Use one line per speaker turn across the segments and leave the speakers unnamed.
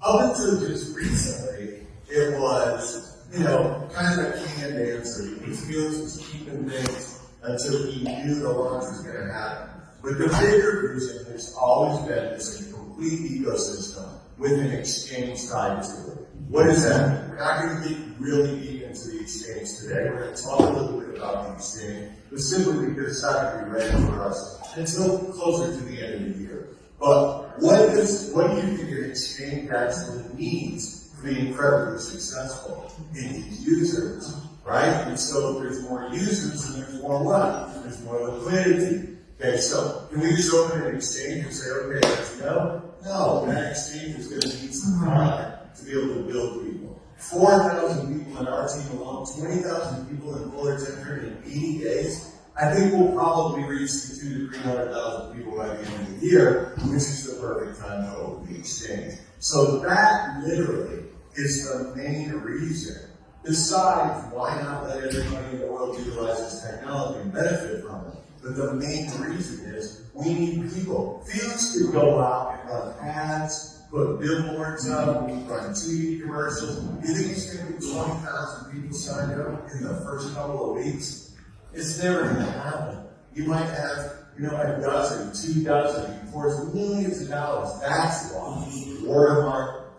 Up until just recently, it was, kind of a canned answer. Felix was keeping things until he knew the launch was going to happen. But the bigger vision has always been this complete ecosystem with an exchange tied to it. What is that? We're not going to get really deep into the exchange today. We're going to talk a little bit about the exchange, but simply because it's not going to be ready for us until closer to the end of the year. But what do you think an exchange actually needs to be incredibly successful? It needs users, right? And so if there's more users, then there's more what? There's more liquidity. Okay, so can we just open an exchange and say, okay, let's go? No, that exchange is going to need some time to be able to build people. 4,000 people in our team alone, 20,000 people in Polar Tensor in 80 days. I think we'll probably reach the 200,000 to 300,000 people by the end of the year, which is the perfect time to open the exchange. So that literally is the main reason. Besides, why not let everybody in the world utilize this technology and benefit from it? But the main reason is we need people. Felix could go out and run ads, put billboards up, we run TV commercials. You think it's going to be 20,000 people signed up in the first couple of weeks? It's never going to happen. You might have, a dozen, 2 dozen, before it's millions of dollars. That's why word of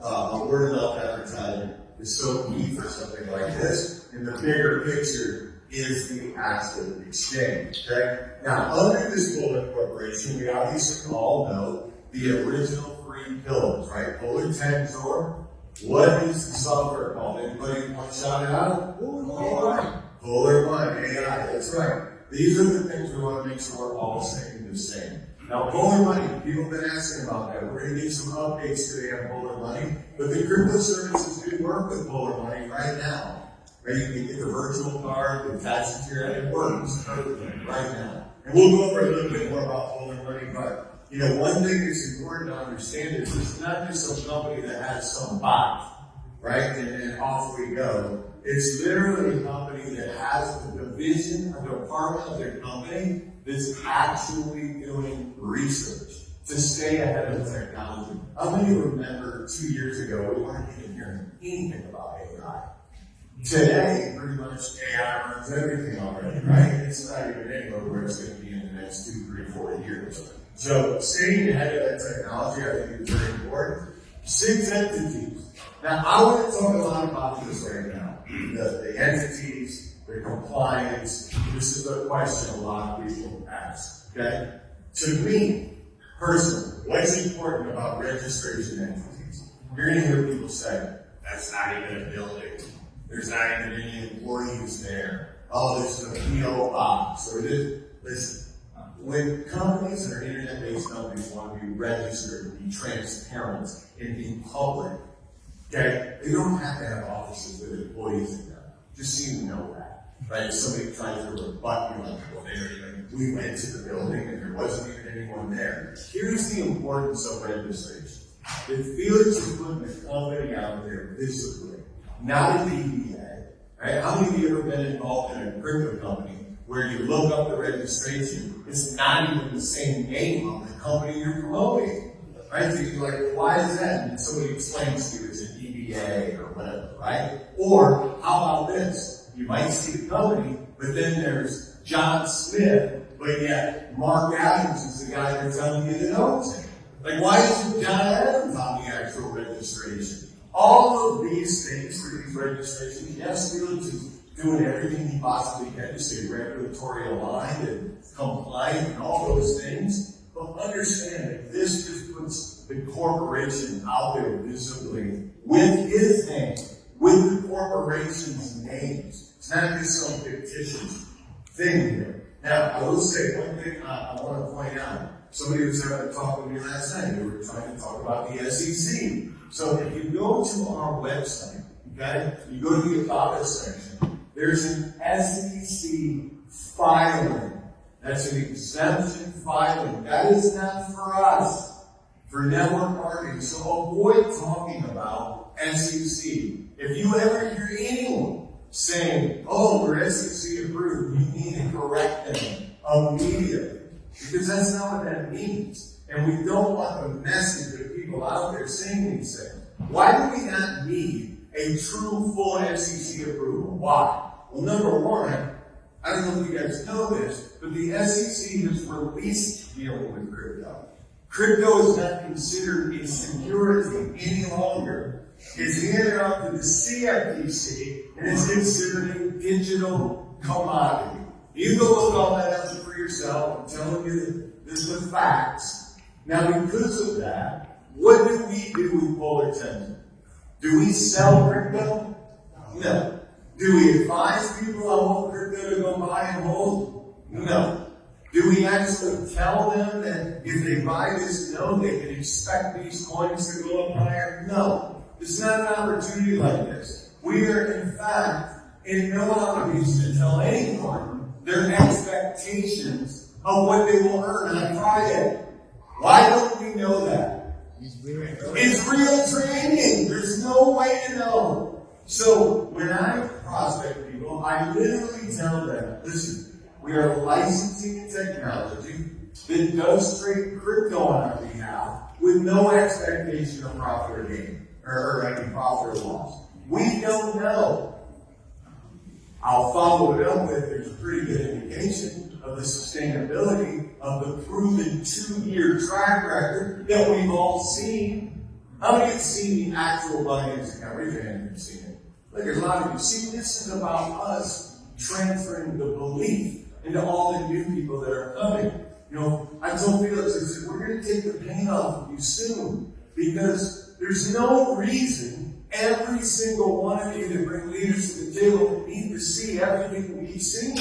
mouth advertising is so key for something like this. And the bigger picture is the active exchange. Okay? Now, under this bullet corporation, we obviously all know the original 3 pillars, right? Polar Tensor. What is the software called? Anybody want to shout it out? Polar One, AI, that's right. These are the things we want to make sure we're all saying the same. Now, Polar Money, people have been asking about that. We're going to get some updates today on Polar Money, but the crypto services do work with Polar Money right now. Right? You can get the virtual card, attach it to your head, it works right now. And we'll go over a little bit more about Polar Money, but one thing that's important to understand is it's not just some company that has some bot, right? And off we go. It's literally a company that has a division, a department of their company that's actually doing research to stay ahead of technology. How many remember 2 years ago we weren't even hearing anything about AI? Today, pretty much AI runs everything already, right? It's not even anywhere where it's going to be in the next 2, 3, 4 years. So staying ahead of that technology, I think, is very important. 6 entities. Now, I want to talk a lot about this right now. The entities, the compliance. This is a question a lot of people ask. Okay? To me, personally, what's important about registration entities? You're going to hear people say, that's not even a building. There's not even any employees there. Oh, there's a PO box. Or listen, when companies or internet-based companies want to be registered, be transparent, and be public, okay, they don't have to have offices with employees in them. Just so you know that, right? If somebody tries to rebut you, like, well, we went to the building and there wasn't even anyone there. Here's the importance of registration. If Felix is putting the company out there visibly, not a DBA, right? How many of you have ever been involved in a crypto company where you look up the registration, it's not even the same name on the company you're promoting, right? So you're like, why is that? And somebody explains to you it's a DBA or whatever, right? Or how about this? You might see the company, but then there's John Smith, but yet Mark Adams is the guy that's telling you the notes. Like, why isn't John Adams on the actual registration? All of these things for these registrations, yes, Felix is doing everything he possibly can to stay regulatory aligned and compliant and all those things. But understand that this just puts the corporation out there visibly with his name, with the corporation's names. It's not just some fictitious thing here. Now, I will say one thing I want to point out. Somebody was talking to me last night. They were trying to talk about the SEC. So if you go to our website, okay, you go to the About Us section, there's an SEC filing. That's an exemption filing. That is not for us, for network marketing. So avoid talking about SEC. If you ever hear anyone saying, oh, we're SEC approved, you need to correct them immediately. Because that's not what that means. And we don't want the message of people out there saying these things. Why do we not need a true full SEC approval? Why? Well, number one, I don't know if you guys know this, but the SEC has released dealing with crypto. Crypto is not considered a security any longer. It's handed off to the CFTC, and it's considered a digital commodity. You go look all that up for yourself. I'm telling you the facts. Now, because of that, what do we do with Polar Tensor? Do we sell crypto? No. Do we advise people on what crypto to go buy and hold? No. Do we actually tell them that if they buy this note, they can expect these coins to go up higher? No. It's not an opportunity like this. We are, in fact, in no obligation to tell anyone their expectations of what they will earn on Friday. Why don't we know that? It's real training. There's no way to know. So when I prospect people, I literally tell them, listen, we are licensing technology that does trade crypto on our behalf with no expectation of profit or gain, or any profit or loss. We don't know. I'll follow it up with, there's a pretty good indication of the sustainability of the proven 2-year track record that we've all seen. How many have seen the actual buy-ins? Every fan has seen it. Like there's a lot of you. See, this is about us transferring the belief into all the new people that are coming. You know, I told Felix, I said, we're going to take the pain off of you soon because there's no reason every single one of you that bring leaders to the table need to see everything we've seen.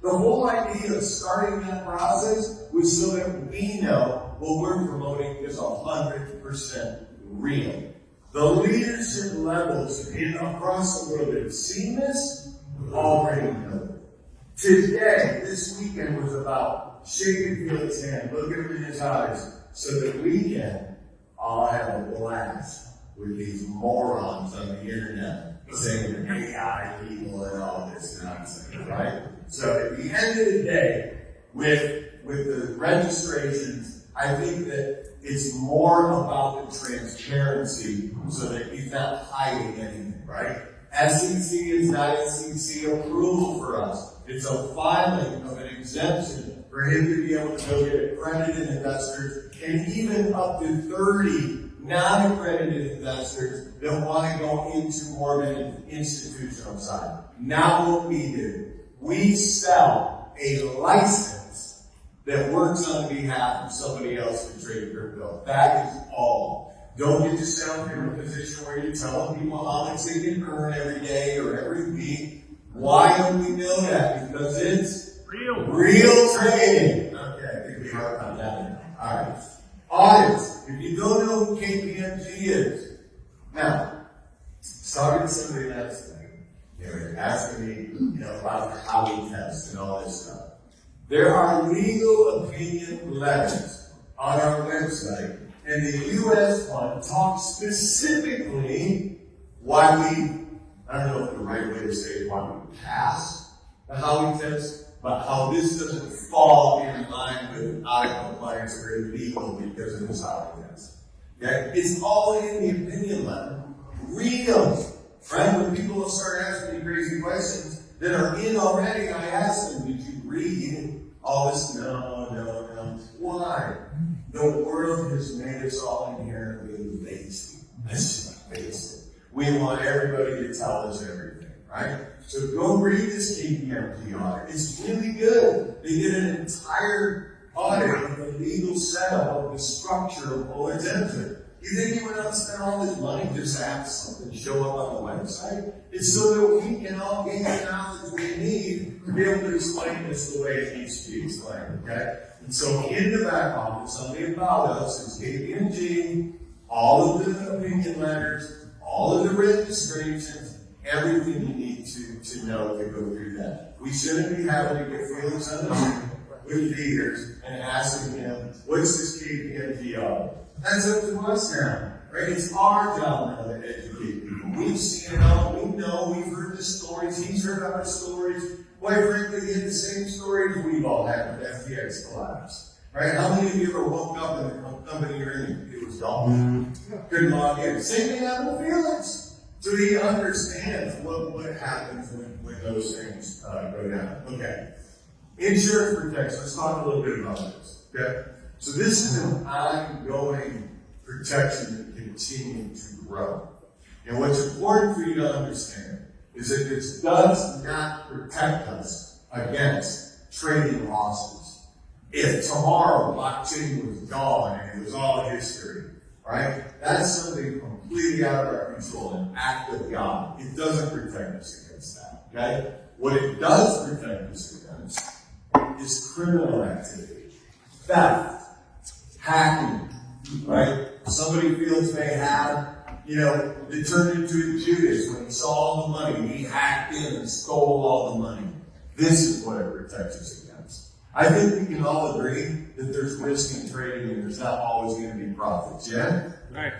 The whole idea of starting that process was so that we know what we're promoting is 100% real. The leadership levels across the world that have seen this already know it. Today, this weekend was about shaking Felix's hand, looking him in his eyes, so that we can all have a blast with these morons on the internet saying AI evil and all this nonsense, right? So at the end of the day, with the registrations, I think that it's more about the transparency so that he's not hiding anything, right? SEC is not SEC approval for us. It's a filing of an exemption for him to be able to go get accredited investors and even up to 30 non-accredited investors that want to go into more of an institutional side. Not what we do. We sell a license that works on behalf of somebody else to trade crypto. That is all. Don't get yourself in a position where you're telling people how much they can earn every day or every week. Why don't we know that? Because it's real trading. Okay, I think we are on that. All right. Audits. If you don't know who KPMG is, now, starting somebody else, they're asking me, about how we test and all this stuff. There are legal opinion letters on our website, and the U.S. one talks specifically why we, I don't know if the right way to say it, why we pass the how we test, but how this doesn't fall in line with out-of-compliance or illegal because of this how we test. Okay? It's all in the opinion letter. Read them. Right? When people start asking me crazy questions that are in already, I ask them, did you read all this? No. Why? The world has made us all inherently lazy. That's just basic. We want everybody to tell us everything, right? So go read this KPMG audit. It's really good. They did an entire audit of the legal setup of the structure of Polar Tensor. You think he went out and spent all this money just to have something show up on the website? It's so that we can all gain the knowledge we need to be able to explain this the way it needs to be explained, okay? And so in the back office, on the About Us, is KPMG, all of the opinion letters, all of the registrations, everything you need to know to go through that. We shouldn't be having to get Felix on the phone with leaders and asking him, what's this KPMG audit? That's up to us now, right? It's our job now to educate people. We've seen it all. We know. We've heard the stories. He's heard our stories. Quite frankly, he had the same stories we've all had with FTX collapse. right? How many of you ever woke up and the company you're in, it was gone? Couldn't log in. Same thing happened with Felix. So he understands what happens when those things go down. Okay. Insurance protection. Let's talk a little bit about this. Okay. So this is an ongoing protection that continues to grow. And what's important for you to understand is that this does not protect us against trading losses. If tomorrow blockchain was gone and it was all history, right? That's something completely out of our control, an act of God. It doesn't protect us against that, okay? What it does protect us against is criminal activity, theft, hacking, right? Somebody Felix may have, it turned into a Judas when he saw all the money. He hacked in and stole all the money. This is what it protects us against. I think we can all agree that there's risk in trading and there's not always going to be profits, yeah?
Right.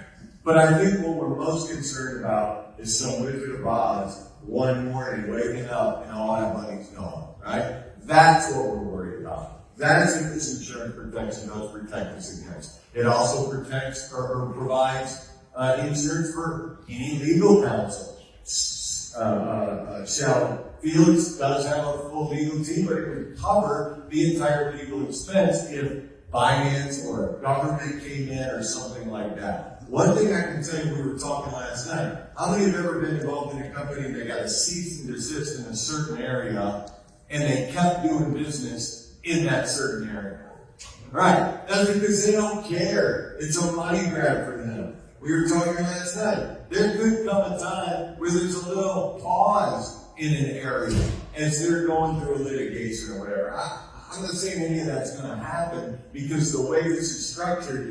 But I think what we're most concerned about is some Wizard of Oz one morning waking up and all that money's gone, right? That's what we're worried about. That's what this insurance protection does protect us against. It also protects or provides insurance for any legal counsel. Felix does have a full legal team, but it would cover the entire legal expense if finance or government came in or something like that. One thing I can tell you, we were talking last night, how many have ever been involved in a company and they got a cease and desist in a certain area and they kept doing business in that certain area? Right. That's because they don't care. It's a money grab for them. We were talking last night. There could come a time where there's a little pause in an area as they're going through a litigation or whatever. I'm not saying any of that's going to happen because the way this is structured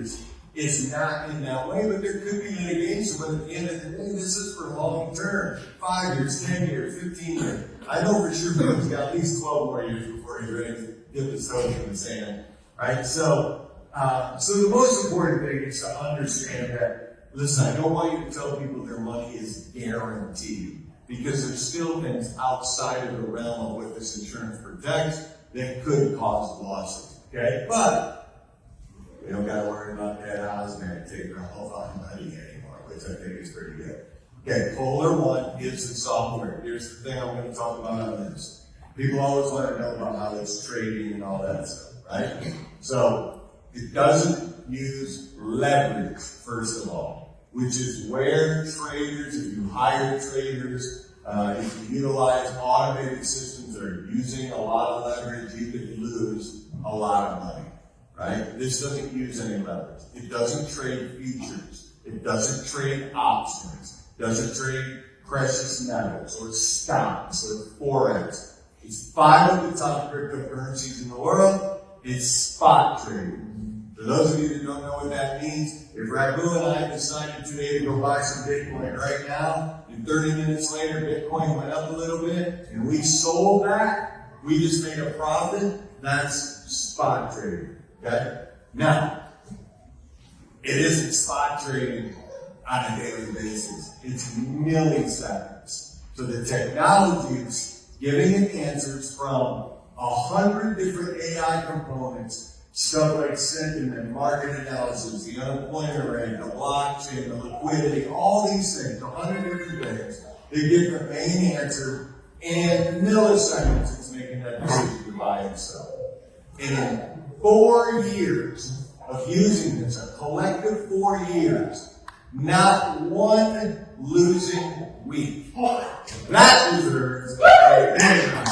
is not in that way, but there could be litigation. But at the end of the day, this is for long term, 5 years, 10 years, 15 years. I know for sure he's got at least 12 more years before he's ready to dip his toes in the sand. Right? So the most important thing is to understand that, listen, I don't want you to tell people their money is guaranteed because there's still things outside of the realm of what this insurance protects that could cause losses. Okay? But we don't got to worry about that Osman taking all our money anymore, which I think is pretty good. Okay, Polar One is the software. Here's the thing I'm going to talk about on this. People always want to know about how it's trading and all that stuff, right? So it doesn't use leverage, first of all, which is where traders, if you hire traders, if you utilize automated systems that are using a lot of leverage, you could lose a lot of money, right? This doesn't use any leverage. It doesn't trade futures. It doesn't trade options. It doesn't trade precious metals or stocks or forex. It's 5 of the top cryptocurrencies in the world. It's spot trading. For those of you that don't know what that means, if Raghu and I decided today to go buy some Bitcoin right now, and 30 minutes later Bitcoin went up a little bit, and we sold that, we just made a profit, that's spot trading. Okay? Now, it isn't spot trading on a daily basis. It's milliseconds. So the technology is giving it answers from 100 different AI components, stuff like sentiment, market analysis, the unemployment rate, the blockchain, the liquidity, all these things, 100 different things. They get the main answer, and in milliseconds it's making that decision to buy and sell. And in 4 years of using this, a collective 4 years, not one losing week. That deserves a big round.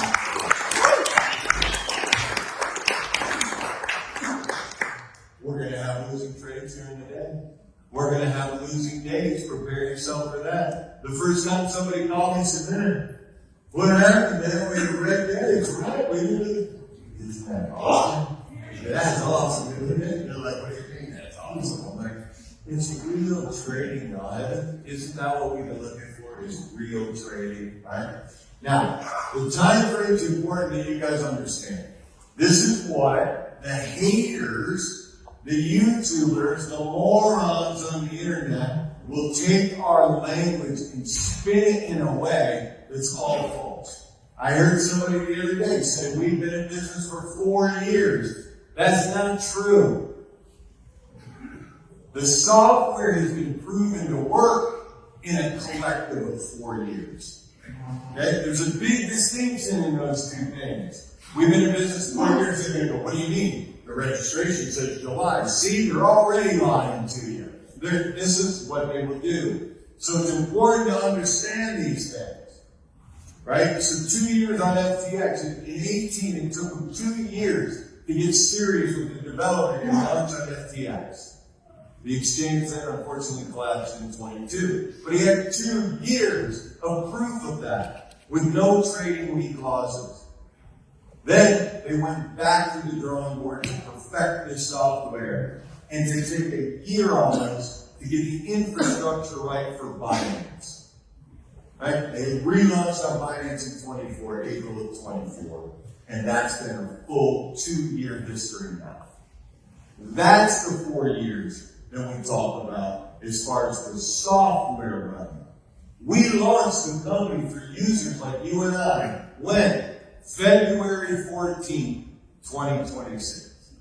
We're going to have losing trades during the day. We're going to have losing days. Prepare yourself for that. The first time somebody called me and said, man, what happened, man? We had a red day. It's right. Isn't that awesome? That's awesome, isn't it? You're like, what do you mean? That's awesome. I'm like, it's real trading, though. Isn't that what we've been looking for? Is real trading, right? Now, the time frame is important that you guys understand. This is what the haters, the YouTubers, the morons on the internet will take our language and spin it in a way that's all false. I heard somebody the other day say, we've been in business for 4 years.
That's not true. The software has been proven to work in a collective of 4 years. Okay? There's a big distinction in those two things. We've been in business 4 years, they're going to go, what do you mean? The registration says July. See, they're already lying to you. This is what they will do. So it's important to understand these things. Right? So 2 years on FTX. In 18, it took them 2 years to get serious with the development and launch on FTX. The exchange then unfortunately collapsed in 22. But he had 2 years of proof of that with no trading week clauses. Then they went back to the drawing board to perfect this software and to take a year almost to get the infrastructure right for Binance. Right? They relaunched on Binance in 24, April of 24. And that's been a full 2-year history now. That's the 4 years that we talk about as far as the software running. We launched the company for users like you and I when? February 14th, 2026.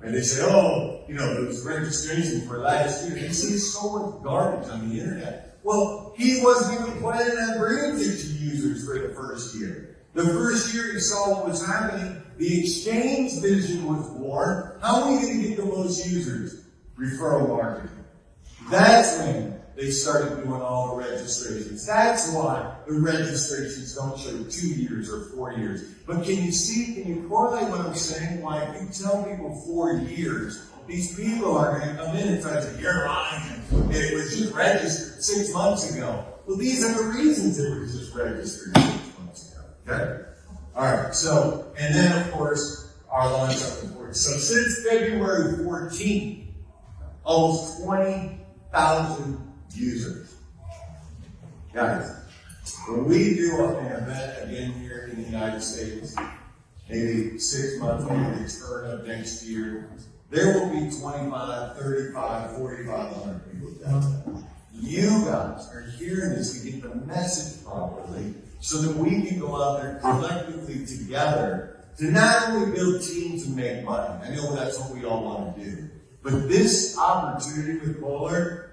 And they say, oh, those registrations for last year. They see so much garbage on the internet. Well, he wasn't even planning on bringing it to users for the first year. The first year he saw what was happening, the exchange vision was born. How are we going to get the most users? Referral marketing. That's when they started doing all the registrations. That's why the registrations don't show 2 years or 4 years. But can you correlate what I'm saying? Why if you tell people 4 years, these people are going to come in and try to say, you're lying. It was just registered 6 months ago. Well, these are the reasons it was just registered 6 months ago. Okay? All right. So, and then, of course, our launch on the board. So since February 14th, almost 20,000 users. Guys, when we do an event again here in the United States, maybe 6 months, maybe the turn of next year, there will be 25, 35, 4,500 people down there. You guys are hearing this to get the message properly so that we can go out there collectively together to not only build teams and make money. I know that's what we all want to do. But this opportunity with Polar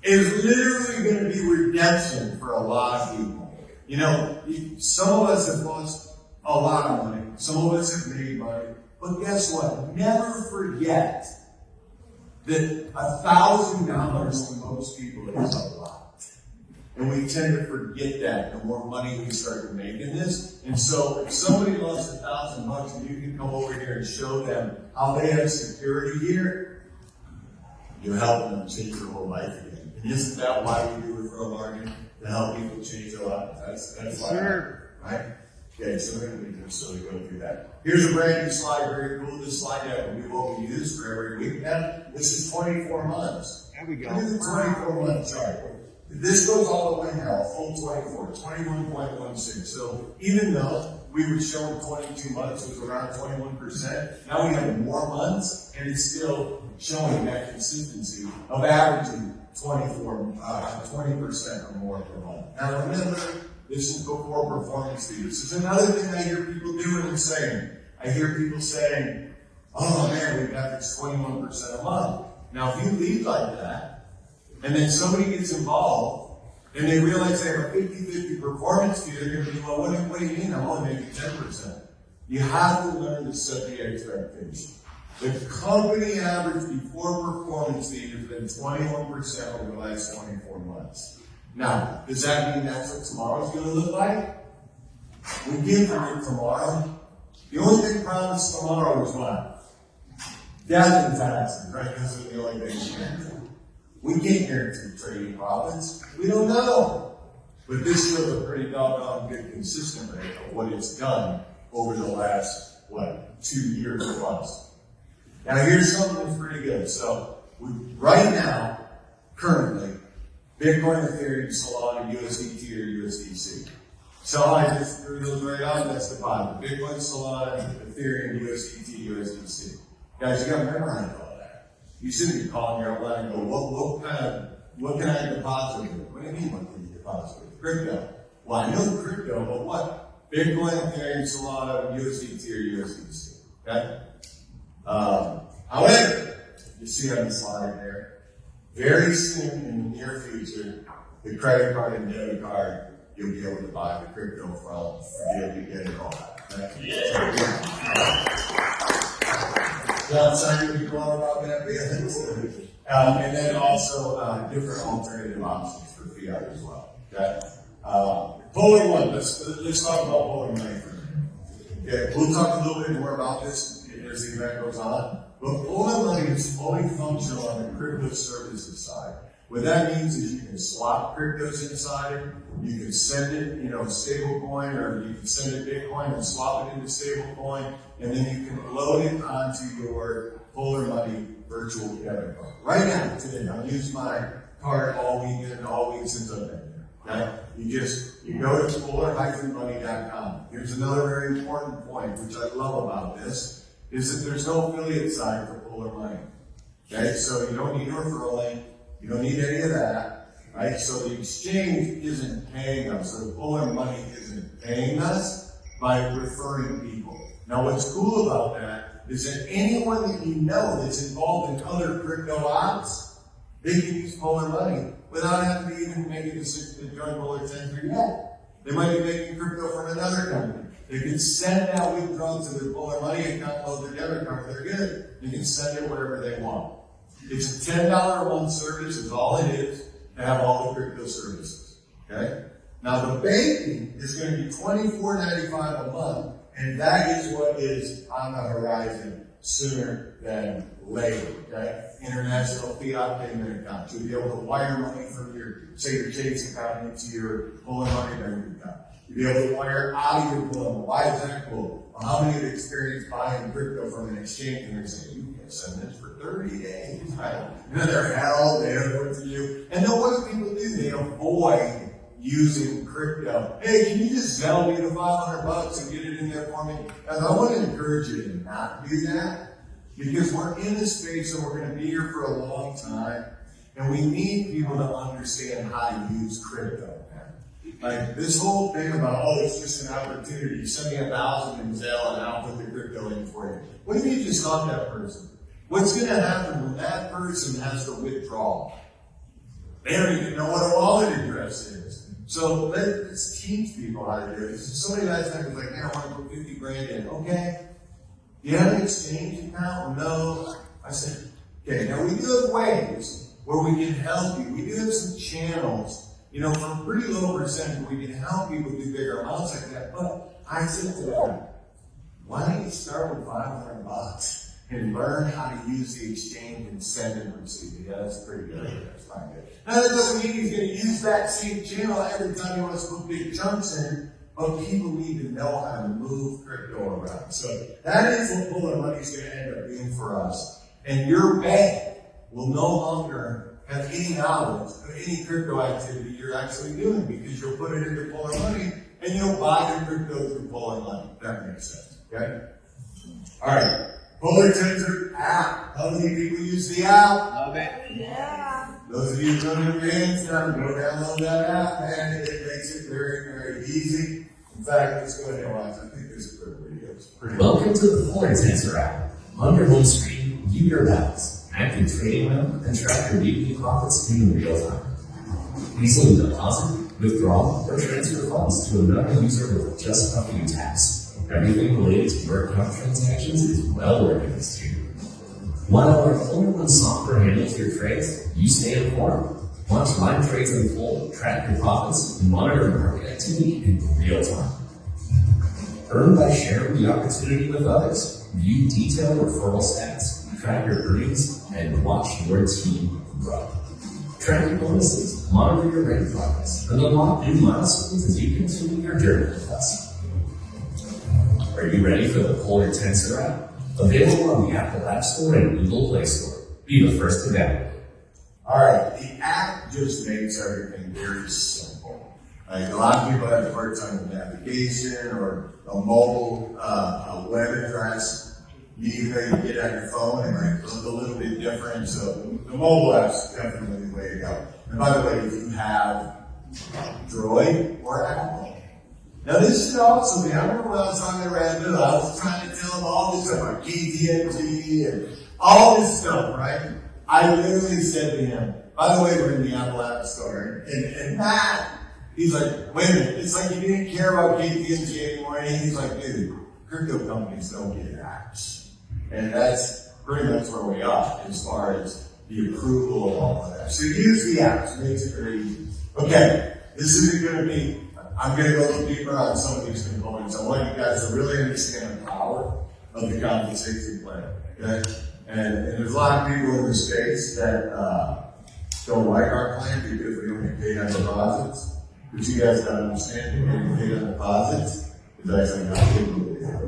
is literally going to be redemption for a lot of people. Some of us have lost a lot of money. Some of us have made money. But guess what? Never forget that $1,000 to most people is a lot. And we tend to forget that the more money we start to make in this. And so if somebody lost $1,000 and you can come over here and show them how they have security here, you help them change their whole life again. And isn't that why we do referral marketing? To help people change their lives. That's why. Sure. Right? Okay, so we're going to just sort of go through that. Here's a brand new slide, very cool. This slide deck will be what we use for every week. Now, this is 24 months. There we go. This is 24 months, sorry. This goes all the way now, full 24, 21.16. So even though we were showing 22 months, it was around 21%, now we have more months, and it's still showing that consistency of averaging 20% or more per month. Now remember, this is before performance fee. This is another thing I hear people doing and saying. I hear people saying, oh man, we've averaged 21% a month. Now if you lead like that, and then somebody gets involved, and they realize they have a 50-50 performance fee, they're going to be, well, what do you mean? I'm only making 10%. You have to learn to set the expectation. The company average before performance fee has been 21% over the last 24 months. Now, does that mean that's what tomorrow's going to look like? We can't predict tomorrow. The only thing promised tomorrow is what? Death and taxes, right? Those are the only things we can do. We can't guarantee trading profits. We don't know. But this shows a pretty doggone good consistent rate of what it's done over the last, 2 years plus. Now here's something that's pretty good. So right now, currently, Bitcoin, Ethereum, Solana, USDT, or USDC. So I just threw those right on, that's the bottom. Bitcoin, Solana, Ethereum, USDT, USDC. Guys, you gotta memorize all that. You shouldn't be calling your line and go, what can I deposit with? What do you mean what can you deposit with? Crypto. Well, I know crypto, but what? Bitcoin, Ethereum, Solana, USDT, or USDC. Okay?
However, you see on the slide there, very soon in the near future, the credit card and debit card, you'll be able to buy the crypto from, and you'll be getting all that. Right? John, sorry to go on about that, and then also different alternative options for fiat as well. Okay? Polar One, let's talk about Polar money for a minute. Okay, we'll talk a little bit more about this as the event goes on. But Polar money is fully functional on the crypto services side. What that means is you can swap cryptos inside it, you can send it, stable coin, or you can send it Bitcoin and swap it into stable coin, and then you can load it onto your Polar Money virtual debit card. Right now, today, I've used my card all weekend, all week since I've been there. Okay? You go to polar-money.com. Here's another very important point, which I love about this, is that there's no affiliate side for Polar Money. Okay? So you don't need a referral link. You don't need any of that, right? So the exchange isn't paying us, so the Polar Money isn't paying us by referring people. Now what's cool about that is that anyone that you know that's involved in other crypto ops, they can use Polar Money without having to even make a decision to join Polar Tensor yet. They might be making crypto from another company. They can send that withdrawal to their Polar Money account, load their debit card, they're good. They can send it wherever they want. It's a $10 a month service, is all it is, to have all the crypto services. Okay? Now the banking is going to be $24.95 a month, and that is what is on the horizon sooner than later. Okay? International fiat payment account. You'll be able to wire money from your Chase account into your Polar Money bank account. You'll be able to wire out of your Polar Money. Why is that cool? Well, how many have experienced buying crypto from an exchange and they're saying, you can send this for 30 days, right? They're hell, they don't know what to do. And then what do people do? They avoid using crypto. Hey, can you just sell me the $500 and get it in there for me? And I want to encourage you to not do that, because we're in this space and we're going to be here for a long time, and we need people to understand how to use crypto. Like this whole thing about, it's just an opportunity. You send me 1,000 in Zelle and I'll put the crypto in for you. What if you just talk to that person? What's going to happen when that person has to withdraw? They don't even know what a wallet address is. So let's teach people how to do it. Somebody last night was like, man, I want to put 50 grand in. Okay. Do you have an exchange account? No. I said, okay, now we do have ways where we can help you. We do have some channels. For a pretty low percentage, we can help people do bigger amounts like that. But I said to them, why don't you start with $500 and learn how to use the exchange and send and receive? Yeah, that's pretty good. That's fine. Good. Now that doesn't mean he's going to use that same channel every time he wants to put big chunks in, but people need to know how to move crypto around. So that is what Polar Money is going to end up being for us. And your bank will no longer have any knowledge of any crypto activity you're actually doing, because you'll put it into Polar Money and you'll buy the crypto through Polar Money. That makes sense. Okay? All right. Polar Tensor app. How many people use the app?
Love it.
Yeah.
Those of you who don't have your hands down, go download that app, man. It makes it very, very easy. In fact, let's go ahead and watch. I think this is a good video. It's pretty
Welcome to the Polar Tensor app. On your home screen, view your balance, active trading amount, and track your weekly profits in real time. Easily deposit, withdraw, or transfer funds to another user with just a few taps. Everything related to your account transactions is well organized here. While our Polar One software handles your trades, you stay informed. Watch live trades unfold, track your profits, and monitor market activity in real time. Earn by sharing the opportunity with others. View detailed referral stats, track your earnings, and watch your team grow. Track your bonuses, monitor your rank progress, and unlock new milestones as you continue your journey with us. Are you ready for the Polar Tensor app? Available on the Apple App Store and Google Play Store. Be the first to download.
All right, the app just makes everything very simple. Like a lot of people have a hard time with navigation or a mobile web address. You get on your phone and it might look a little bit different. So the mobile app's definitely the way to go. And by the way, if you have Droid or Apple. Now this should also be, I remember when I was talking to Randu, I was trying to tell them all
all this stuff about KTMG and all this stuff, right? I literally said to him, by the way, we're in the Apple App Store, and Matt, he's like, wait a minute, it's like you didn't care about KTMG anymore, and he's like, dude, crypto companies don't get apps. And that's pretty much where we are as far as the approval of all of that. So use the apps, makes it very easy. Okay, this isn't going to be, I'm going to go a little deeper on some of these components. I want you guys to really understand the power of the compensation plan, okay? And there's a lot of people in the space that don't like our plan because we don't get paid on deposits. But you guys gotta understand, you're getting paid on deposits. It's actually not paid,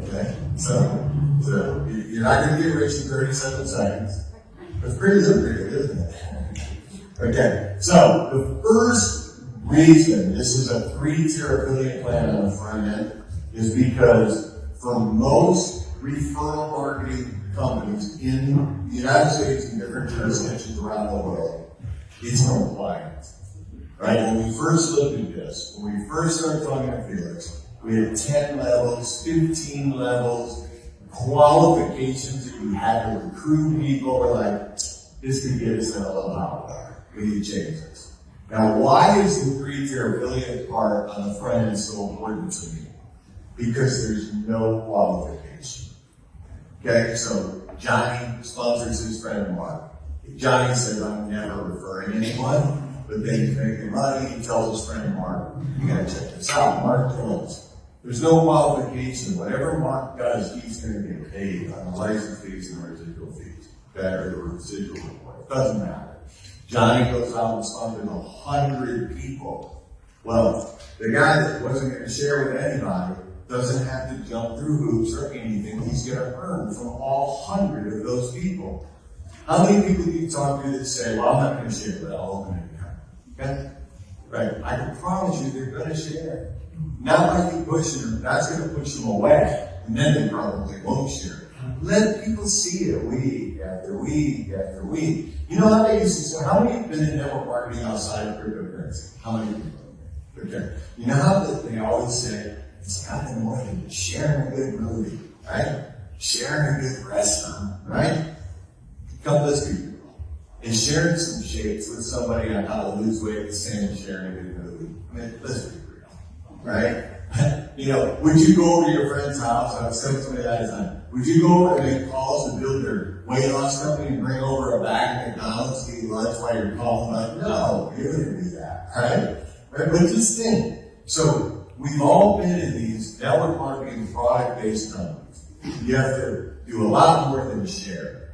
okay? So you're not gonna get rich in 37 seconds. It's pretty lucrative, isn't it? Okay, so the first reason this is a 3-tier affiliate plan on the front end is because for most referral marketing companies in the United States and different jurisdictions around the world, it's compliance. Right? When we first looked at this, when we first started talking to Felix, we had 10 levels, 15 levels, qualifications that you had to recruit people. We're like, this could get us in a little hot. We need to change this. Now, why is the 3-tier affiliate part on the front end so important to me? Because there's no qualification. Okay, so Johnny sponsors his friend Mark. Johnny says, I'm never referring anyone, but then he's making money. He tells his friend Mark, you gotta check this out. Mark Jones. There's no qualification. Whatever Mark does, he's going to get paid on the license fees and the residual fees. Okay, or the residual report. It doesn't matter. Johnny goes out and sponsors 100 people. Well, the guy that wasn't going to share with anybody doesn't have to jump through hoops or anything. He's going to earn from all 100 of those people. How many people do you talk to that say, well, I'm not going to share, but I'll open an account? Okay? Right. I can promise you they're going to share. Not by you pushing them. That's going to push them away. And then they probably won't share. Let people see it week after week after week. You know how they used to say, how many have been in network marketing outside of cryptocurrency? How many people? Okay. You know how they always say, it's nothing more than sharing a good movie, right? Sharing a good restaurant, right? Come, let's be real. Is sharing some shapes with somebody on how to lose weight the same as sharing a good movie? I mean, let's be real, right? You know, would you go over to your friend's house? I was telling somebody that time. Would you go over and make calls to build their weight loss company and bring over a bag of McDonald's to eat lunch while you're calling? Like, no, you wouldn't do that, right? But just think. So we've all been in these network marketing product-based companies. You have to do a lot more than share.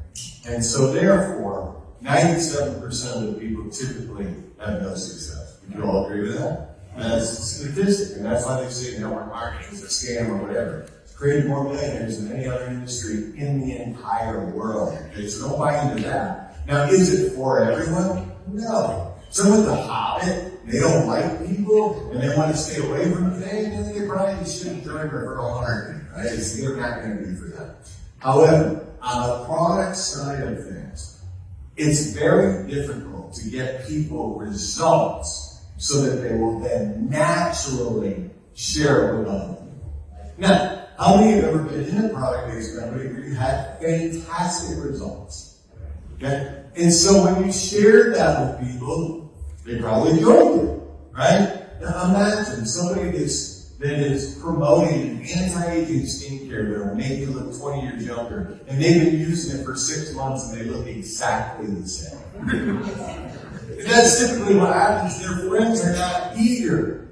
And so therefore, 97% of the people typically have no success. Would you all agree with that? That's a statistic, and that's why they say network marketing is a scam or whatever. It's created more millionaires than any other industry in the entire world. Okay, so don't buy into that. Now, is it for everyone? No. Some of the Hobbit, they don't like people, and they want to stay away from things, they probably shouldn't join referral marketing, right? It's not going to be for them. However, on the product side of things, it's very difficult to get people results so that they will then naturally share it with other people. Now, how many have ever been in a product-based company where you had fantastic results? Okay? And so when you shared that with people, they probably joined it, right? Now imagine somebody that is promoting anti-aging skincare that will make you look 20 years younger, and they've been using it for 6 months and they look exactly the same. That's typically what happens. Their friends are not eager.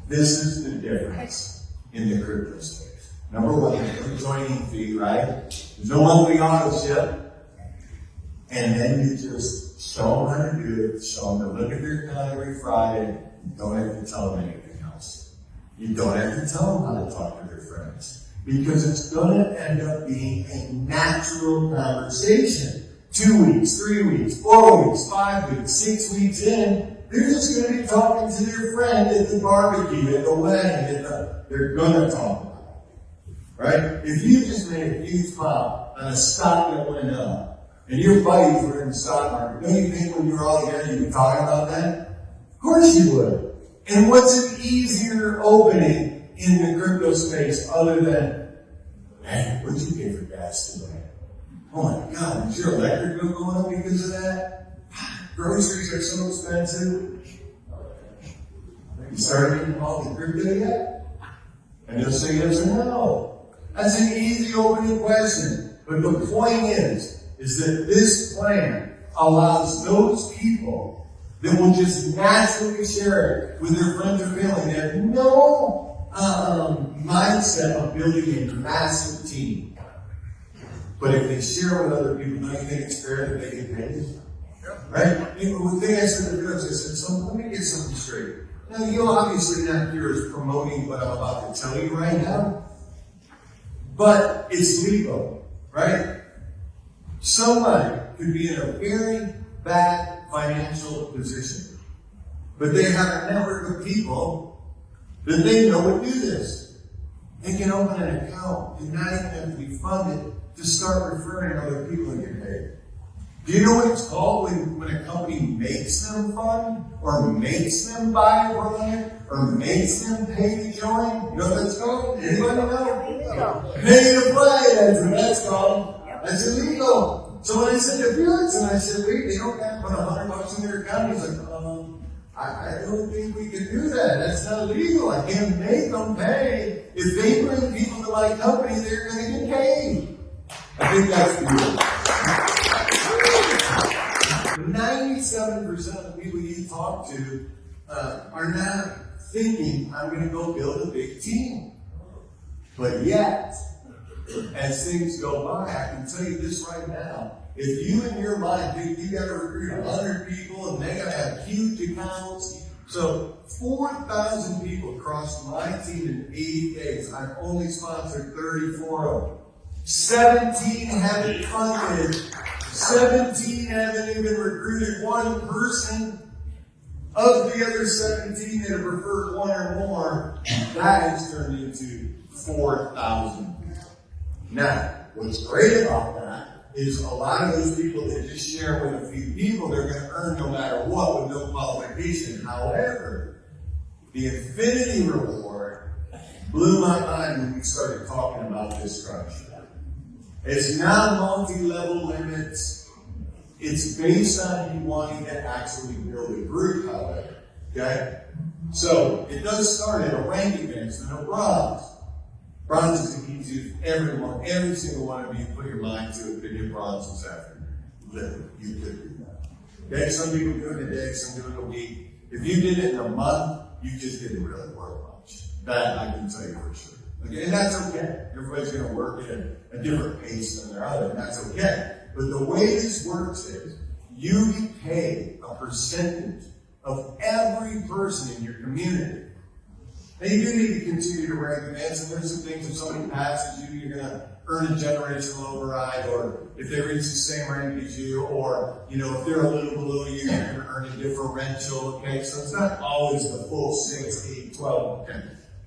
This is the difference in the crypto space. Number one, there's no joining fee, right? There's no monthly auto ship. And then you just show them how to do it, show them to look at their account every Friday. You don't have to tell them anything else. You don't have to tell them how to talk to their friends. Because it's going to end up being a natural conversation. 2 weeks, 3 weeks, 4 weeks, 5 weeks, 6 weeks in, they're just going to be talking to their friend at the barbecue, at the wedding, they're going to talk about it. Right? If you just made a huge pop on a stock that went up, and your buddies were in the stock market, don't you think when you were all together you'd be talking about that? Of course you would. And what's an easier opening in the crypto space other than Man, what'd you pay for gas today? Oh my God, is your electric bill going up because of that? Groceries are so expensive. You started getting involved in crypto yet? And you'll say yes or no. That's an easy opening question. But the point is that this plan allows those people that will just naturally share it with their friends or family. They have no mindset of building a massive team. But if they share with other people, don't you think it's fair that they get paid? Right? The thing I said to the I said, so let me get something straight. Now, you're obviously not here as promoting what I'm about to tell you right now, but it's legal, right? Somebody could be in a very bad financial position, but they have a network of people that they know would do this. They can open an account and not even have to be funded to start referring other people and get paid. Do you know what it's called when a company makes them fund, or makes them buy a brand, or makes them pay to join? You know what that's called? Anybody know? Pay to play, that's what that's called. That's illegal. So when I said to Felix, and I said, wait, they don't have to put $100 in their account, he's like, I don't think we can do that. That's not legal. I can't make them pay. If they bring people to my company, they're going to get paid. I think that's beautiful. 97% of the people you talk to are not thinking, I'm going to go build a big team. But yet, as things go by, I can tell you this right now. If you in your mind think you got to recruit 100 people and they got to have huge accounts, so 4,000 people crossed my team in 80 days. I've only sponsored 34 of them. 17 haven't funded. 17 haven't even recruited one person. Of the other 17 that have referred one or more, that has turned into 4,000. Now, what's great about that is a lot of those people that just share with a few people, they're going to earn no matter what with no qualification. However, the infinity reward blew my mind when we started talking about this structure. It's not multi-level limits. It's based on you wanting to actually build a group, however. Okay? So, it does start at a rank advancement of bronze. Bronze is the easiest. Everyone, every single one of you, put your mind to it, could get bronze this afternoon. Literally, you could do that. Okay? Some people do it in a day, some do it in a week. If you did it in a month, you just didn't really work much. That I can tell you for sure. Okay? And that's okay. Everybody's going to work at a different pace than their other, and that's okay. But the way this works is, you get paid a percentage of every person in your community. And you do need to continue to rank advance, and there's some things, if somebody passes you, you're going to earn a generational override, or if they reach the same rank as you, or, if they're a little below you, you're going to earn a differential, okay? So it's not always the full 6, 8, 12, okay?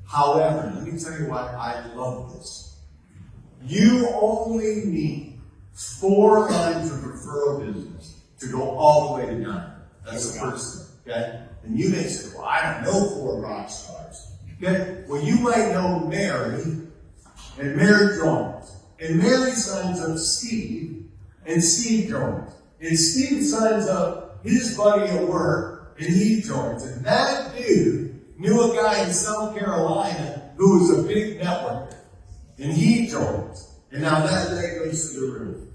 However, let me tell you why I love this. You only need 4 lines of referral business to go all the way to 9. That's the first thing, okay? And you may say, well, I don't know 4 rock stars. Okay? Well, you might know Mary, and Mary joins. And Mary signs up Steve, and Steve joins. And Steve signs up his buddy at work, and he joins. And that dude knew a guy in South Carolina who was a big networker, and he joins. And now that goes to the roof.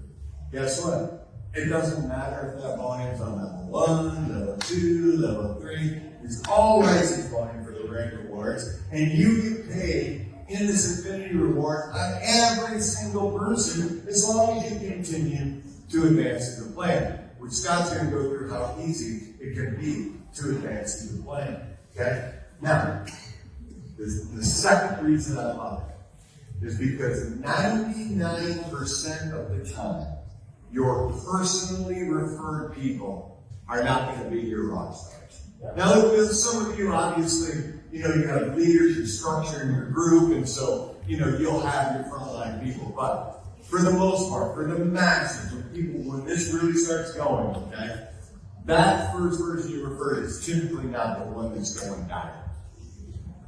Guess what? It doesn't matter if that volume's on level 1, level 2, level 3. It's all license volume for the rank rewards, and you get paid in this infinity reward on every single person as long as you continue to advance in the plan, which Scott's going to go through how easy it can be to advance in the plan. Okay? Now, the second reason I love it is because 99% of the time, your personally referred people are not going to be your rock stars. Now, with some of you, obviously, you have leaders and structure in your group, and so, you'll have your frontline people. But for the most part, for the masses of people, when this really starts going, okay, that first person you refer to is typically not the one that's going down.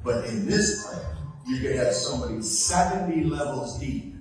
But in this plan, you could have somebody 70 levels deep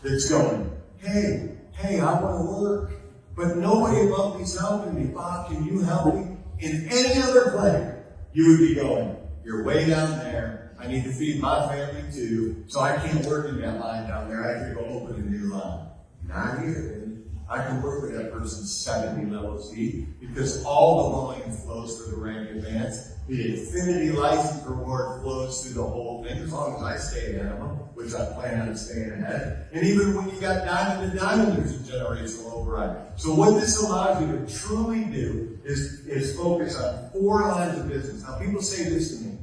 that's going, hey, I want to work, but nobody above me's helping me. Bob, can you help me? In any other plan, you would be going, you're way down there. I need to feed my family too, so I can't work in that line down there. I have to go open a new line. Not here, baby. I can work with that person 70 levels deep because all the volume flows through the rank advance. The infinity license reward flows through the whole thing as long as I stay ahead of them, which I plan on staying ahead. And even when you got diamond to diamond, there's a generational override. So what this allows you to truly do is focus on 4 lines of business. Now people say this to me,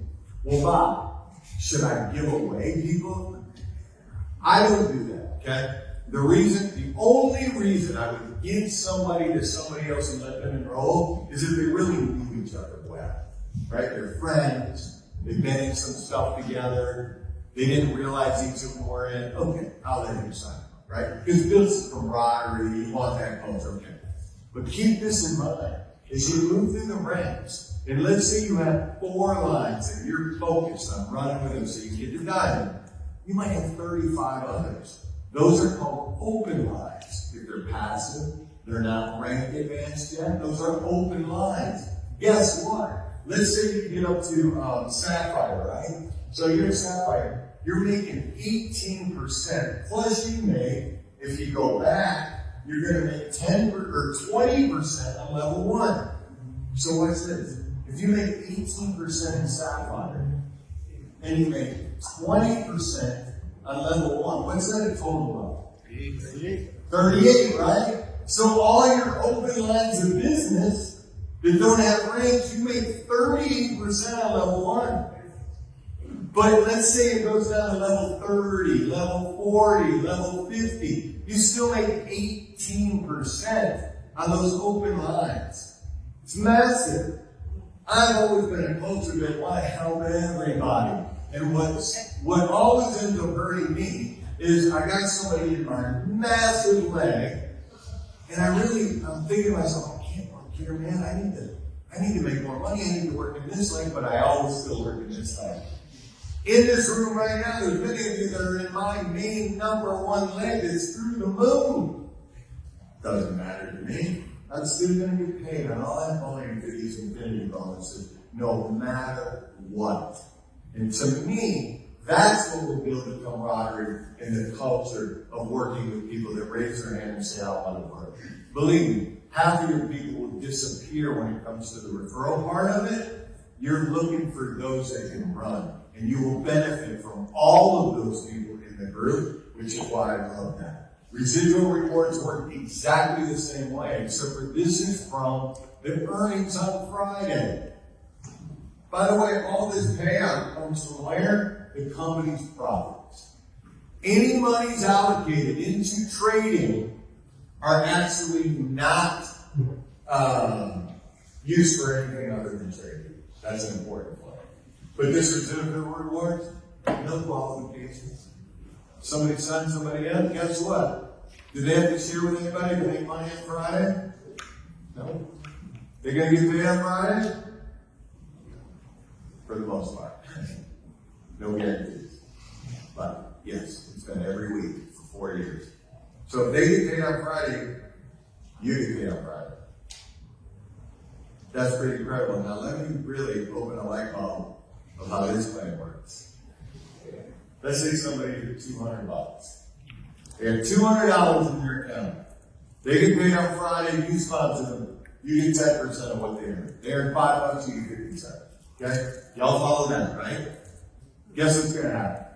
well, Bob, should I give away people? I don't do that, okay? The only reason I would give somebody to somebody else and let them enroll is if they really knew each other well, right? They're friends, they've been in some stuff together, they didn't realize each of them were in, okay, I'll let him sign up, right? Because it builds camaraderie, you want that culture, okay. But keep this in mind, as you move through the ranks, and let's say you have 4 lines that you're focused on running with them so you get to diamond, you might have 35 others. Those are called open lines. If they're passive, they're not rank advanced yet, those are open lines. Guess what? Let's say you get up to Sapphire, right? So you're in Sapphire, you're making 18%, plus you make, if you go back, you're going to make 10 or 20% on level 1. So what's this? If you make 18% in Sapphire, and you make 20% on level 1, what's that a total of? 38, right? So all your open lines of business that don't have ranks, you make 38% on level 1. But let's say it goes down to level 30, level 40, level 50. You still make 18% on those open lines. It's massive. I've always been a culture that want to help everybody. And what always ends up hurting me is I got somebody in my massive leg, and I'm thinking to myself, I can't work here, man. I need to make more money. I need to work in this leg, but I always still work in this leg. In this room right now, there's many of you that are in my main number 1 leg that's through the moon. Doesn't matter to me. I'm still going to get paid on all that volume for these infinity bonuses, no matter what. And to me, that's what will build the camaraderie and the culture of working with people that raise their hand and say, I want to work. Believe me, half of your people will disappear when it comes to the referral part of it. You're looking for those that can run. And you will benefit from all of those people in the group, which is why I love that. Residual rewards work exactly the same way, except for this is from the earnings on Friday. By the way, all this payout comes from where? The company's profits. Any monies allocated into trading are actually not used for anything other than trading. That's an important point. But this residual rewards, no qualifications. Somebody signed somebody up, guess what? Do they have to share with anybody to make money on Friday? No. They're going to get paid on Friday? For the most part. No guarantees. But yes, it's been every week for 4 years. So if they get paid on Friday, you get paid on Friday. That's pretty incredible. Now let me really open a light bulb of how this plan works. Let's say somebody did $200. They have $200 in their account. They get paid on Friday, you sponsor them. You get 10% of what they earn. They earn $5, you get 50%. Okay? Y'all follow that, right? Guess what's going to happen?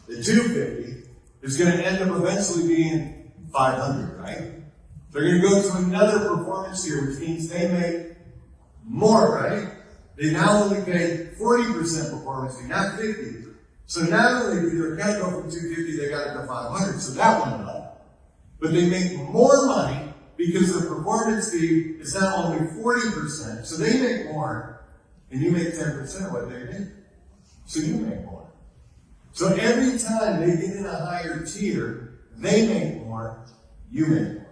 The $250 is going to end up eventually being $500, right? They're going to go to another performance tier, which means they make more, right? They now only pay 40% performance fee, not 50. So not only did their account go from 250, they got it to 500, so that went up. But they make more money because the performance fee is now only 40%, so they make more, and you make 10% of what they did. So you make more. So every time they get in a higher tier, they make more, you make more.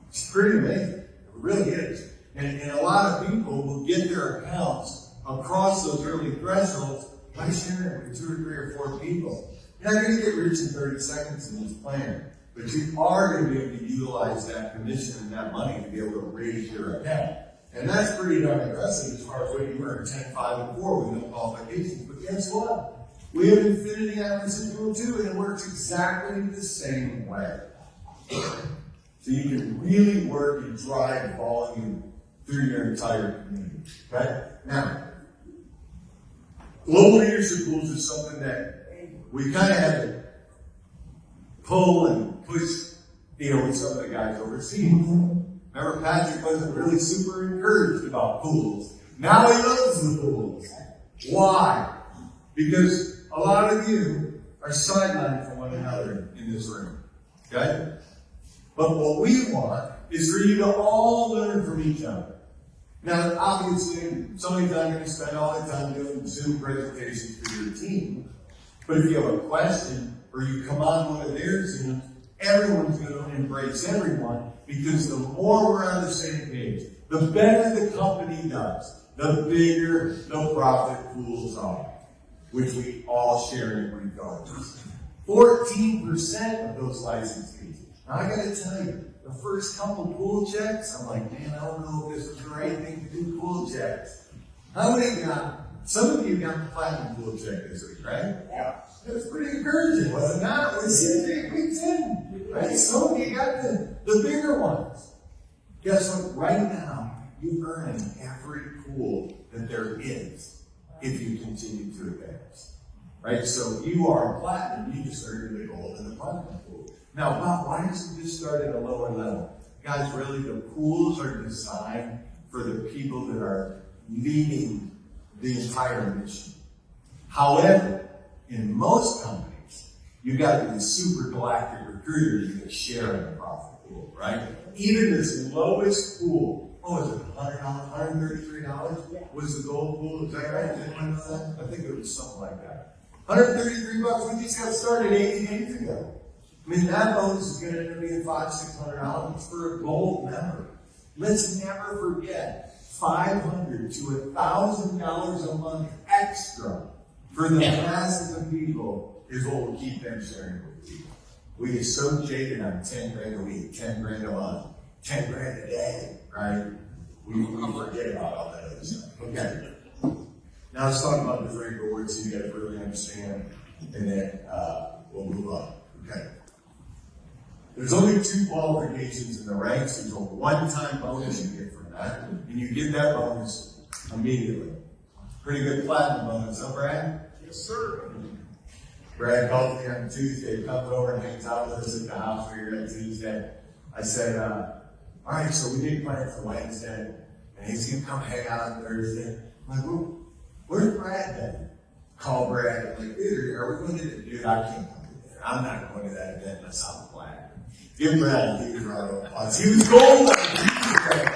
It's pretty amazing. It really is. And a lot of people will get their accounts across those early thresholds by sharing it with 2 or 3 or 4 people. You're not going to get rich in 30 seconds in this plan, but you are going to be able to utilize that commission and that money to be able to raise your account. And that's pretty darn aggressive as far as what you earn, 10, 5, and 4 with no qualifications. But guess what? We have infinity on residual too, and it works exactly the same way. So you can really work and drive volume through your entire community. Okay? Now, global leadership pools is something that we kind of had to pull and push, with some of the guys overseas. Remember, Patrick wasn't really super encouraged about pools. Now he loves the pools. Why? Because a lot of you are sidelined from one another in this room. Okay? But what we want is for you to all learn from each other. Now, obviously, somebody's not going to spend all their time doing Zoom presentations for your team. But if you have a question or you come on one of their Zooms, everyone's going to embrace everyone, because the more we're on the same page, the better the company does, the bigger the profit pools are, which we all share in regardless. 14% of those license fees. Now I gotta tell you, the first couple pool checks, I'm like, man, I don't know if this is the right thing to do pool checks. How many got, some of you got the platinum pool check this week, right? Yeah. It was pretty encouraging, was it not? It was 8 weeks in, right? Some of you got the bigger ones. Guess what? Right now, you earn in every pool that there is if you continue to advance. Right? So you are platinum, you just earned the gold in the platinum pool. Now, Bob, why does it just start at a lower level? Guys, really, the pools are designed for the people that are leading the entire mission. However, in most companies, you got to be a super galactic recruiter to get a share in the profit pool, right? Even this lowest pool, what was it, $100, $133 was the gold pool, is that right? Did anyone know that? I think it was something like that. $133, we just got started 80 days ago. I mean, that bonus is going to end up being $500, $600 for a gold member. Let's never forget, $500 to $1,000 a month extra for the masses of people is what will keep them sharing with people. We get so jaded on 10 grand a week, 10 grand a month, 10 grand a day, right? We forget about all that other stuff. Okay. Now let's talk about the rank rewards so you guys really understand, and then we'll move on. Okay. There's only 2 qualifications in the ranks. There's a one-time bonus you get from that, and you get that bonus immediately. Pretty good platinum bonus, huh, Brad?
Yes, sir.
Brad called me on Tuesday, comes over and hangs out with us at the house here on Tuesday. I said, all right, so we did plan for Wednesday, and he's going to come hang out on Thursday. I'm like, well, where's Brad then? Call Brad. I'm like, dude, are we going to do it? I can't come to dinner. I'm not going to that event unless I'm platinum. Give Brad a huge round of applause. He was gold. He was great.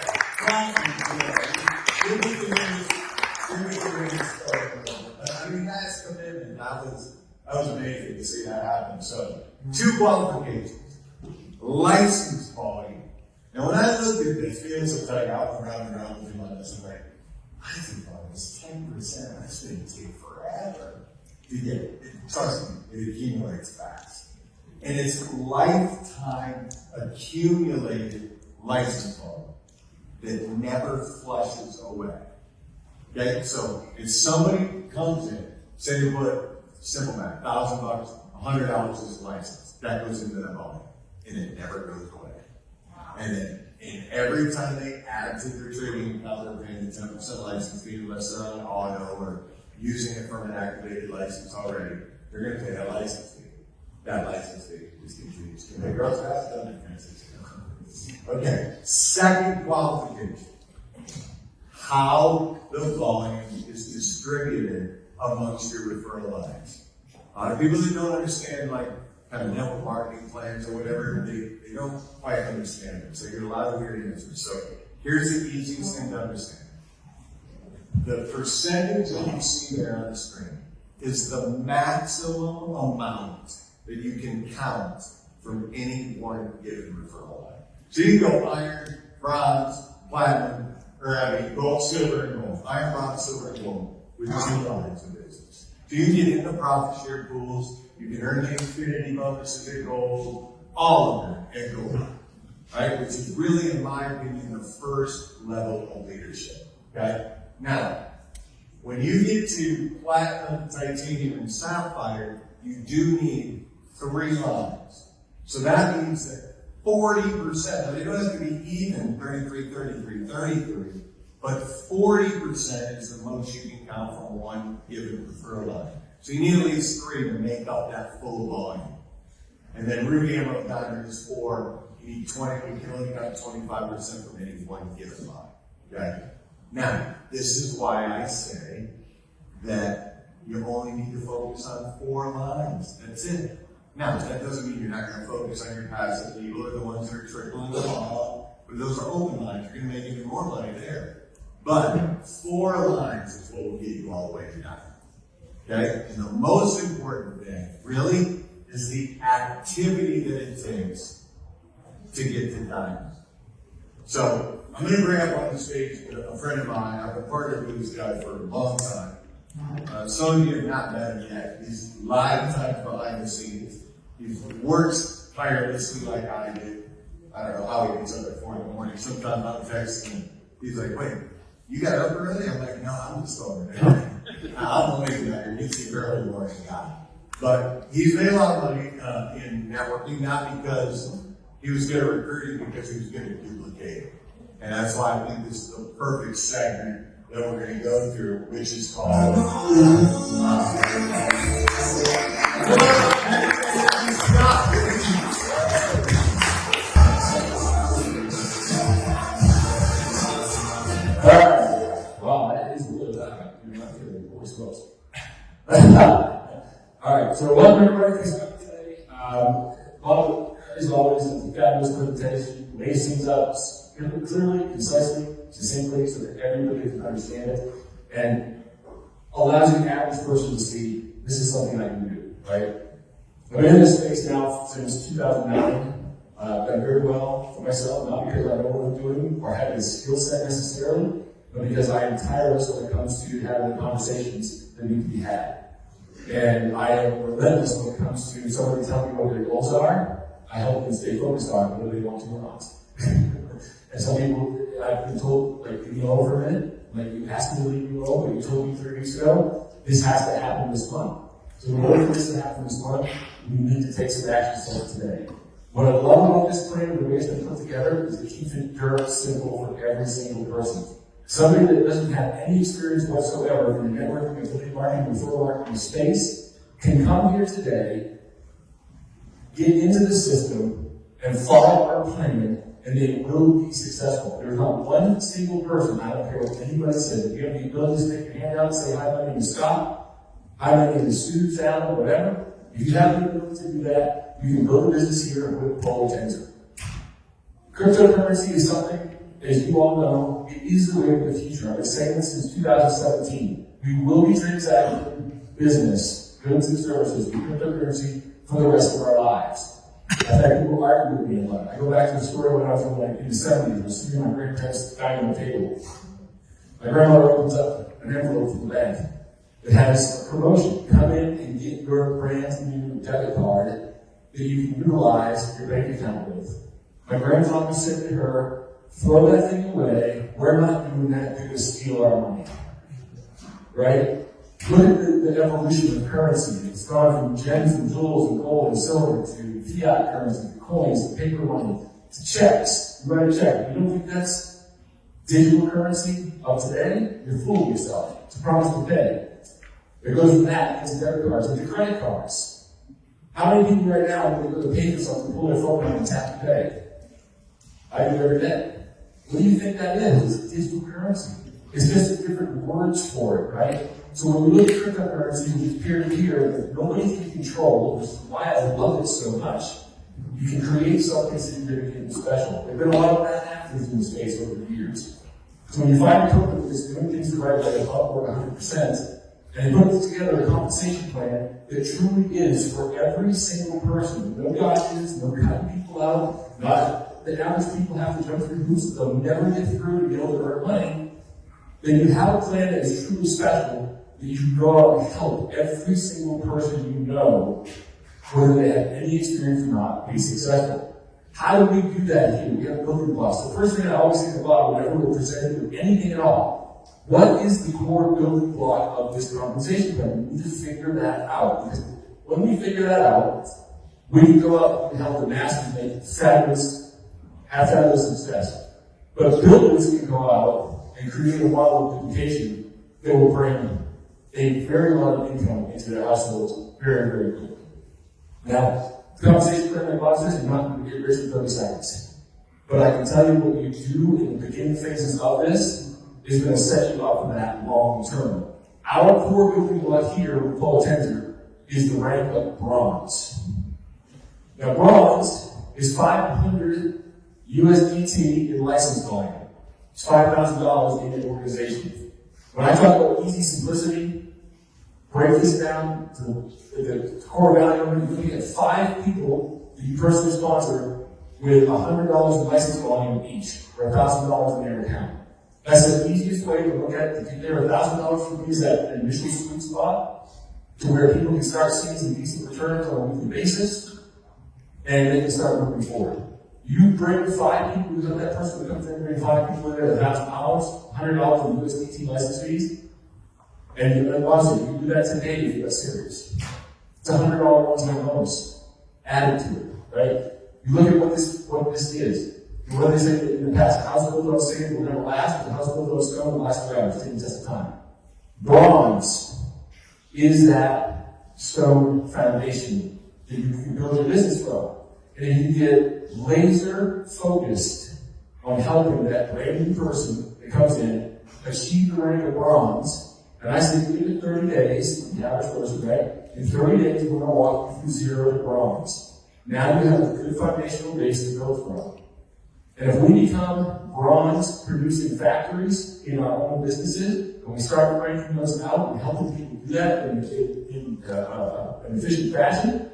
I mean, that's commitment. I was amazing to see that happen. So, 2 qualifications. License volume. Now, when I looked at this, feels like I was around and around with him on this, I'm like, license volume is 10%. That's going to take forever to get it. Trust me, it accumulates fast. And it's lifetime accumulated license volume that never flushes away. Okay, so if somebody comes in, say they put simple math, $1,000, $100 is a license, that goes into that volume, and it never goes away. And then, every time they add to their trading account, they're paying the 10% license fee, unless they're on auto or using it from an activated license already. They're going to pay that license fee. That license fee just continues. It grows fast, doesn't it? Okay, second qualification. How the volume is distributed amongst your referral lines. A lot of people that don't understand, like, kind of network marketing plans or whatever, they don't quite understand it. So you get a lot of weird answers. So here's the easiest thing to understand. The percentage that you see there on the screen is the maximum amount that you can count from any one given referral line. So you can go iron, bronze, platinum, or gold, silver, and gold. Iron, bronze, silver, and gold with 2 lines of business. So you can get into profit share pools, you can earn the infinity bonuses at gold, all of them at gold, right? Which is really, in my opinion, the first level of leadership, okay? Now, when you get to platinum, titanium, and sapphire, you do need 3 lines. So that means that 40%, now they don't have to be even 33, 33, 33, but 40% is the most you can count from one given preferred line. So you need at least 3 to make up that full volume. And then ruby, emerald, diamond is 4. You need 20, we can only count 25% from any one given line. Okay? Now, this is why I say that you only need to focus on 4 lines. That's it. Now, that doesn't mean you're not going to focus on your passive people or the ones that are trickling along, but those are open lines. You're going to make even more money there. But 4 lines is what will get you all the way to diamond. Okay? And the most important thing, really, is the activity that it takes to get to diamond. So, I'm going to bring up on the stage a friend of mine. I've been partnered with this guy for a long time. Some of you have not met him yet. He's live time behind the scenes. He works tirelessly like I do. I don't know how he gets up at 4 in the morning. Sometimes I'm texting him. He's like, wait, you got up early? I'm like, no, I'm just over there. I'm only here. He's a early morning guy. But he's made a lot of money in networking, not because he was good at recruiting, because he was good at duplicating. And that's why I think this is the perfect segment that we're going to go through, which is called
Wow, that is really loud. You're not hearing the voice close. Alright, so welcome everybody to this talk today. As always, it's a fabulous presentation. Lays things up clearly, concisely, succinctly, so that everybody can understand it, and allows the average person to see this is something I can do, right? I've been in this space now since 2009. I've done very well for myself, not because I know what I'm doing or have a skill set necessarily, but because I am tireless when it comes to having the conversations that need to be had. And I am relentless when it comes to somebody telling me what their goals are. I help them stay focused on whether they want to or not. And some people, I've been told, like, leave me alone for a minute. Like, you asked me to leave me alone, but you told me 3 weeks ago, this has to happen this month. So in order for this to happen this month, we need to take some action steps today. What I love about this plan, the way it's been put together, is it keeps it dirt simple for every single person. Somebody that doesn't have any experience whatsoever in the networking, affiliate marketing, referral marketing space can come here today, get into the system, and follow our plan, and they will be successful. There's not one single person, I don't care what anybody says, if you have the ability to stick your hand out and say, hi, my name is Scott, hi, my name is Sue, Sal, whatever. If you have the ability to do that, you can build a business here with Polar Tensor. Cryptocurrency is something, as you all know, it is the way of the future. I've been saying this since 2017. We will be transacting business, goods and services with cryptocurrency for the rest of our lives. In fact, people argue with me a lot. I go back to the story when I was in the 70s. I was sitting at my grandparents' dining room table. My grandmother opens up an envelope from the bank that has a promotion. Come in and get your brand new debit card that you can utilize your bank account with. My grandfather said to her, throw that thing away. We're not doing that. They're going to steal our money. Right? Look at the evolution of currency. It's gone from gems and jewels and gold and silver to fiat currency, to coins, to paper money, to checks. You write a check. You don't think that's digital currency of today? You're fooling yourself. It's a promise to pay. It goes from that into debit cards, into credit cards. How many people right now, when they go to pay for something, pull their phone out and tap to pay? I do every day. What do you think that is? It's digital currency. It's just different words for it, right? So when we look at cryptocurrency, which is peer-to-peer, that nobody can control, which is why I love it so much, you can create something significant and special. There have been a lot of bad actors in the space over the years. So when you find a company that's doing things the right way, upward 100%, and they put together a compensation plan that truly is for every single person, no gotchas, no cutting people out, not the average people have to jump through hoops that they'll never get through to be able to earn money, then you have a plan that is truly special that you go out and help every single person you know, whether they have any experience or not, be successful. How do we do that here? We have building blocks. The first thing I always think about whenever we're presented with anything at all, what is the core building block of this compensation plan? We need to figure that out. Because when we figure that out, we can go out and help the masses make have fabulous success. But builders can go out and create a model of duplication that will bring a very lot of income into their households very, very quickly. Now, the compensation plan like Bob says, you're not going to get rich in 30 seconds. But I can tell you what you do in the beginning phases of this is going to set you up for that long term. Our core building block here with Polar Tensor is the rank of bronze. Now, bronze is 500 USDT in license volume. It's $5,000 in an organization. When I talk about easy simplicity, break this down to the core value of it. You're looking at 5 people that you personally sponsor with $100 in license volume each, or $1,000 in their account. That's the easiest way to look at it. To get there, $1,000 for me is that initial sweet spot to where people can start seeing some decent returns on a weekly basis, and they can start moving forward. You bring 5 people, you that person that comes in, bring 5 people in there at $1,000, $100 in USDT license fees, and honestly, you do that today if you're serious. It's a $100 one-time bonus added to it, right? You look at what this is. And what they say in the past, house built on sand will never last, but the house built on stone will last forever. It's taking the test of time. Bronze is that stone foundation that you can build your business from. And if you get laser focused on helping that brand new person that comes in achieve the rank of bronze, and I say give it 30 days, the average person, right? In 30 days, we're going to walk you through 0 to bronze. Now you have a good foundational base to build from. And if we become bronze producing factories in our own businesses, and we start breaking those out and helping people do that in an efficient fashion,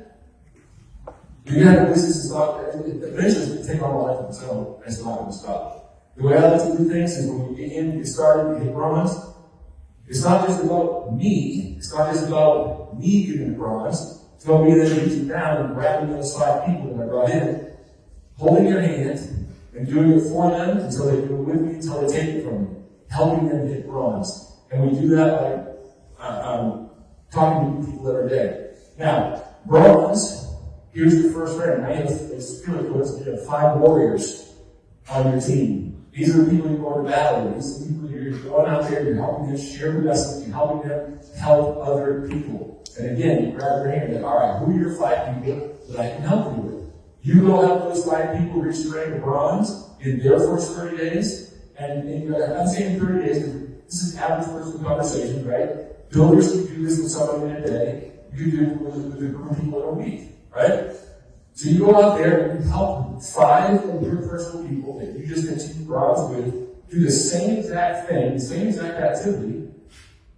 you have a business eventually take on a life of its own, and it's not going to stop. The way I like to do things is when you get started, you hit bronze. It's not just about me. It's not just about me getting the bronze. It's about me then reaching down and grabbing those 5 people that I brought in, holding their hand, and doing it for them until they do it with me, until they take it from me, helping them hit bronze. And we do that by talking to people every day. Now, bronze, here's your first rank. Now it's really cool. You have 5 warriors on your team. These are the people you go to battle with. These are the people you're going out there, you're helping them share the message, you're helping them help other people. And again, you grab their hand and all right, who are your 5 people that I can help you with? You go help those 5 people reach the rank of bronze in their first 30 days. And I'm saying 30 days, this is average person conversation, right? Builders can do this with somebody in a day. You do it with a group of people in a week, right? So you go out there and you help 5 of your personal people that you just achieved bronze with do the same exact thing, the same exact activity.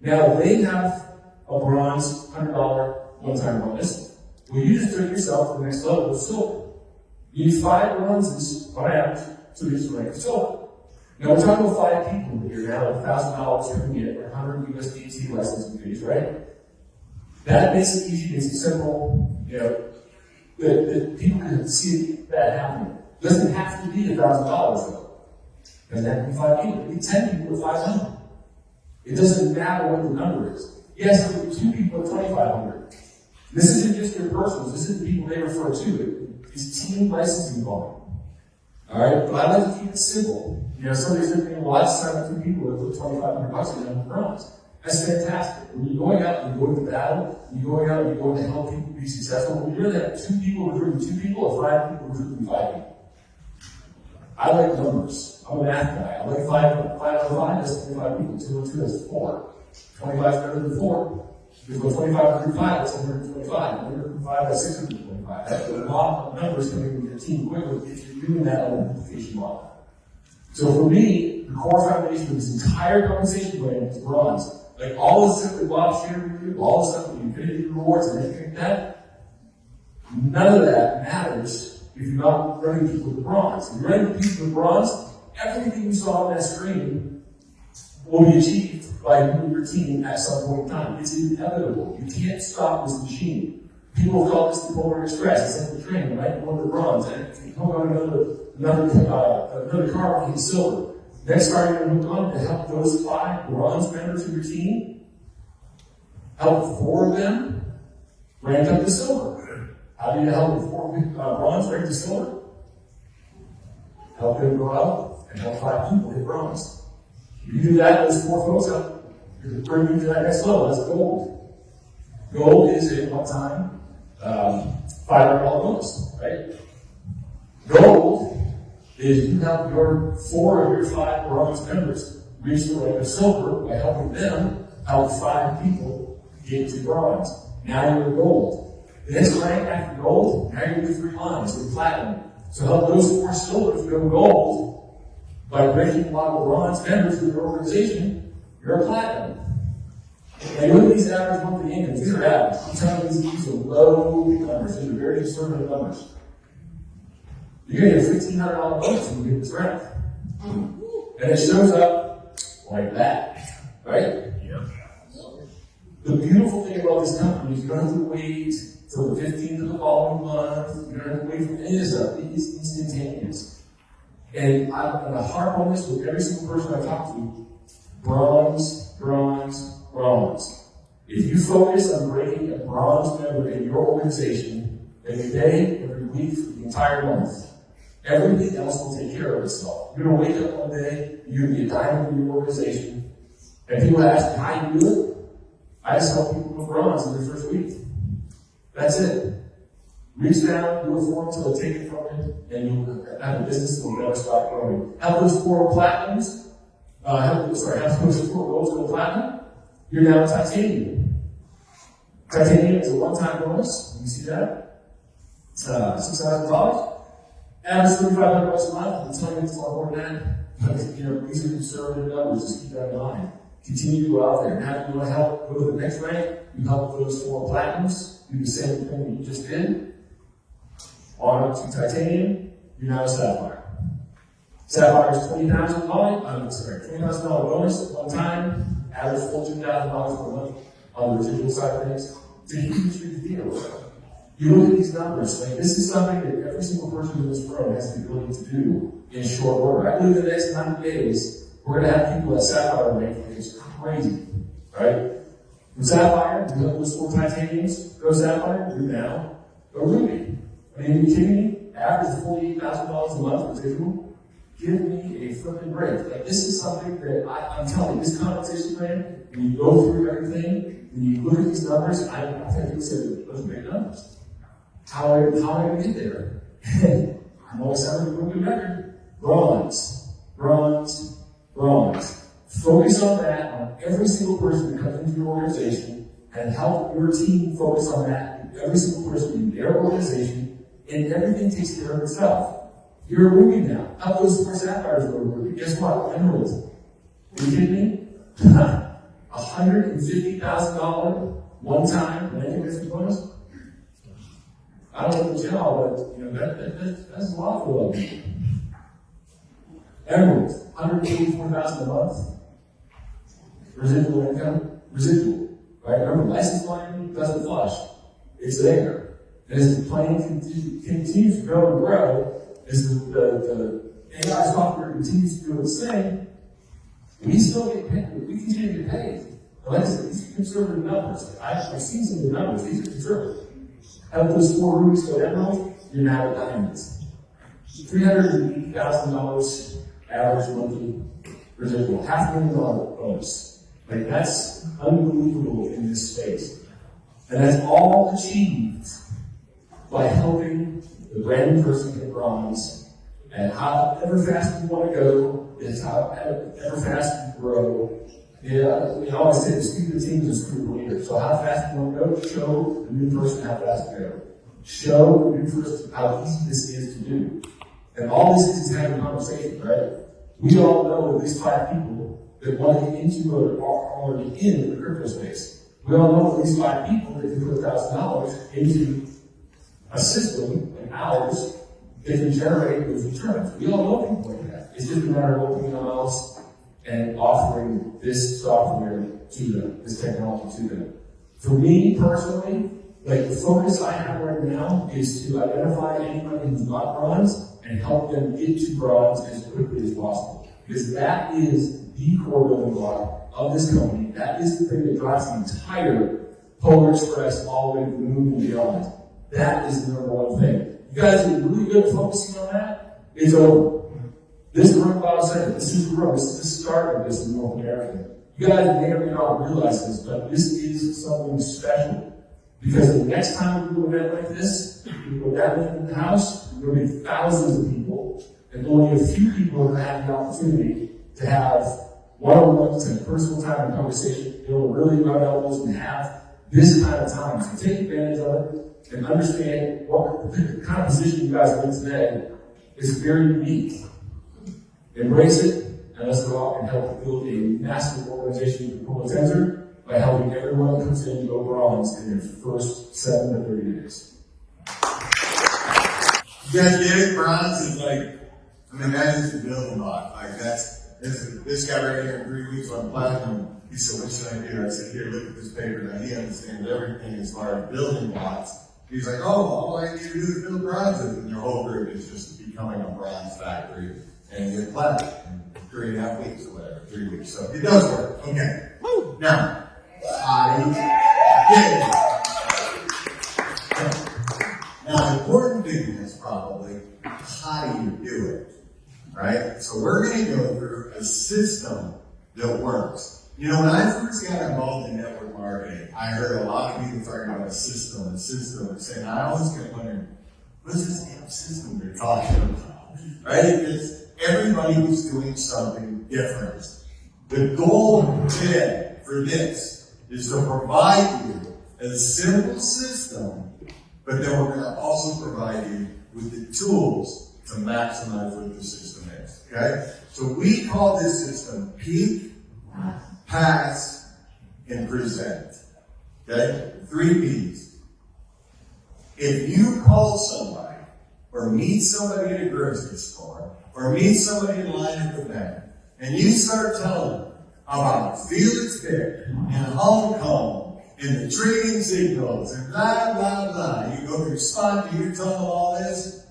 Now they have a bronze $100 one-time bonus. Well, you just took yourself to the next level of silver. You need 5 bronzes on average to reach the rank of silver. Now we're talking about 5 people here now, $1,000 per get, or 100 USDT licensing fees, right? That makes it easy, makes it simple, that people can see that happening. It doesn't have to be $1,000 though. It doesn't have to be 5 people. It can be 10 people at 500. It doesn't matter what the number is. Yes, there will be 2 people at 2,500. This isn't just your personals. This is the people they refer to. It's team licensing volume. All right, but I like to keep it simple. Somebody's thinking, well, I just signed up 2 people that put $2,500 in them bronze. That's fantastic. When you're going out and you're going to battle, you're going out and you're going to help people be successful, when you really have 2 people recruiting 2 people or 5 people recruiting 5 people. I like numbers. I'm a math guy. I like 5 out of 5, that's 25 people. 2 and 2, that's 4. 25 is better than 4. If you go 25 through 5, that's 125. 105, that's 625. That's a lot of numbers coming with your team quickly if you're doing that on a duplication model. So for me, the core foundation of this entire compensation plan is bronze. Like all the stuff that Bob shared with you, all the stuff with the infinity rewards and everything like that, none of that matters if you're not running people to bronze. If you're running people to bronze, everything you saw on that screen will be achieved by you and your team at some point in time. It's inevitable. You can't stop this machine. People call this the Polar Express. It's like the train, right? One of the bronze. And you hook on another car with silver. Next car you're going to hook on to help those 5 bronze members of your team, help 4 of them rank up to silver. How do you help 4 bronze rank to silver? Help them go up and help 5 people get bronze. You do that, those 4 folks up, you're bringing you to that next level. That's gold. Gold is at one time $500 bonus, right? Gold is you help your 4 of your 5 bronze members reach the rank of silver by helping them help 5 people get to bronze. Now you're gold. The next rank after gold, now you're with 3 lines with platinum. So help those 4 silvers go gold by breaking a lot of bronze members of your organization. You're a platinum. Now you look at these average monthly incomes. These are average. I'm telling you, these are low numbers. These are very conservative numbers. You're going to get a $1,500 bonus when you get this rank. And it shows up like that, right?
Yeah.
The beautiful thing about this company is you don't have to wait till the 15th of the following month. You don't have to wait for any of this stuff. It's instantaneous. And I'm going to harp on this with every single person I talk to. Bronze, bronze, bronze. If you focus on breaking a bronze member in your organization every day, every week, for the entire month, everything else will take care of itself. You're going to wake up one day, you're going to be a diamond in your organization, and people ask me, how you do it? I just help people with bronze in their first week. That's it. Reach down, do it for them until they take it from you, and you'll have a business that will never stop growing. Have those 4 platinums, have those 4 golds go platinum, you're now titanium. Titanium is a one-time bonus. You see that? $6,000. Average $3,500 a month. I'm telling you, it's a lot more than that. These are conservative numbers. Just keep that in mind. Continue to go out there. Now, if you want to help go to the next rank, you help those 4 platinums. Do the same thing that you just did. On up to titanium. You're now a sapphire. Sapphire is $20,000 bonus at one time. Average $14,000 per month on the residual side of things. It's a huge deal. You look at these numbers, like this is something that every single person in this room has the ability to do in short order. I believe in the next 90 days, we're going to have people at Sapphire rank. It's crazy, right? From Sapphire, you look at those 4 titaniums, go Sapphire, you're now a ruby. I mean, are you kidding me? Average $48,000 a month residual? Give me a flipping break. Like, this is something that I'm telling you, this compensation plan, when you go through everything, when you look at these numbers, I think you said those are big numbers. How am I going to get there? I'm always having a broken record. Bronze, bronze, bronze. Focus on that on every single person that comes into your organization and help your team focus on that with every single person in their organization, and everything takes care of itself. You're a ruby now. Help those 4 sapphires go ruby. Guess what? Emeralds. Are you kidding me? $150,000 one time ranking business bonus? I don't know about y'all, but that's a lot for a lot of people. Emeralds, $184,000 a month. Residual income, residual. Right? Remember, license line doesn't flush. It's there. And as the plane continues to grow and grow, as the AI software continues to do its thing, we still get paid. We continue to get paid. But like I said, these are conservative numbers. I've seen some of the numbers. These are conservative. Have those 4 rubies go emerald, you're now at diamonds. $380,000 average monthly residual. $500,000 bonus. Like, that's unbelievable in this space. And that's all achieved by helping the brand new person get bronze. And however fast you want to go is however fast you grow. Yeah, we always say the speed of the team is the speed of the leader. So how fast you want to go, show the new person how fast to go. Show the new person how easy this is to do. And all this is having a conversation, right? We all know at least 5 people that want to get into or are already in the crypto space. We all know at least 5 people that can put $1,000 into a system in hours that can generate those returns. We all know people like that. It's just a matter of opening our mouths and offering this software to them, this technology to them. For me personally, like the focus I have right now is to identify anybody who's not bronze and help them get to bronze as quickly as possible. Because that is the core building block of this company. That is the thing that drives the entire Polar Express all the way to the moon and beyond. That is the number one thing. You guys are really good at focusing on that. It's over. This is the Room Bottle Center. This is the room. This is the start of this in North America. You guys may or may not realize this, but this is something special. Because the next time we do an event like this, we put that in the house, there will be thousands of people, and only a few people are going to have the opportunity to have one-on-ones and personal time and conversation, be able to really rub elbows and have this kind of time. So take advantage of it and understand what the kind of position you guys are in today is very unique. Embrace it, and let's go out and help build a massive organization with Polar Tensor by helping everyone that comes in go bronze in their first 7 to 30 days.
You guys get it? Bronze is like, I mean, that is the building block. Like, this guy right here in 3 weeks on platinum, he said, what should I do? I said, here, look at this paper. Now, he understands everything as far as building blocks. He's like, oh, all I need to do is build bronzes. And your whole group is just becoming a bronze factory and get platinum in 3.5 weeks or whatever, 3 weeks. So it does work. Okay. Now, now, the important thing is probably, how do you do it? Right? So we're going to go through a system that works. You know, when I first got involved in network marketing, I heard a lot of people talking about a system, and saying, I always kept wondering, what is this damn system they're talking about? Right? Because everybody was doing something different. The goal today for this is to provide you a simple system, but then we're going to also provide you with the tools to maximize what the system is. Okay? So we call this system peak, pass, and present. Okay? 3 P's. If you call somebody, or meet somebody at a grocery store, or meet somebody in line at the bank, and you start telling them about Felix Pitt and Hong Kong and the trading signals and blah, blah, blah, you go to your spot and you tell them all this,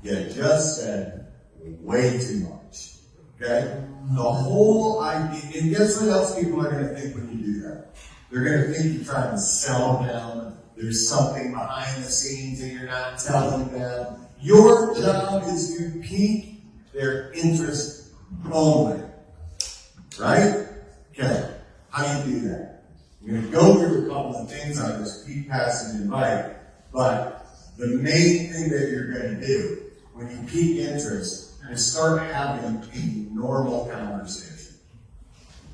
you just said way too much. Okay? The whole idea, and guess what else people are going to think when you do that? They're going to think you're trying to sell them. There's something behind the scenes that you're not telling them. Your job is to pique their interest only. Right? Okay. How do you do that? We're going to go through a couple of things on this peak, pass, and invite, but the main thing that you're going to do when you pique interest is start having a normal conversation.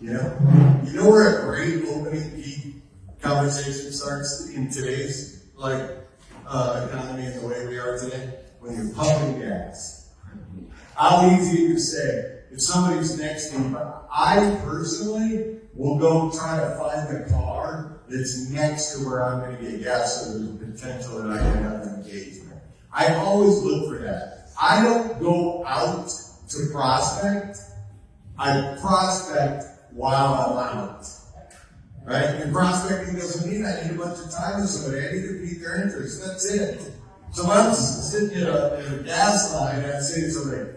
You know where a great opening peak conversation starts in today's economy and the way we are today? When you're pumping gas. How easy it is to say, if somebody's next to you, I personally will go try to find the car that's next to where I'm going to get gas so there's a potential that I can have an engagement. I always look for that. I don't go out to prospect. I prospect while I'm out. Right? And prospecting doesn't mean I need a bunch of time with somebody. I need to pique their interest. That's it. So when I'm sitting in a gas line and I say to somebody,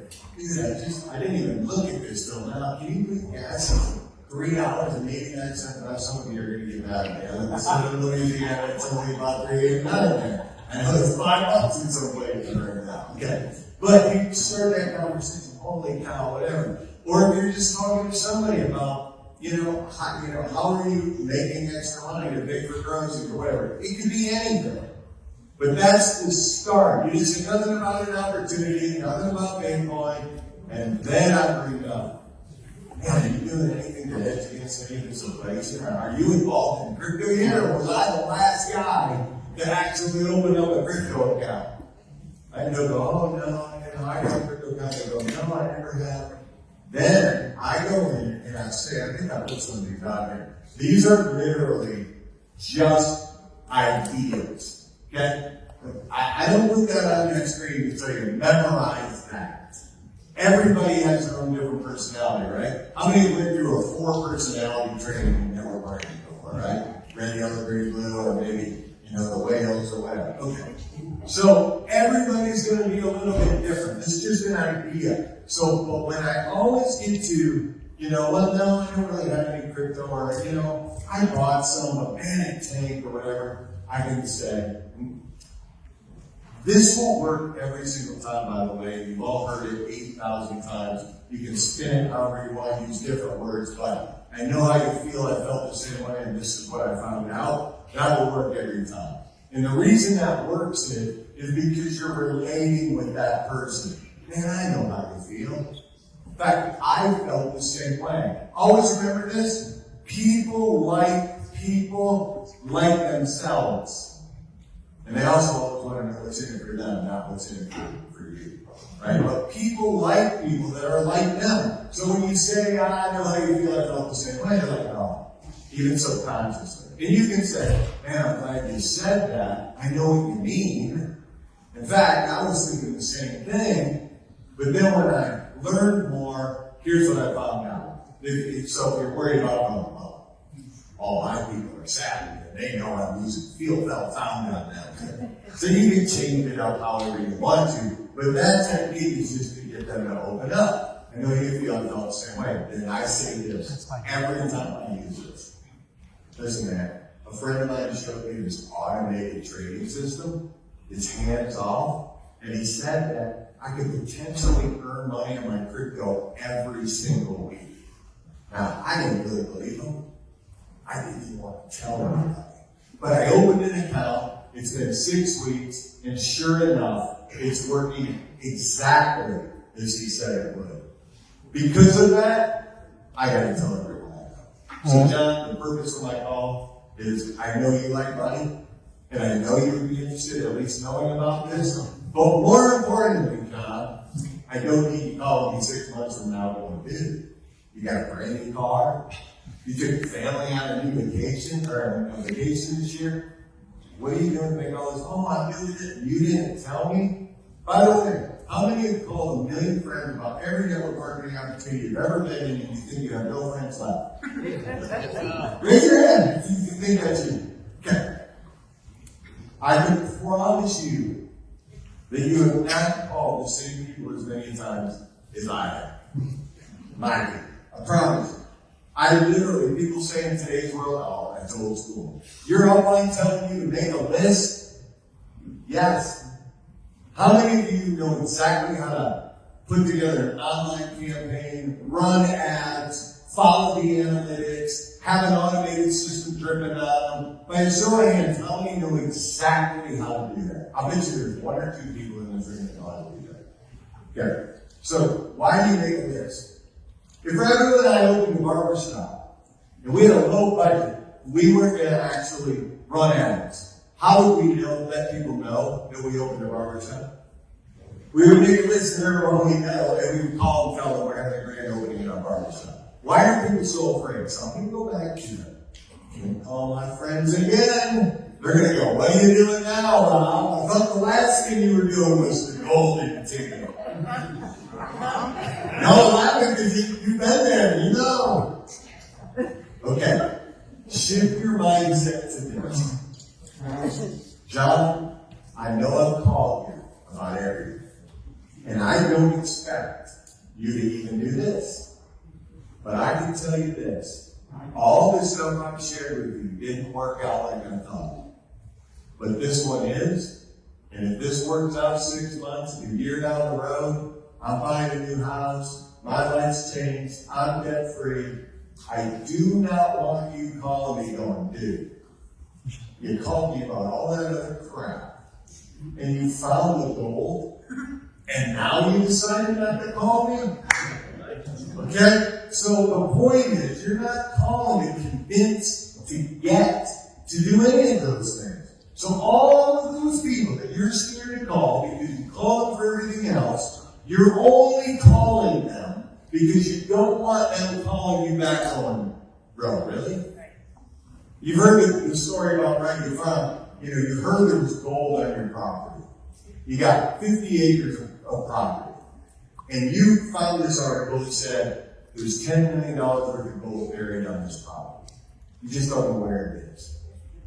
I didn't even look at this till now. Can you put gas in $3.89? About some of you are going to get mad at me. I live in Southern Louisiana. It's only about $3.89 there. I know it's $5 in some places right now. Okay. But you start that conversation, holy cow, whatever. Or if you're just talking to somebody about, how are you making extra money to pay for groceries or whatever. It could be anything. But that's the start. You just say nothing about an opportunity, nothing about Bitcoin, and then I bring it up. Man, are you doing anything to hedge against any of this inflation? Are you involved in crypto yet, or was I the last guy that actually opened up a crypto account? I go, oh no, I got a crypto account. I go, no, I never have. Then I go in and I say, I think I put some of these out here. These are literally just ideas. Okay? I don't put that on your screen until you memorize that.
Everybody has their own different personality, right? How many went through a 4-personality training in network marketing before, right? Red, yellow, green, blue, or maybe, the whales or whatever. Okay. So everybody's going to be a little bit different. It's just an idea. So, but when I always get to, well, no, I don't really have any crypto, or, I bought some, a panic tank or whatever, I can say, this won't work every single time, by the way. You've all heard it 8,000 times. You can spin it however you want, use different words, but I know how you feel. I felt the same way, and this is what I found out. That will work every time. And the reason that works is because you're relating with that person. Man, I know how you feel. In fact, I felt the same way. Always remember this. People like themselves. And they also always want to know what's in it for them, not what's in it for you. Right? But people like people that are like them. So when you say, I know how you feel, I felt the same way, they're like, oh, even subconsciously. And you can say, man, I'm glad you said that. I know what you mean. In fact, I was thinking the same thing. But then when I learned more, here's what I found out. So if you're worried about, all my people are savvy, and they know I'm using feel, felt, found on them. So you can change it up however you want to, but that technique is just to get them to open up. I know you feel the same way. And I say this every time I use this. Listen, man, a friend of mine showed me this automated trading system. It's hands off, and he said that I could potentially earn money on my crypto every single week. Now, I didn't really believe him. I didn't even want to tell him. But I opened an account. It's been 6 weeks, and sure enough, it's working exactly as he said it would. Because of that, I got to tell everyone. So, John, the purpose of my call is I know you like money, and I know you would be interested at least knowing about this. But more importantly, John, I don't need to call me 6 months from now going, dude, you got a brand new car? You took your family on a new vacation, or a vacation this year? What are you doing to make all this? Oh, I'm doing it. You didn't tell me? By the way, how many of you called a million friends about every network marketing opportunity you've ever been in and you think you have no friends left? Raise your hand if you think that's you. Okay. I can promise you that you have not called the same people as many times as I have. Mind you. I promise you. I literally, people say in today's world, oh, that's old school. Your upline telling you to make a list? Yes. How many of you know exactly how to put together an online campaign, run ads, follow the analytics, have an automated system driven on them? By a show of hands, how many know exactly how to do that? I bet you there's 1 or 2 people in this room that know how to do that. Okay. So, why do you make a list? If Raghu and I opened a barbershop, and we had a low budget, we weren't going to actually run ads, how would we let people know that we opened a barbershop? We would make a list of everyone we know, and we would call and tell them we're having a grand opening in our barbershop. Why are people so afraid? Some people go back to them. Can't call my friends again. They're going to go, what are you doing now, Rob? I thought the last thing you were doing was the golden ticket. No, laughing because you've been there, you know. Okay. Shift your mindset to this. John, I know I've called you about everything. And I don't expect you to even do this. But I can tell you this. All this stuff I've shared with you didn't work out like I thought. But this one is. And if this works out 6 months, a year down the road, I'm buying a new house, my life's changed, I'm debt free. I do not want you calling me going, dude, you called me about all that other crap, and you found the gold, and now you decided not to call me? Okay? So the point is, you're not calling to convince, to get, to do any of those things. So all of those people that you're scared to call because you call them for everything else, you're only calling them because you don't want them calling you back going, bro, really? You've heard the story about, right, you heard there was gold on your property. You got 50 acres of property. and you found this article that said there's $10 million worth of gold buried on this property. You just don't know where it is.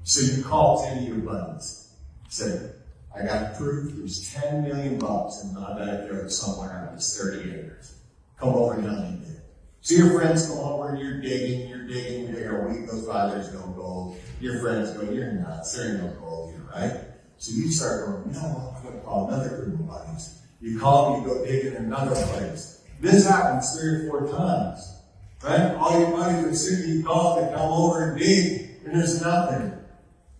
So you call 10 of your buddies, say, I got proof there's $10 million in my backyard somewhere on this 30 acres. Come over and help me dig. So your friends come over and you're digging. A week goes by, there's no gold. Your friends go, you're nuts, there ain't no gold here, right? So you start going, you know what, I'm going to call another group of buddies. You call them, you go dig in another place. This happens 3 or 4 times, right? All your buddies are sick, you call them, they come over and dig, and there's nothing.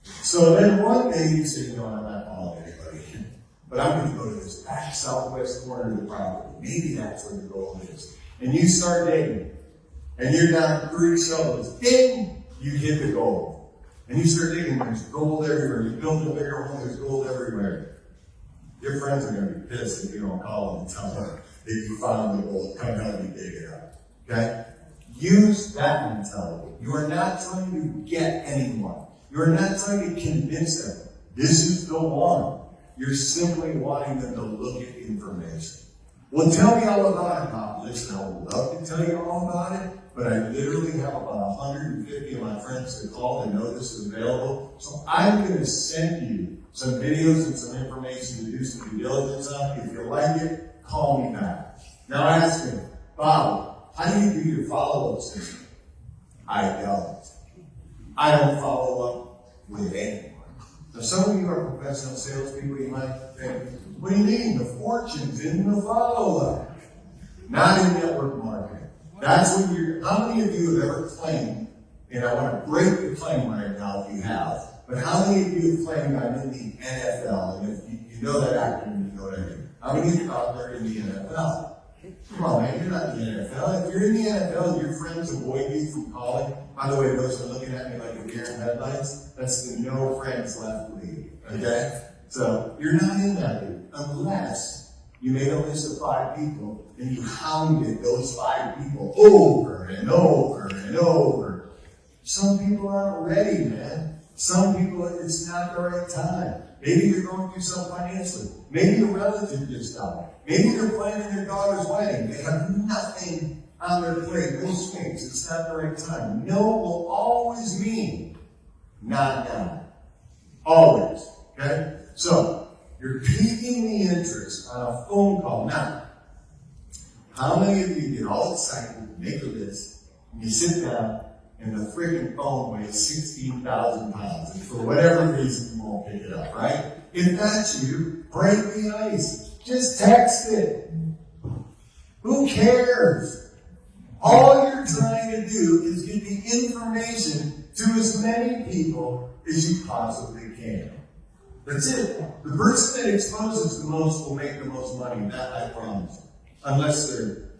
So then one day you say, you know what, I'm not calling anybody, but I'm going to go to this back southwest corner of the property. Maybe that's where the gold is. And you start digging, and you're down 3 shovels. Ding! You hit the gold. And you start digging, there's gold everywhere. You build a bigger hole, there's gold everywhere. Your friends are going to be pissed if you don't call them and tell them that you found the gold. Come help me dig it up. Okay? Use that mentality. You are not trying to get anyone. You are not trying to convince them. This is the one. You're simply wanting them to look at information. Well, tell me all about it, Bob. Listen, I would love to tell you all about it, but I literally have about 150 of my friends that call and know this is available. So I'm going to send you some videos and some information to do some due diligence on. If you like it, call me back. Now ask him, Bob, how do you do your follow-up system? I don't. I don't follow up with anyone. Now, some of you are professional salespeople. You might think, what do you mean? The fortune's in the follow-up. Not in network marketing. That's when you're, how many of you have ever claimed, and I want to break the claim right now if you have, but how many of you have claimed I'm in the NFL? And if you know that acronym, you know what I mean. How many of you out there in the NFL? Come on, man, you're not in the NFL. If you're in the NFL, your friends avoid you from calling. By the way, those are looking at me like a deer in headlights. That's the no friends left league. Okay? So you're not in that league unless you made a list of 5 people and you hounded those 5 people over and over and over. Some people aren't ready, man. Some people, it's not the right time. Maybe you're going through something financially. Maybe a relative just died. Maybe they're planning their daughter's wedding. They have nothing on their plate. No swings. It's not the right time. No will always mean not now. Always. Okay? So, you're piquing the interest on a phone call. Now, how many of you get all excited, make a list, and you sit down, and the freaking phone weighs 16,000 pounds, and for whatever reason you won't pick it up, right? If that's you, break the ice. Just text it. Who cares? All you're trying to do is get the information to as many people as you possibly can. That's it. The person that exposes the most will make the most money, that I promise. Unless they're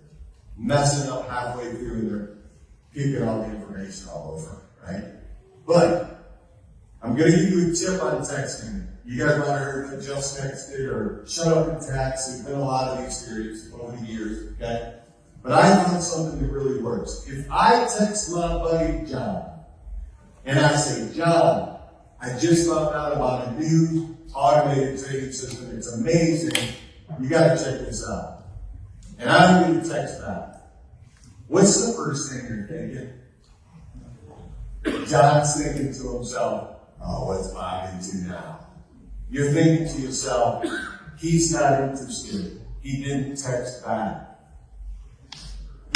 messing up halfway through and they're keeping all the information all over, right? But I'm going to give you a tip on texting. You guys might have heard that just texted or shut up and text. There's been a lot of experience over the years, okay? But I found something that really works. If I text my buddy John, and I say, John, I just found out about a new automated trading system. It's amazing. You got to check this out. And I'm going to text back. What's the first thing you're thinking? John's thinking to himself, oh, what's Bob into now? You're thinking to yourself, he's not interested. He didn't text back.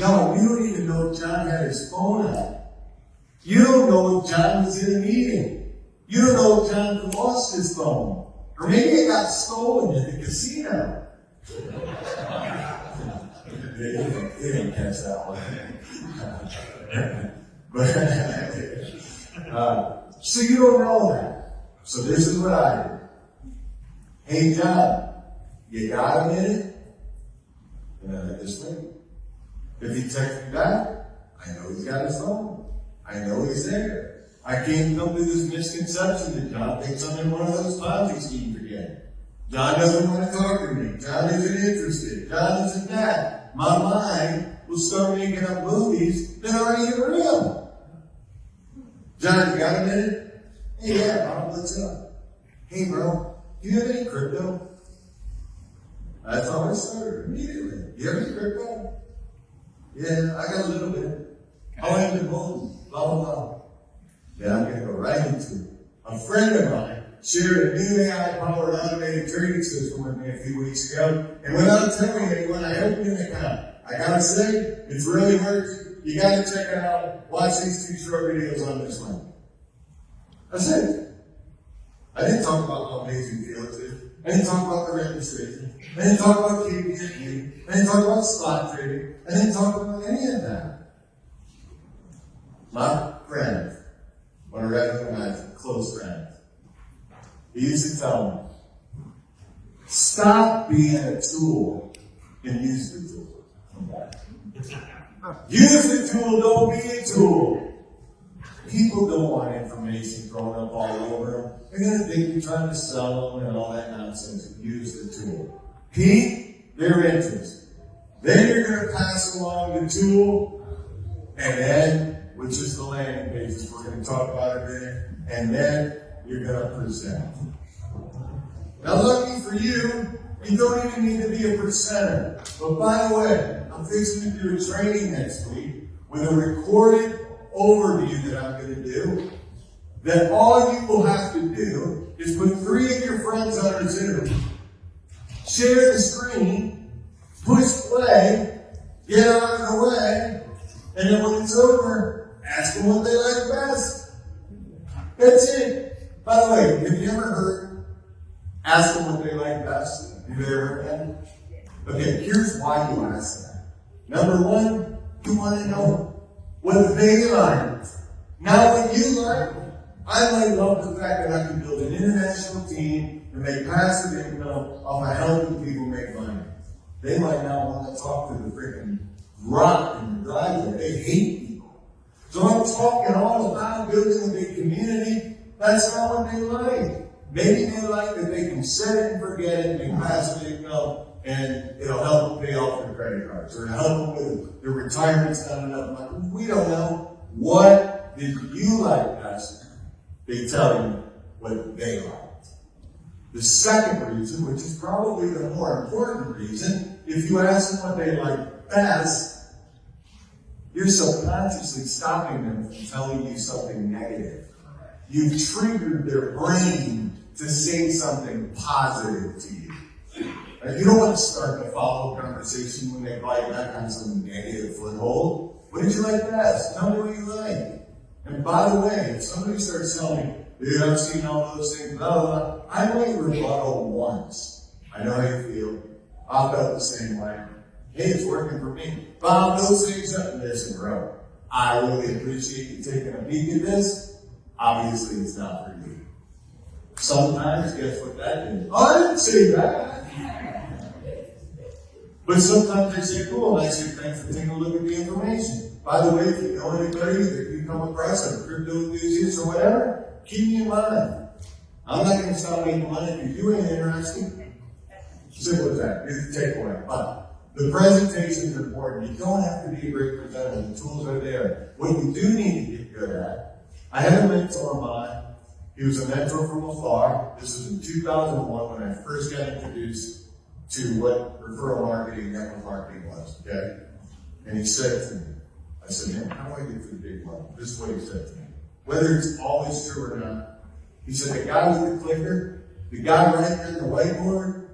No, you don't even know if John had his phone out. You don't know if John was in a meeting. You don't know if John lost his phone. Or maybe it got stolen at the casino. They didn't catch that one. So you don't know that. So this is what I do. Hey, John, you got a minute? Just wait. If he texts me back, I know he's got his phone. I know he's there. I can't come to this misconception that John thinks I'm in one of those Ponzi schemes again. John doesn't want to talk to me. John isn't interested. John isn't that. My mind will start making up movies that aren't even real. John, you got a minute? Hey, yeah, Bob, what's up? Hey, bro, do you have any crypto? That's how I started immediately. You have any crypto? Yeah, I got a little bit. How I been holding? Blah, blah, blah. Then I'm going to go right into it. A friend of mine shared a new AI-powered automated trading system with me a few weeks ago, and without telling anyone, I opened an account. I gotta say, it's really works. You gotta check it out. Watch these 2 short videos on this one. That's it. I didn't talk about how amazing Felix is. I didn't talk about the registration. I didn't talk about KPMG. I didn't talk about spot trading. I didn't talk about any of that. My friend, one of recognize close friends, he used to tell me, stop being a tool and use the tool. Use the tool, don't be a tool. People don't want information thrown up all over them. They're going to think you're trying to sell them and all that nonsense. Use the tool. Pique their interest. Then you're going to pass along the tool, and then, which is the landing pages we're going to talk about in a minute, and then you're going to present. Now, lucky for you, you don't even need to be a presenter. But by the way, I'm fixing to do a training next week with a recorded overview that I'm going to do, that all you will have to do is put 3 of your friends on a Zoom, share the screen, push play, get out of the way, and then when it's over, ask them what they like best. That's it. By the way, have you ever heard, ask them what they like best? Have you ever heard that? Okay, here's why you ask that. Number 1, you want to know what they like. Now what you like, I might love the fact that I can build an international team and make passive income off of helping people make money. They might not want to talk to the freaking rock in the driveway. They hate people. So I'm talking all about building a big community. That's not what they like. Maybe they like that they can set it and forget it, make passive income, and it'll help them pay off their credit cards, or help them with their retirement's not enough money. We don't know. What did you like best? They tell you what they liked. The second reason, which is probably the more important reason, if you ask them what they like best, you're subconsciously stopping them from telling you something negative. You've triggered their brain to say something positive to you. You don't want to start a follow-up conversation when they bite back on some negative foothold. What did you like best? Tell me what you like. And by the way, if somebody starts telling me, dude, I've seen all those things, blah, blah, blah, I might rebuttal once. I know how you feel. I felt the same way. Hey, it's working for me. Bob, those things up. Listen, bro, I really appreciate you taking a peek at this. Obviously, it's not for you. Sometimes, guess what that is? Oh, I didn't say that. But sometimes they say, cool, I say, thanks for taking a look at the information. By the way, if you know anybody that you come across, a crypto enthusiast or whatever, keep me in mind. I'm not going to stop making money if you ain't interested. Simple as that. Here's the takeaway. But the presentations are important. You don't have to be a great presenter. The tools are there. What you do need to get good at, I had a mentor of mine. He was a mentor from afar. This was in 2001 when I first got introduced to what referral marketing and network marketing was, okay? And he said to me, I said, man, how do I get to the big level? This is what he said to me. Whether it's always true or not, he said, the guy with the clicker, the guy right there on the whiteboard,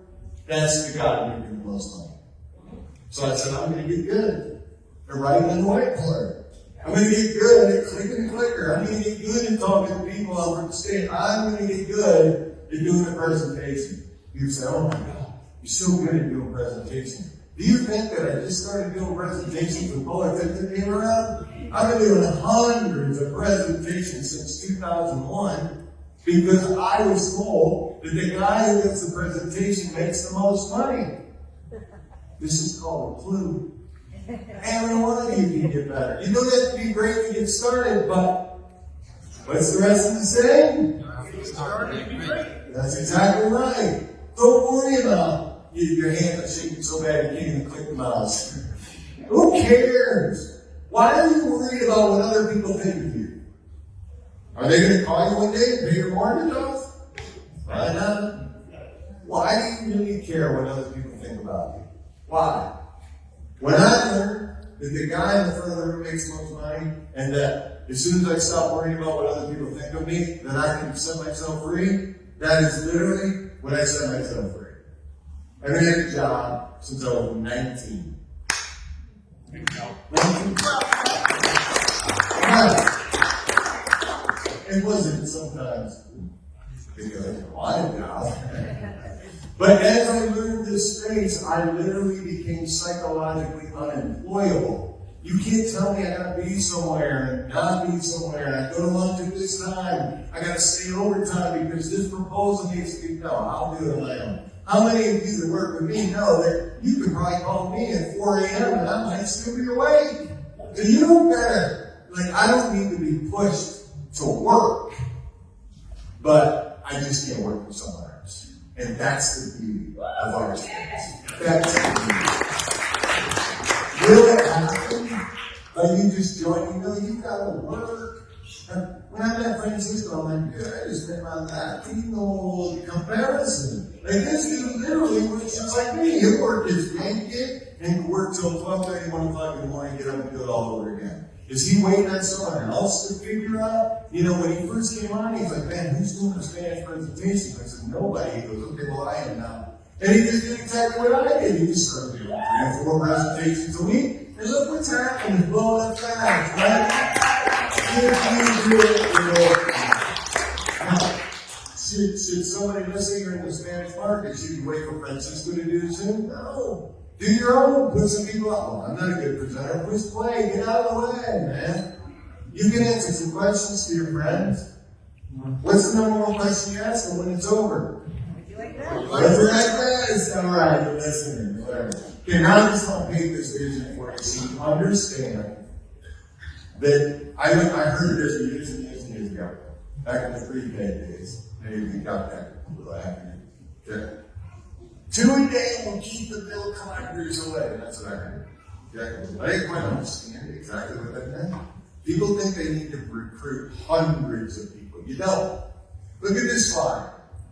that's the guy making the most money. So I said, I'm going to get good at writing on the whiteboard. I'm going to get good at clicking the clicker. I'm going to get good at talking to people on the stage. I'm going to get good at doing a presentation. You say, oh my God. You're so good at doing presentations. Do you think that I just started doing presentations when Polar Tensor came around? I've been doing hundreds of presentations since 2001 because I was told that the guy who gets the presentation makes the most money. This is called a clue. Every one of you can get better. You don't have to be great to get started, but what's the rest of the saying? That's exactly right. Don't worry about your hands are shaking so bad you can't even click the mouse. Who cares? Why are you worried about what other people think of you? Are they going to call you one day and pay your mortgage off? Why not? Why do you really care what other people think
think about you. Why? When I learned that the guy in the front of the room makes most money, and that as soon as I stop worrying about what other people think of me, that I can set myself free, that is literally when I set myself free. I've been at a job since I was 19. 19. It wasn't sometimes because I wanted a job. But as I learned this space, I literally became psychologically unemployable. You can't tell me I gotta be somewhere and not be somewhere, and I go to lunch at this time, I gotta stay overtime because this proposal needs to be done. I'll do it on my own. How many of you that work with me know that you can probably call me at 4 a.m. and I might still be awake? So you don't gotta, I don't need to be pushed to work, but I just can't work for someone else. And that's the beauty of our experience. That's the beauty. Will it happen? Like you just join, you gotta work. And when I met Francisco, I'm like, yeah, I just met my life. No comparison. Like this dude literally works just like me. He worked his blanket and worked till 12:30, 1 o'clock in the morning, get up and do it all over again. Is he waiting on someone else to figure out? When he first came on, he's like, man, who's doing the Spanish presentation? I said, nobody. He goes, okay, well, I am now. And he just did exactly what I did. He just started doing 3 or 4 presentations a week. And look what's happening. It's blowing up fast, right? If you do it, should somebody listening in the Spanish market, should you wait for Francisco to do Zoom? No. Do your own. Put some people up. Well, I'm not a good presenter. Please play. Get out of the way, man. You can answer some questions to your friends. What's the number one question you ask them when it's over?
Would you like that?
What's it like this? All right, you're listening. Whatever. Okay, now I just want to paint this vision for you so you understand that I heard this years and years and years ago, back in the pre-K days. Maybe you got that a little after you. Okay. 2 a day will keep the bill collectors away. That's what I heard. Okay. I didn't quite understand exactly what that meant. People think they need to recruit hundreds of people. You don't. Look at this slide.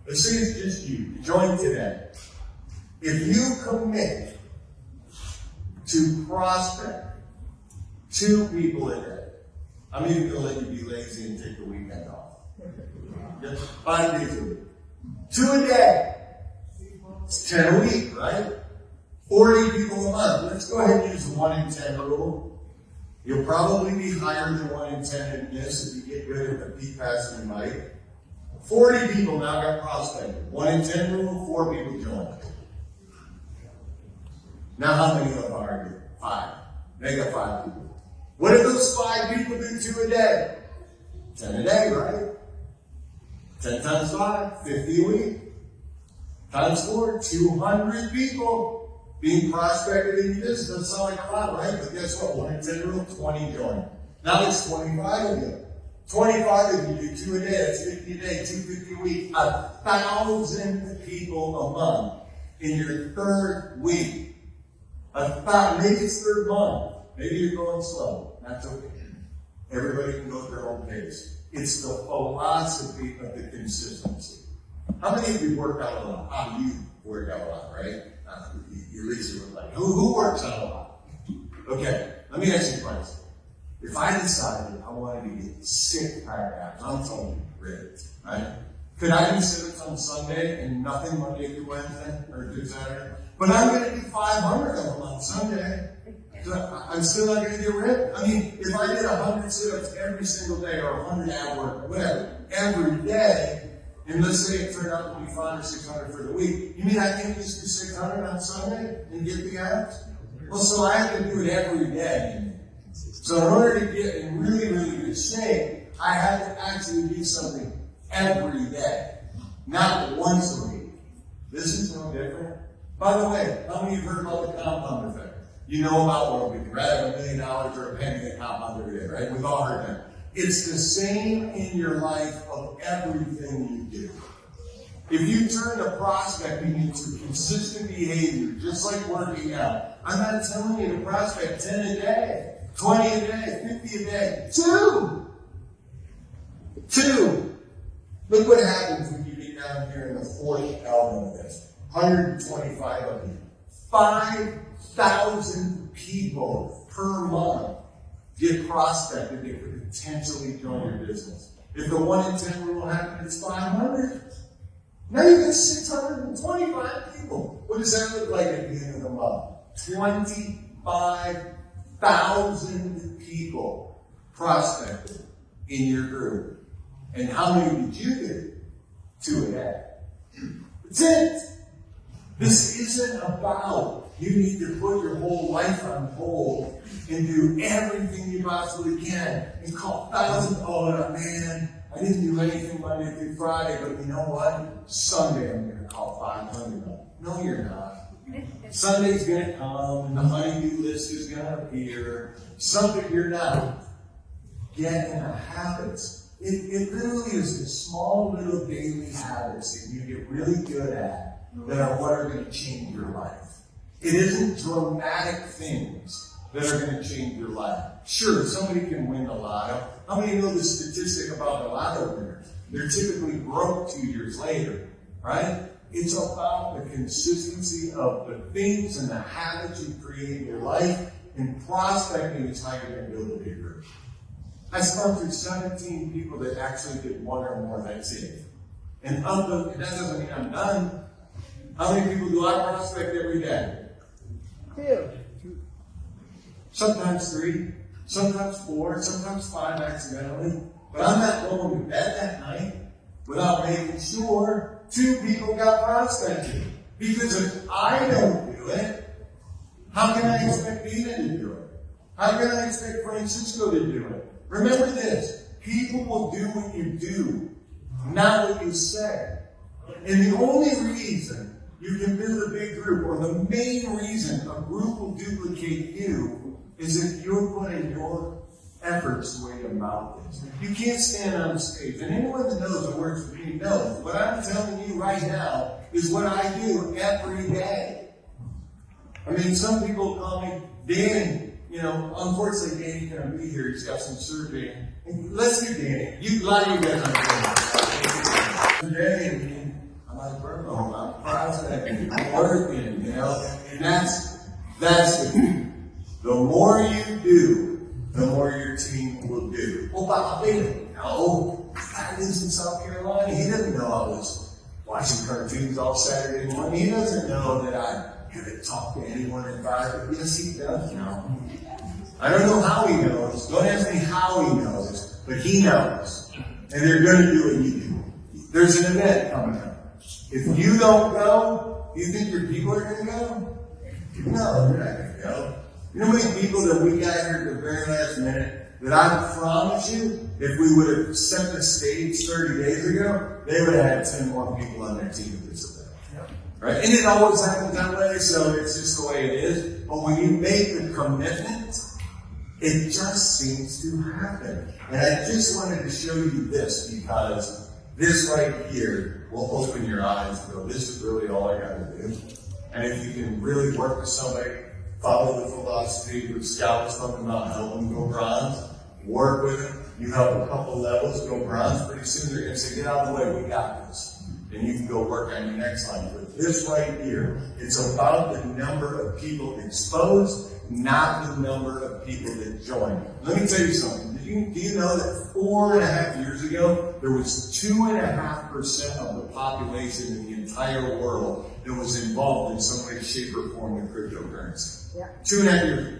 Let's say it's just you. Join today. If you commit to prospect 2 people a day, I'm even going to let you be lazy and take the weekend off. Just 5 days a week. 2 a day. It's 10 a week, right? 40 people a month. Let's go ahead and use the 1 in 10 rule. You'll probably be higher than 1 in 10 in this if you get good at the peak passing mic. 40 people now got prospected. 1 in 10 rule, 4 people joined. Now how many of them are you? 5. They got 5 people. What if those 5 people do 2 a day? 10 a day, right? 10 times 5, 50 a week. Times 4, 200 people being prospected in your business. Doesn't sound like a lot, right? But guess what? 1 in 10 rule, 20 join. Now it's 25 of you. 25 of you do 2 a day. That's 50 a day, 250 a week. 1,000 people a month in your 3rd week. Maybe it's 3rd month. Maybe you're going slow. That's okay. Everybody can go at their own pace. It's the philosophy of the consistency. How many of you work out a lot? How do you work out a lot, right? You at least were like, who works out a lot? Okay, let me ask you a question. If I decided I wanted to get 6 pack abs, I'm talking ripped, right? Could I do sit-ups on Sunday and nothing Monday through Wednesday or through Saturday? But I'm going to do 500 of them on Sunday. So I'm still not going to get ripped. I mean, if I did 100 sit-ups every single day or 100 ab work, whatever, every day, and let's say it turned out to be 500 or 600 for the week, you mean I can't just do 600 on Sunday and get the abs? Well, so I have to do it every day. So in order to get in really, really good shape, I have to actually do something every day, not once a week. This is no different. By the way, how many of you have heard about the compound effect? You know about where we can rather $1 million or a penny that compound every day, right? We've all heard that. It's the same in your life of everything you do. If you turn the prospecting into consistent behavior, just like working out, I'm not telling you to prospect 10 a day, 20 a day, 50 a day. 2. Look what happens when you get down here in the 4th element of this. 125 of you.
5,000 people per month get prospected that could potentially join your business. If the 1 in 10 rule happened, it's 500. Now you get 625 people. What does that look like at the end of the month? 25,000 people prospected in your group. And how many did you get? 2 a day. That's it. This isn't about you need to put your whole life on hold and do everything you possibly can and call thousands. Oh man, I didn't do anything Monday through Friday, but you know what? Sunday I'm going to call 500. No, you're not. Sunday's going to come and the honeydew list is going to appear. Something you're not. Get in the habits. It literally is the small little daily habits that you get really good at that are what are going to change your life. It isn't dramatic things that are going to change your life. Sure, somebody can win the lotto. How many know the statistic about the lotto winners? They're typically broke 2 years later, right? It's about the consistency of the things and the habits you create in your life, and prospecting is how you're going to build a big group. I sponsored 17 people that actually did 1 or more that day. And of those, that doesn't mean I'm done. How many people do I prospect every day?
2.
Sometimes 3, sometimes 4, sometimes 5 accidentally. But I'm not going to bed that night without making sure 2 people got prospected. Because if I don't do it, how can I expect Dina to do it? How can I expect Francisco to do it? Remember this, people will do what you do, not what you say. And the only reason you can build a big group, or the main reason a group will duplicate you, is if you're putting your efforts the way your mouth is. You can't stand on stage, and anyone that knows what works for me knows. What I'm telling you right now is what I do every day. I mean, some people call me Danny. You know, unfortunately, Danny can't be here. He's got some surgery. Let's do Danny. A lot of you guys are Danny. I'm like, bro, I'm prospecting, I'm working, you know, and that's it. The more you do, the more your team will do. Oh, Papa, no, I lives in South Carolina. He doesn't know I was watching cartoons all Saturday morning. He doesn't know that I haven't talked to anyone in 5 years. Yes, he does know. I don't know how he knows. Don't ask me how he knows, but he knows. And they're going to do what you do. There's an event coming up. If you don't go, do you think your people are going to go? No, they're not going to go. You know how many people that we got here at the very last minute that I promise you, if we would have set the stage 30 days ago, they would have had 10 more people on their team at this event. Right? And it always happens that way, so it's just the way it is. But when you make the commitment, it just seems to happen. And I just wanted to show you this because this right here will open your eyes and go, this is really all I got to do. And if you can really work with somebody, follow the philosophy that Scout was talking about, help them go bronze, work with them, you help a couple levels, go bronze, pretty soon they're going to say, get out of the way, we got this. And you can go work on your next line. But this right here, it's about the number of people exposed, not the number of people that join. Let me tell you something. Do you know that 4.5 years ago, there was 2.5% of the population in the entire world that was involved in some way, shape, or form with cryptocurrency?
Yeah.
2.5 years ago.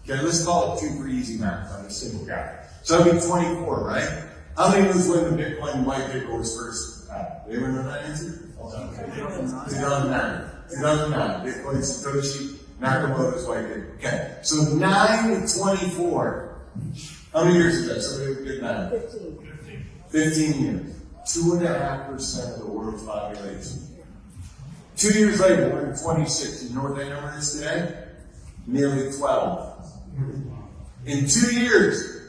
Okay, let's call it 2 for easy math. I'm a simple guy. So that'd be 24, right? How many knows when the Bitcoin white paper was first out? Anyone know that answer? 2009. 2009. Bitcoin Satoshi Nakamoto's white paper. Okay. So 9 to 24. How many years is that? Somebody with good math? 15 years. 2.5% of the world's population. 2 years later, we're in 26. You know what that number is today? Nearly 12. In 2 years,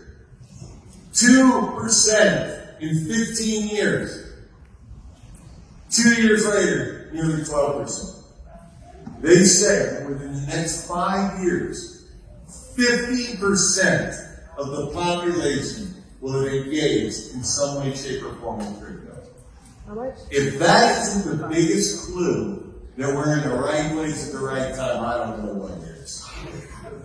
2% in 15 years. 2 years later, nearly 12%. They say within the next 5 years, 50% of the population will have engaged in some way, shape, or form in crypto.
How much?
If that isn't the biggest clue that we're in the right place at the right time, I don't know what is.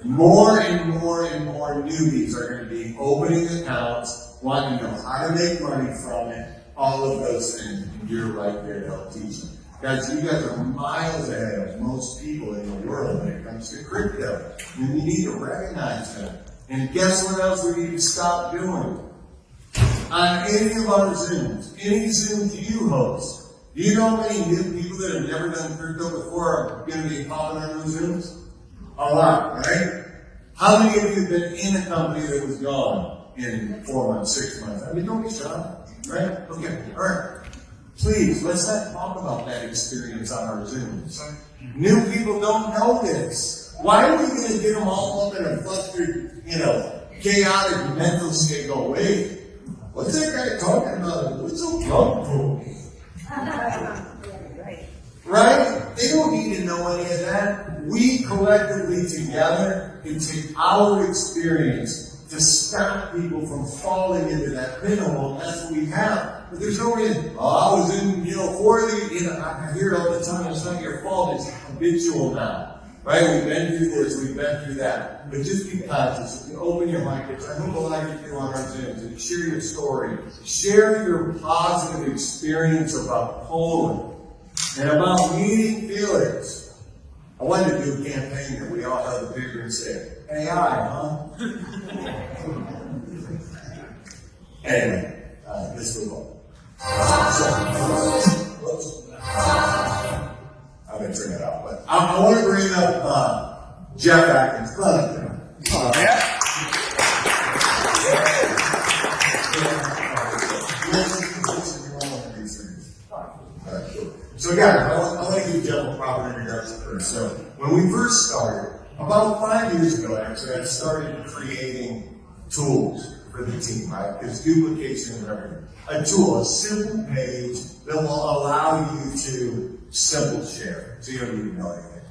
More and more and more newbies are going to be opening accounts, wanting to know how to make money from it, all of those things. And you're right there to help teach them. Guys, you guys are miles ahead of most people in the world when it comes to crypto. And you need to recognize that. And guess what else we need to stop doing? On any of our Zooms, any Zooms you host, do you know how many new people that have never done crypto before are going to be popping on those Zooms? A lot, right? How many of you have been in a company that was gone in 4 months, 6 months? I mean, don't be shy, right? Okay, all right. Please, let's not talk about that experience on our Zooms. New people don't know this. Why are we going to get them all up in a flustered, chaotic mental state? Go, wait, what's that guy talking about? What's so drunk for me? Right? They don't need to know any of that. We collectively together can take our experience to stop people from falling into that pinhole. That's what we have. But there's no reason, I was in, 40, I hear it all the time, it's not your fault, it's habitual now. Right? We've been through this, we've been through that. But just be conscious. If you open your mic, I hope a lot of you on our Zooms, and share your story. Share your positive experience about Poland and about meeting Felix. I wanted to do a campaign that we all held a picture and said, AI, huh? Anyway, let's move on. I'm going to turn it off, but I want to bring up Jeff Atkins. So guys, I want to give Jeff a proper introduction first. So when we first started, about 5 years ago actually, I started creating tools for the team, right? Because duplication is everything. A tool, a simple page that will allow you to simple share. So you don't need to know anything.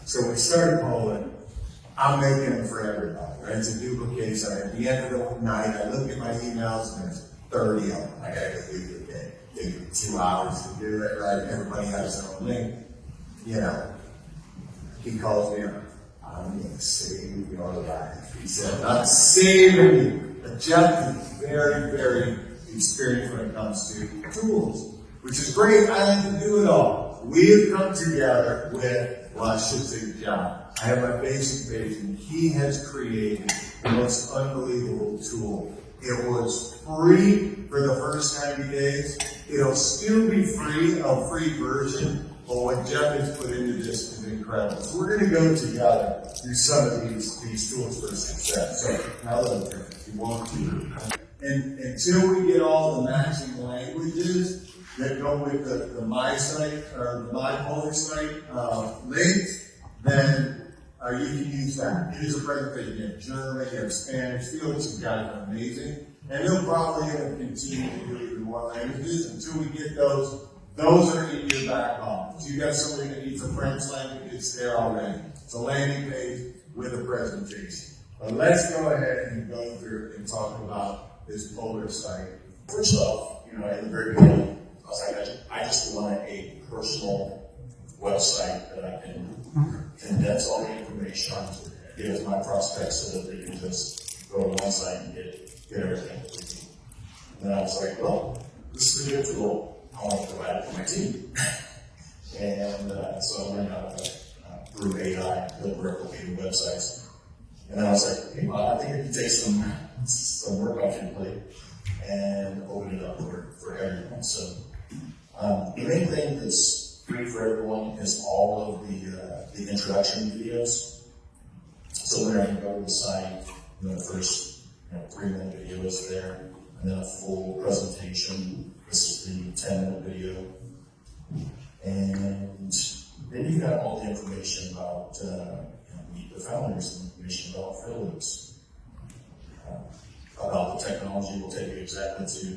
So when we started Poland, I'm making them for everybody, right? It's a duplication. At the end of the night, I look at my emails and there's 30 of them. I gotta go duplicate. Take me 2 hours to do it, right? Everybody has their own link. He calls me up. I'm going to save your life. He said, not saving you. But Jeff is very, very experienced when it comes to tools, which is great. I like to do it all. We have come together with, I should say John. I have my basic page, and he has created the most unbelievable tool. It was free for the first 90 days. It'll still be free, a free version, but what Jeff has put into this is incredible. So we're going to go together through some of these tools for success. So now if you want to. And until we get all the matching languages that go with the My site or the My Polar site links, then you can use that. It is a presentation. You have German, you have Spanish. Felix has got it amazing. And they'll probably continue to do even more languages until we get those. Those are in your back office. You got somebody that needs a French language, it's there already. It's a landing page with a presentation. But let's go ahead and go through and talk about this Polar site.
First off, at the very beginning, I was like, I just want a personal website that I can condense all the information on, give it to my prospects so that they can just go to one site and get everything. And then I was like, well, this is a good tool. I want to provide it for my team. And so I learned how to, through AI, build replicated websites. And then I was like, hey, well, I think I can take some work off your plate and open it up for everyone. So the main thing that's free for everyone is all of the introduction videos. So whenever you go to the site, the first 3-minute video is there, and then a full presentation. This is the 10-minute video. And then you've got all the information about meet the founders, and information about Felix, about the technology. Will take you exactly to,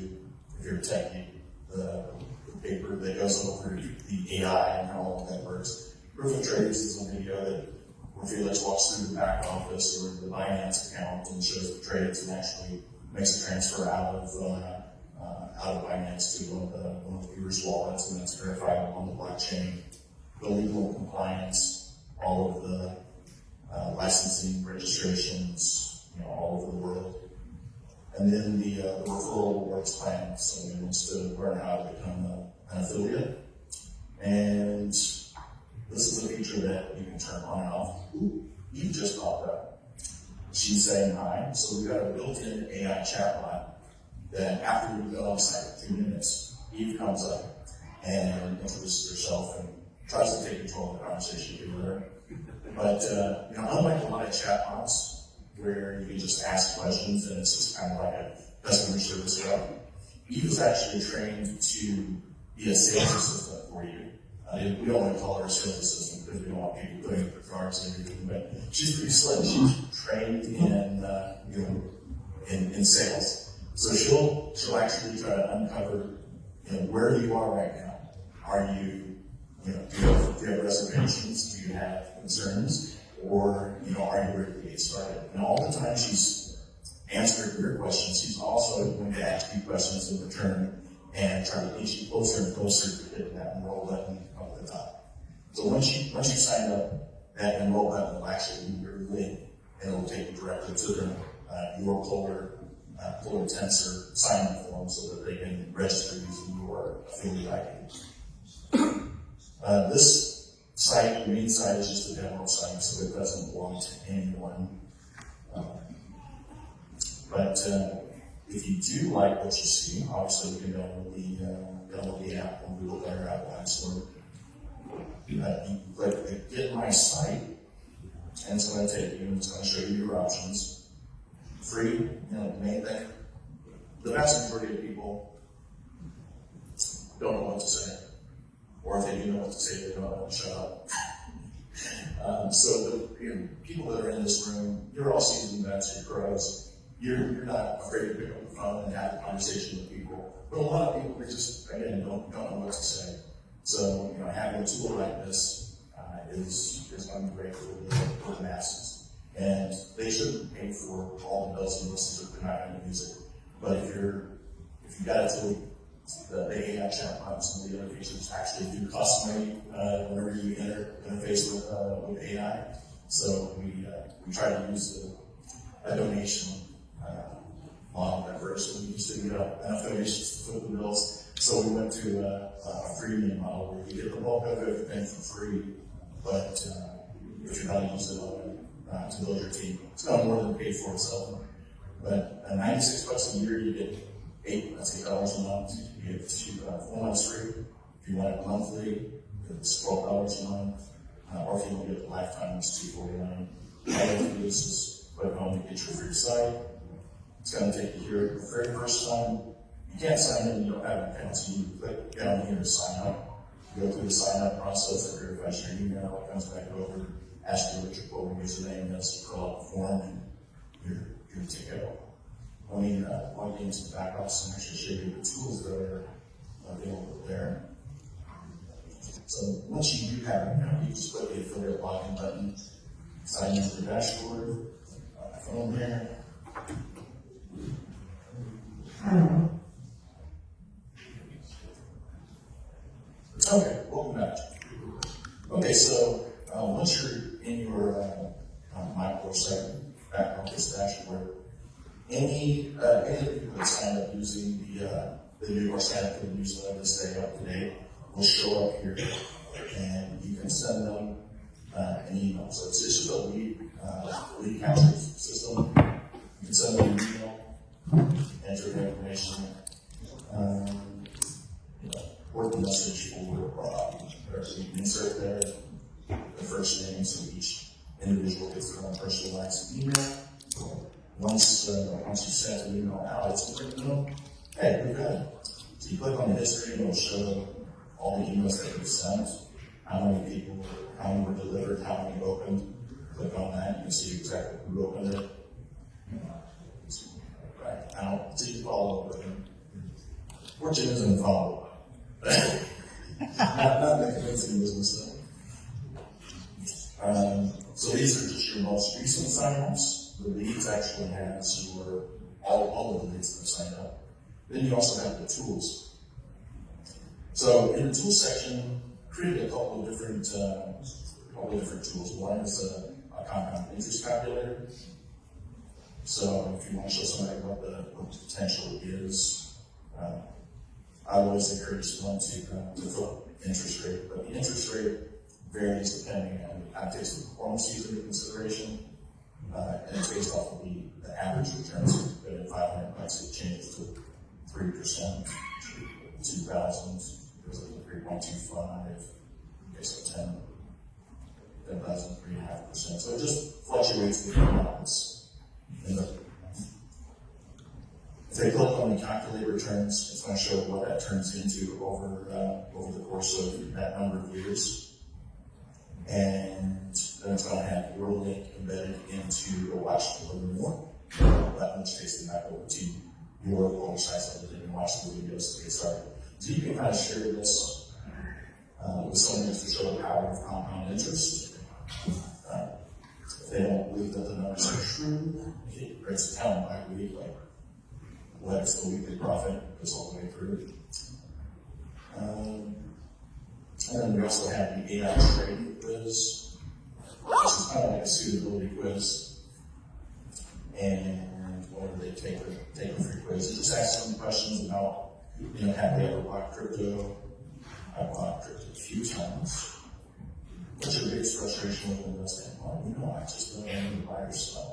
if you're a techie, the paper that goes over the AI and how all of that works. Proof of trades is a video that where Felix walks through the back office or the Binance account and shows the trades and actually makes a transfer out of Binance to one of the viewers' wallets, and that's verified on the blockchain. the legal compliance, all of the licensing, registrations, all over the world. And then the referral rewards plan, so we wants to learn how to become an affiliate. And this is a feature that you can turn on and off. Ooh, Eve just popped up. She's saying hi. So we've got a built-in AI chatbot that after we go on site 2 minutes, Eve comes up and introduces herself and tries to take control of the conversation with her. But unlike a lot of chatbots where you can just ask questions and it's just kind of like a customer service rep, Eve is actually trained to be a sales assistant for you. We don't want to call her a sales assistant because we don't want people putting up their cards and everything, but she's pretty slick. She's trained in sales. So she'll actually try to uncover where you are right now. Are you, do you have reservations? Do you have concerns? Or, are you ready to get started? And all the time she's answering your questions, she's also going to ask you questions in return and try to get you closer and closer to hitting that enroll button up at the top. So once you sign up, that enroll button will actually be your link and it'll take you directly to your Polar Tensor sign-up form so that they can register using your affiliate ID. This site, the main site, is just a demo site, so it doesn't belong to anyone. But if you do like what you see, obviously you can download the app on Google Play or Apple App Store. You click the Get My Site, and it's going to take you and it's going to show you your options. Free, the main thing. The vast majority of people don't know what to say. Or if they do know what to say, they don't know what to shut up. So the people that are in this room, you're all seasoned vets, you're pros. You're not afraid to pick up the phone and have a conversation with people. But a lot of people are just, again, don't know what to say. So, having a tool like this is going to be great for the masses. And they shouldn't pay for all the bells and whistles if they're not going to use it. But if you've got a tool, the AI chatbot and some of the other features actually do cost money whenever you interface with AI. So we try to use a donation model at first. We used to get enough donations to foot the bills. So we went to a freemium model where you get the bulk of everything for free, but if you're not using it to build your team, it's got more than paid for itself. But $96 a year, you get $8 a month. You get 4 months free. If you want it monthly, it's $12 a month. Or if you want to get it lifetime, it's $249. All you have to do is just click on to get your free site. It's going to take you here the very first time. You can't sign in, you don't have an account, so you click down here to sign up. You go through the sign up process, it verifies your email, it comes back over, asks you what your Polar username is, you fill out the form, and you're good to go. Let me log into the back office and actually show you the tools that are available there. So once you do have an account, you just click the affiliate login button, sign into the dashboard, on my phone here. Okay, welcome back. Okay, so once you're in your My Polar site back office dashboard, any of the people that sign up using the new or sign up for the newsletter to stay up to date will show up here, and you can send them an email. So it's just a lead capture system. You can send them an email, enter their information, or the message or you can insert there the first name, so each individual gets their own personalized email. Once you send an email out, it's going to know, hey, we're good. So you click on the history and it'll show all the emails that you've sent, how many people, how many were delivered, how many opened. Click on that, you can see exactly who opened it. Right now, so you follow up with them. Fortune isn't a follow up. not that convincing business though. So these are just your most recent signups. The leads actually has your all of the leads that are signed up. Then you also have the tools. So in the tools section, created a couple of different tools. One is a compound interest calculator. So if you want to show somebody what the potential is, I always encourage someone to put interest rate, but the interest rate varies depending on how it takes the performance fees into consideration, and it's based off of the average returns. But at $500, it changes to 3%. 2,000 goes up to 3.25. Okay, so 10,000, 3.5%. So it just fluctuates with the amounts. If they click on the calculate returns, it's going to show what that turns into over the course of that number of years. And then it's going to have your link embedded into the watch to learn more. That which takes them back over to your local site so that they can watch the videos to get started. So you can kind of share this with someone to show the power of compound interest. If they don't believe that the numbers are true, it breaks it down by week, like what is the weekly profit, goes all the way through. And then we also have the AI trading quiz, which is kind of like a suitability quiz. And whenever they take a free quiz, it just asks them questions about, have they ever bought crypto? I bought crypto a few times. What's your biggest frustration with investing? Well, I just don't know to buy or sell.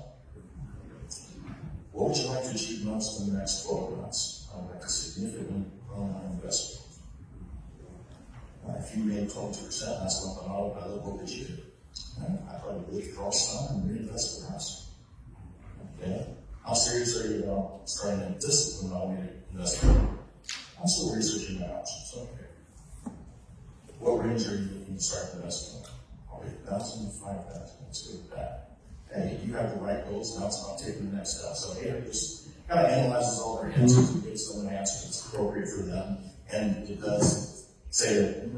What would you like to achieve most in the next 12 months? I would like to significantly grow my investment. If you made 22%, that's not on autopilot, what would you do? I'd probably withdraw some and reinvest the rest. Okay? How serious are you about starting a disciplined automated investment? I'm still researching my options. Okay. What range are you looking to start investing in? Probably 1,000 to 5,000. Let's go with that. Hey, you have the right goals, now it's about taking the next step. So AI just kind of analyzes all their answers and gives them an answer that's appropriate for them. And it does say that you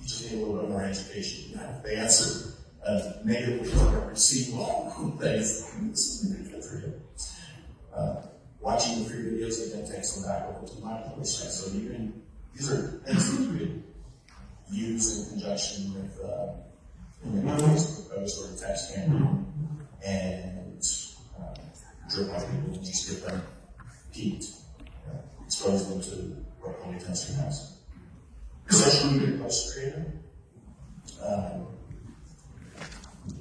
just need a little bit more education. If they answer negatively or receive all things, this is going to be good for you. Watching the free videos again takes them back over to my website. So these are things that you could use in conjunction with Facebook post or a text campaign and drip on people and just get them peaked, expose them to what Polar Tensor has. Social media post creator.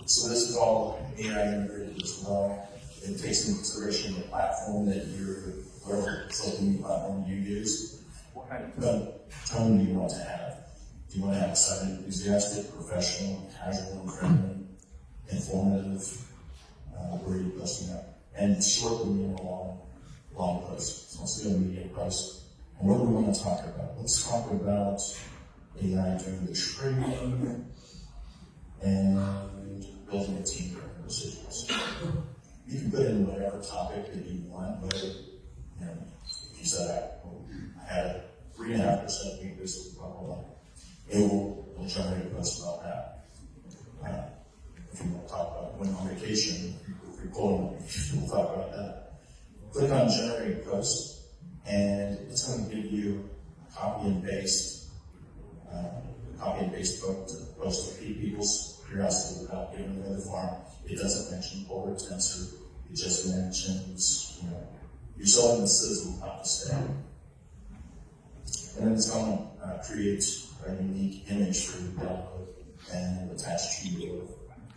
So this is all AI integrated as well. It takes into consideration the platform that whatever social media platform you use. What kind of tone do you want to have? Do you want to have something enthusiastic, professional, casual, and friendly, informative? Where are you posting up? And short, medium, or long posts. So let's do a medium post. And what do we want to talk about? Let's talk about AI doing the trading and building a team during the decisions. You can put in whatever topic that you want, but if you said I had a 3.5% weakness, blah blah blah, it will generate a post about that. If you want to talk about going on vacation, if you're going on vacation, we'll talk about that. Click on generate post, and it's going to give you a copy and paste post to feed people's curiosity without giving away the farm. It doesn't mention Polar Tensor. It just mentions, you're selling the sizzle, not the steak. And then it's going to create a unique image for you to download and attach to your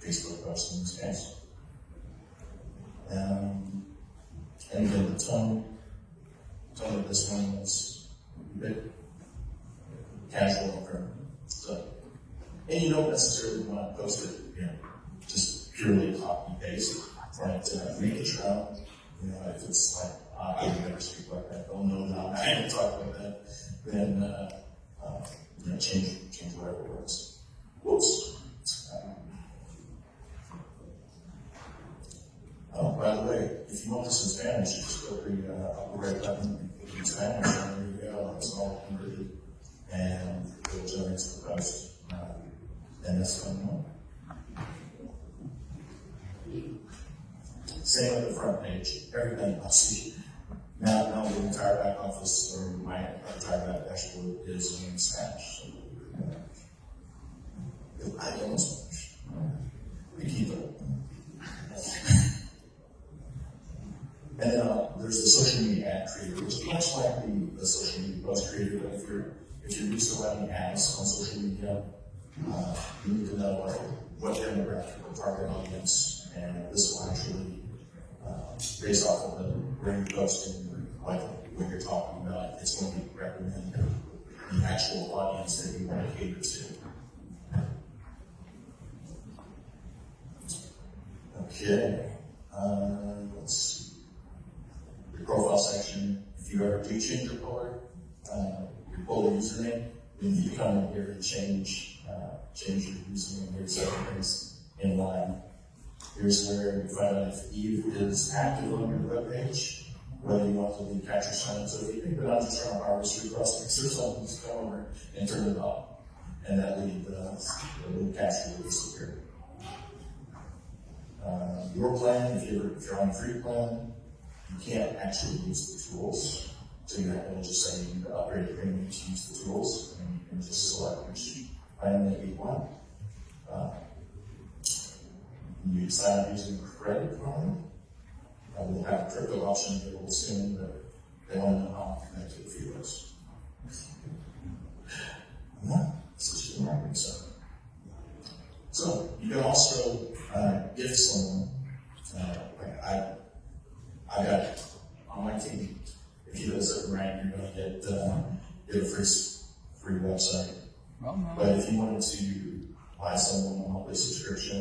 Facebook post in this case. And again, the tone of this one is a bit casual and friendly. So, and you don't necessarily want to post it, just purely copy paste. Right, make it your own. If it's like, I would never speak like that, don't know that, I don't talk like that, then, change whatever works. Whoops. By the way, if you want this in Spanish, you just go to the upper right button, in Spanish, and there you go, it's all converted, and it will generate the post, and that's going on. Same with the front page, everything I'll see. Now the entire back office, or my entire back dashboard is in Spanish. So, I don't know so much. We keep it. And then there's the social media ad creator, which is much like the social media post creator. But if you're used to running ads on social media, you need to know what demographic, what target audience, and this will actually, based off of where you're posting, like when you're talking about, it's going to recommend the actual audience that you want to cater to. Okay, let's see. Your profile section, if you ever do change your Polar username, then you can come in here and change your username. Here's everything's in line. Here's where you find out if Eve is active on your webpage, whether you want to leave capture sign. So if you think that I'm just trying to harvest your prospects or something, just come over and turn it off. And that lead capture will disappear. Your plan, if you're on a free plan, you can't actually use the tools. So it'll just say you need to upgrade your premium to use the tools, and you can just select which plan that you want. You decide using credit card. We'll have a crypto option available soon, but they want to know how to connect to the FIOS. This is just marketing stuff. So you can also gift someone. I got it on my team. If you do a certain rank, you're going to get a free website. But if you wanted to buy someone a monthly subscription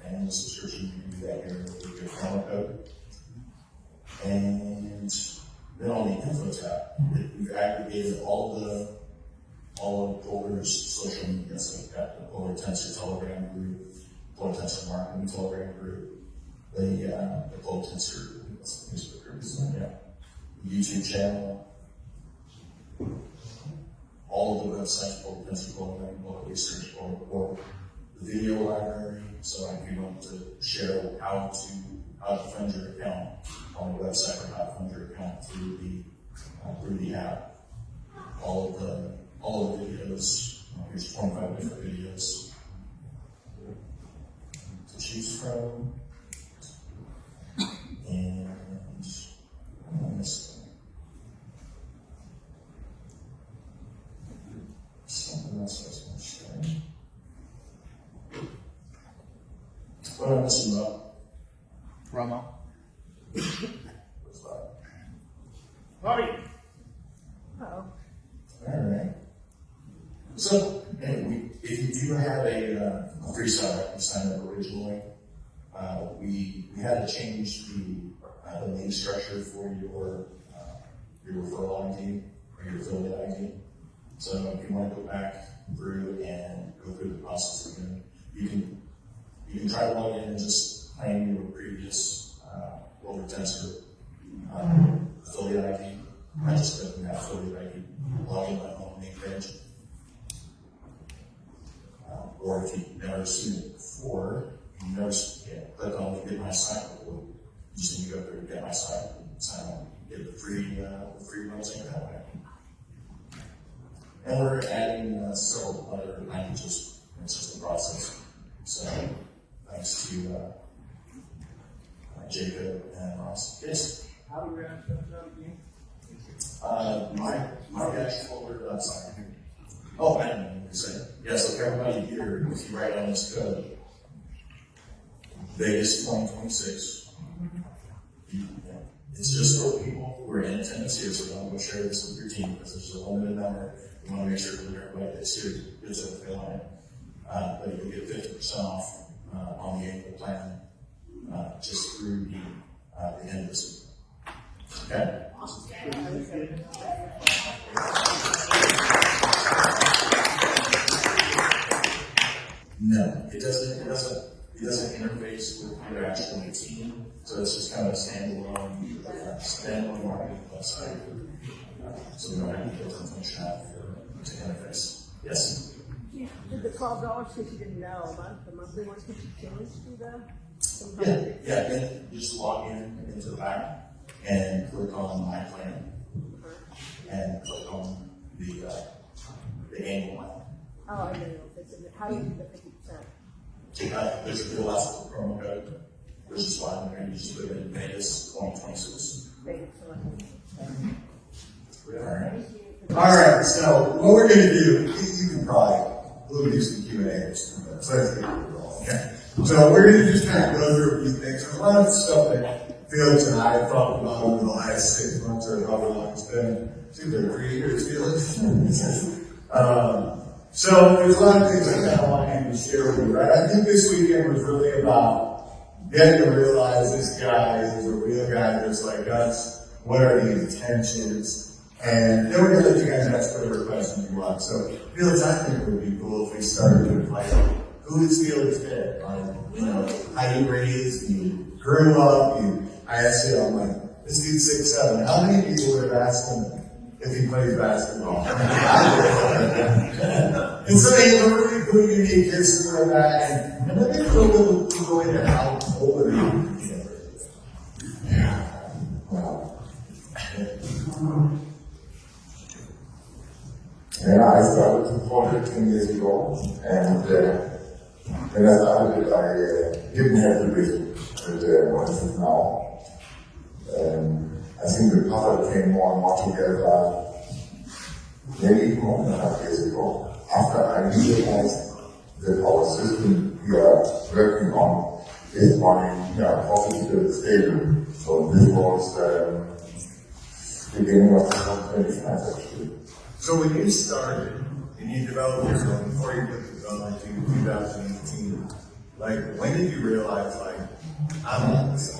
and the subscription, you can do that here with your promo code. And then on the info tab, we've aggregated all of Polar's social media. So we've got the Polar Tensor Telegram group, Polar Tensor Marketing Telegram group, the Polar Tensor Facebook group, YouTube channel, all of the websites, Polar Tensor Telegram, Polar Research, or the video library. So if you want to share how to fund your account on the website, or how to fund your account through the app, all of the videos. Here's 25 different videos to choose from. And something else I was going to say. What am I missing about?
Romo.
What's that?
Bobby.
All right. So, anyway, if you do have a free sign up, you signed up originally. We had to change the name structure for your referral ID or your affiliate ID. So if you want to go back through and go through the process again, you can try to log in and just claim your previous Polar Tensor affiliate ID. I just click on that affiliate ID, log in my home main page. Or if you've never seen it before, you never click on the Get My Site. You just need to go through Get My Site and sign up, get the free website that way. And we're adding several other languages. It's just a process. So thanks to Jacob and Ross. Yes.
How do we access that again?
My actual website. Oh, I didn't know what you said. Yeah, so everybody here, if you write on this code, Vegas 2026. It's just for people who are in attendance here, so don't go share this with your team because there's a limited number. We want to make sure that everybody that's here gets a fill on it. But you'll get 50% off on the annual plan just through the end of this week. Okay? No, it doesn't interface with your actual team, so it's just kind of a standalone marketing website. So we don't have to build something to interface. Yes?
Yeah, did the $12 because you didn't know about the monthly one, could you change to the?
Yeah, then you just log in into the back and click on My Plan and click on the annual one.
Oh, I know, it's in the, how do you do the 50%?
There's a fuel asset promo code, which is why I'm going to just put in Vegas 2026.
Thank you so much.
Alright.
All right, so what we're gonna do, you can probably, we'll do some Q&A. So let's get it rolling. Okay. So we're gonna just kind of go through a few things. There's a lot of stuff that Felix and I have talked about over the last 6 months or however long it's been. It's either 3 years, Felix. So there's a lot of things I kind of want you to share with you, right? I think this weekend was really about getting to realize this guy is a real guy just like us. What are the intentions? And then we're going to let you guys ask whatever questions you want. So, Felix, I think it would be cool if we started with, like, who is Felix Pitt? How you raised, you grew up, I asked you, I'm like, this dude's 6'7". How many people would have asked him if he plays basketball? And so they were really cool, unique history of that. And let me go a little go into how old are you? Yeah. Wow.
Yeah, I started to follow 10 years ago, and when I started, I didn't have the vision that what is it now. I think the puzzle came more and more together, maybe even 1.5 years ago, after I realized that our system we are working on is running profitable, stable. So this was beginning of 2025 actually.
So when you started and you developed your own, before you put the development in 2018, like when did you realize I'm on this?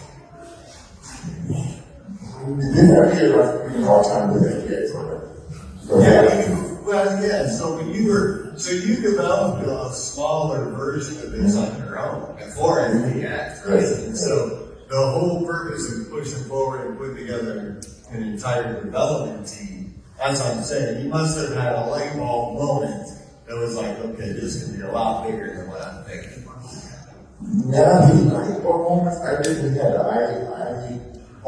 We didn't have to our time with NBA for it.
So when you developed a smaller version of this on your own before NPX, right? And so the whole purpose of pushing forward and putting together an entire development team. As I'm saying, you must have had a light bulb moment that was like, okay, this can be a lot bigger than what I'm thinking.
Yeah, the light bulb moment I didn't have. I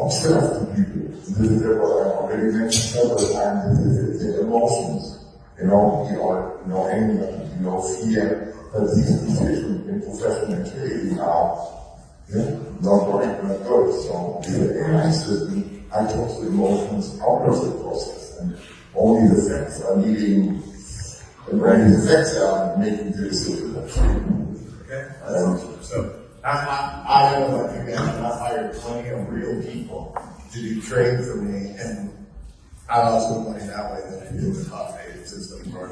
observed the people. This is what I already mentioned several times. The emotions. We all, anger, fear. But these decisions in professional trading are not right, not good. So the AI system, I took the emotions out of the process. And only the facts are needing, and only the facts are making the decision.
Okay, that's awesome. So I don't know about you guys, but I hired plenty of real people to do trade for me, and I lost more money that way than I did with cost-aided systems or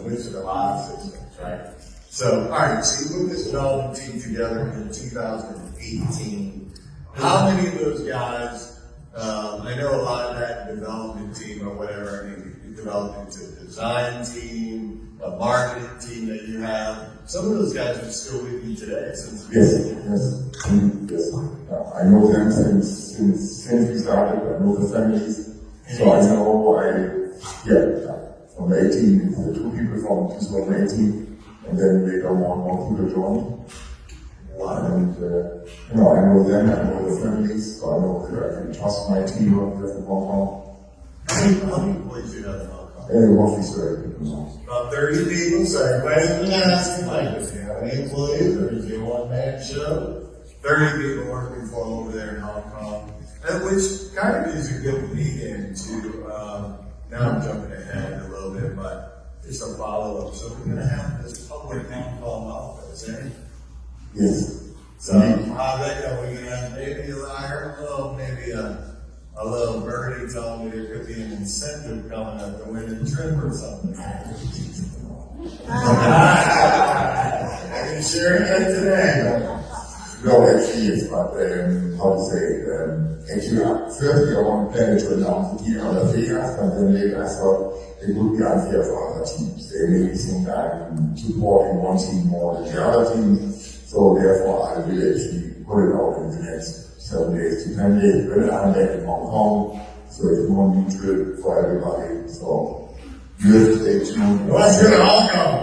which are a lot of systems, right? So, all right, so you put this development team together in 2018. How many of those guys? I know a lot of that development team or whatever, you developed into a design team, a marketing team that you have. Some of those guys are still with you today since the beginning.
Yes. I know them since we started. I know the families. So I know from 18, the 2 people from 2018, and then later more people joined. And I know them, I know the families, so I know that I can trust my team over there in Hong Kong.
How many employees do you have in Hong Kong?
Roughly 30 people now.
About 30 people, so everybody's been asking, like, does he have any employees, or is he a one-man show? 30 people working for him over there in Hong Kong. And which kind of is a good lead into, now I'm jumping ahead a little bit, but just a follow-up. So we're going to have this public Hong Kong office, eh?
Yes.
So how that go? We're going to have maybe maybe a little birdie telling me there could be an incentive coming up to win a trip or something. I can share it today.
No, actually, it's not, actually, firstly, I want to plan to announce the team out of Vegas, and then later I thought it would be unfair for other teams. They maybe think I'm supporting one team more than the other team, so therefore I will actually put it out in the next 7 days to 10 days when I'm back in Hong Kong, so it's more neutral for everybody. So, you have to stay tuned.
Let's go to Hong Kong.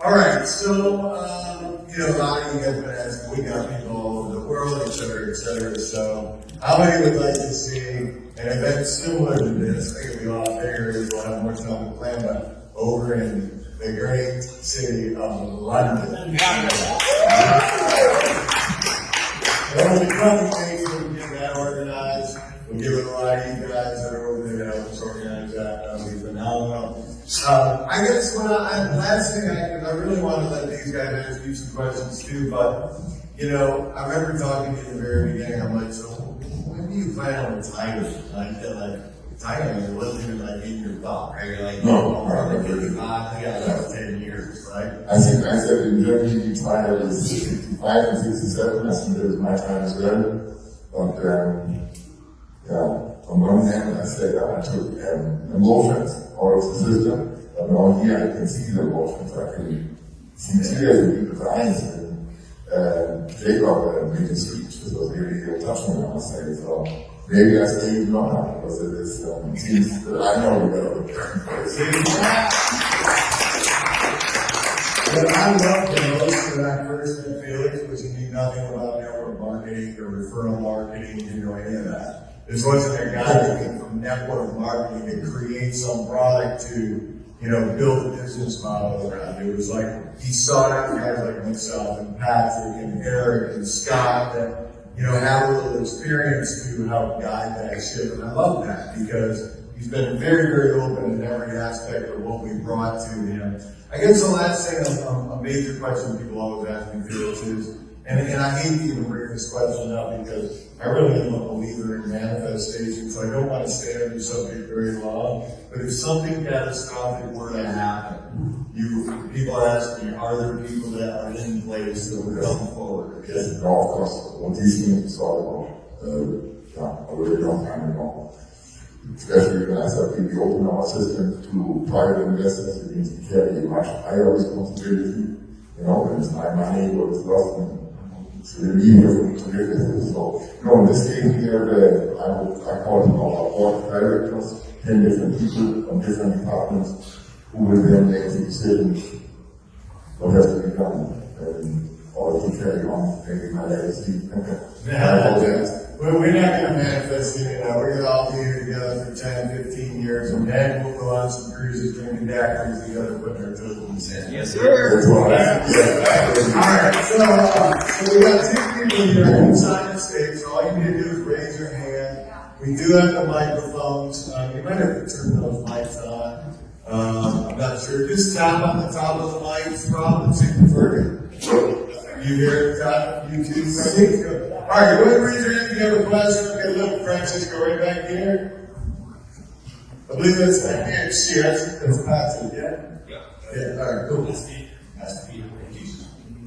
All right, so, you know, a lot of you guys have been asking, we got people all over the world, et cetera, so how many would like to see an event similar to this? I think we all figure we'll have more time to plan, but over in the great city of London. Well, the coming days, we'll get that organized. We'll give it a lot of you guys that are over there to help us organize that. That'll be phenomenal. I guess last thing, I really want to let these guys ask you some questions too, but, you know, I remember talking to you in the very beginning, I'm like, so when do you plan on retiring? Like, retiring, it wasn't even like in your thought, right? You're like,
No,
I'm 55, I got about 10 years, right?
I said in Germany, you try to 65 and 67, I think that was my time as well. But, yeah, on one hand, I said I took emotions out of the system, but now here I can see the emotions. I can see clearly the eyes and Jacob made a speech. This was really touching, I must say. So maybe I stay longer because it is, seems that I know you better prepare for
What I love the most when I first met Felix was he knew nothing about network marketing or referral marketing, didn't know any of that. This wasn't a guy that came from network marketing to create some product to, you know, build a business model around. It was like he sought out guys like myself and Patrick and Eric and Scott that, you know, have a little experience to help guide that ship. And I love that because he's been very, very open in every aspect of what we brought to him. I guess the last thing, a major question people always ask me, Felix, is, and I hate to even bring this question up because I really am a believer in manifestation, so I don't want to stay on this subject very long. But if something catastrophic were to happen, people ask me, are there people that are in place that would come forward?
Yes, no, of course. What these things are about, a really long time ago. Especially when I said we open our system to private investors, it means we carry a much higher responsibility. You know, when it's my money or it's lost, it's really easier for me to live with it. So, you know, in this case here, I call them our board of directors, 10 different people from different departments who will then make the decisions what has to be done and or to carry on maybe my legacy.
Well, we're not going to manifest it, we're going to all be here together for 10, 15 years, and then we'll go on some cruises, drinking daiquiris together, putting our toes in the sand.
Yes, sir.
That's what I
Alright, so we got two people here inside the stage, so all you need to do is raise your hand. We do have the microphones, you might have to turn those mics on. I'm not sure, just tap on the top of the mics, Rob, and see if you're you hear it, Todd? You too? Good. All right, go ahead and raise your hand if you have a question. Get a little Francisco right back here. I believe that's that's Patrick, yeah? Yeah, all right, cool.
Nice to be here. Thank you.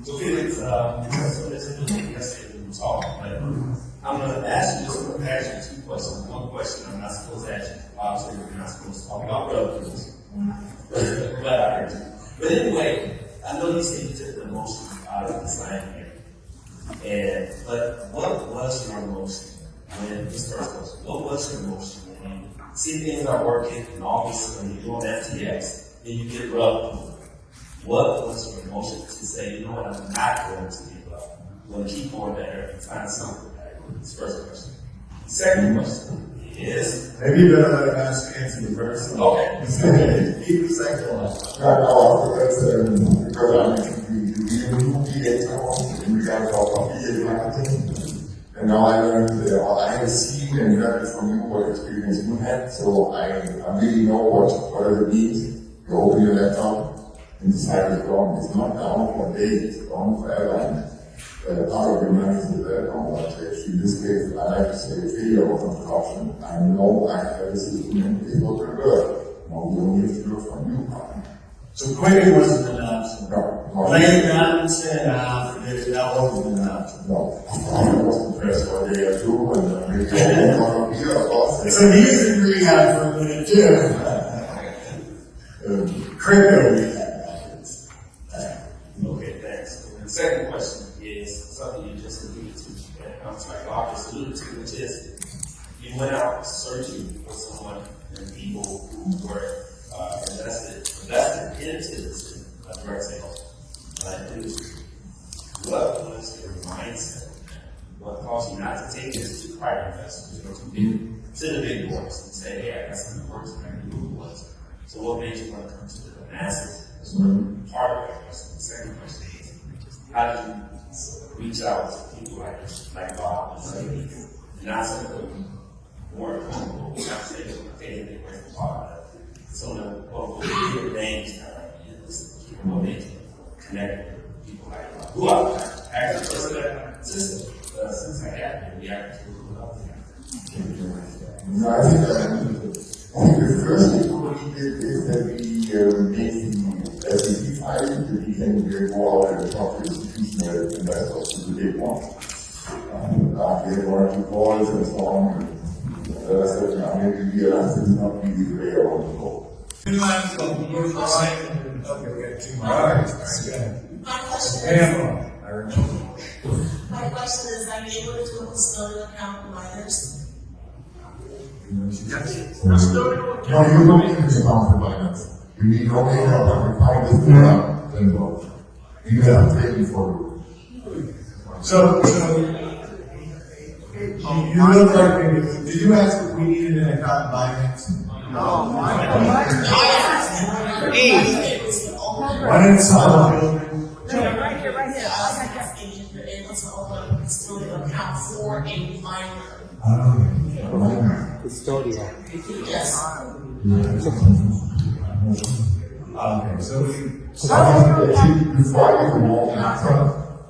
So Felix, so this is yesterday we were talking, but I'm going to ask you two questions. One question I'm not supposed to ask you. Obviously, we're not supposed to talk about relatives. But I heard you. But anyway, I know you said you took the emotion out of the design here. But what was your emotion when this first question? What was your emotion when you see things are working and all of a sudden you're doing FTX and you get rubbed? What was your emotion to say, you know what, I'm not going to give up. I'm going to keep going better and find something better? This first question. Second question is.
Maybe you better let him answer the first.
Okay.
Keep the second one.
because we got to talk about PA marketing. And now I learned, I have seen and heard from you what experience you had, so I really know whatever it means. You open your laptop and decide it's wrong. It's not down for a day, it's wrong forever. Part of your money is in the account, but actually in this case, I like to say failure wasn't an option. I know I have this instrument, it will work. Now we only have to do it from you.
So quitting wasn't an option.
No.
Laying down and saying, forget it, that wasn't an option.
No. I was impressed by the day or two, and really all here, of course.
So he's in rehab for a minute too. Crypto rehab.
Okay, thanks. And the second question is something you just alluded to, and I'm sorry, Bob just alluded to, which is you went out searching for someone and people who were invested into this direct sales. So what made you want to come to the masses? That's part of that question. The second question is, how did you reach out to people like Bob and say, not simply more comfortable conversation, okay, they were part of some of the local names that is what made you connect with people like Bob? Who I've actually first that system since I got here, we actually
I think the first thing we did is that we made the SEC filing that we can go out and talk to institutional investors, to the big ones. They wanted to calls and so on. I said, maybe we are still not really the way I want to go.
Okay, we got two more. All right, good.
My question is,
Pamela, I remember.
my question is, I'm able to do a custodial account with minors.
No, you don't need to account for finance. You need only have a account with then go. You have to pay before you.
So, you look like, did you ask if we needed an account in finance? Why didn't someone building?
Right here.
I was asking if you're able to open a custodial account for a minor.
Custodial.
Yes.
Okay, so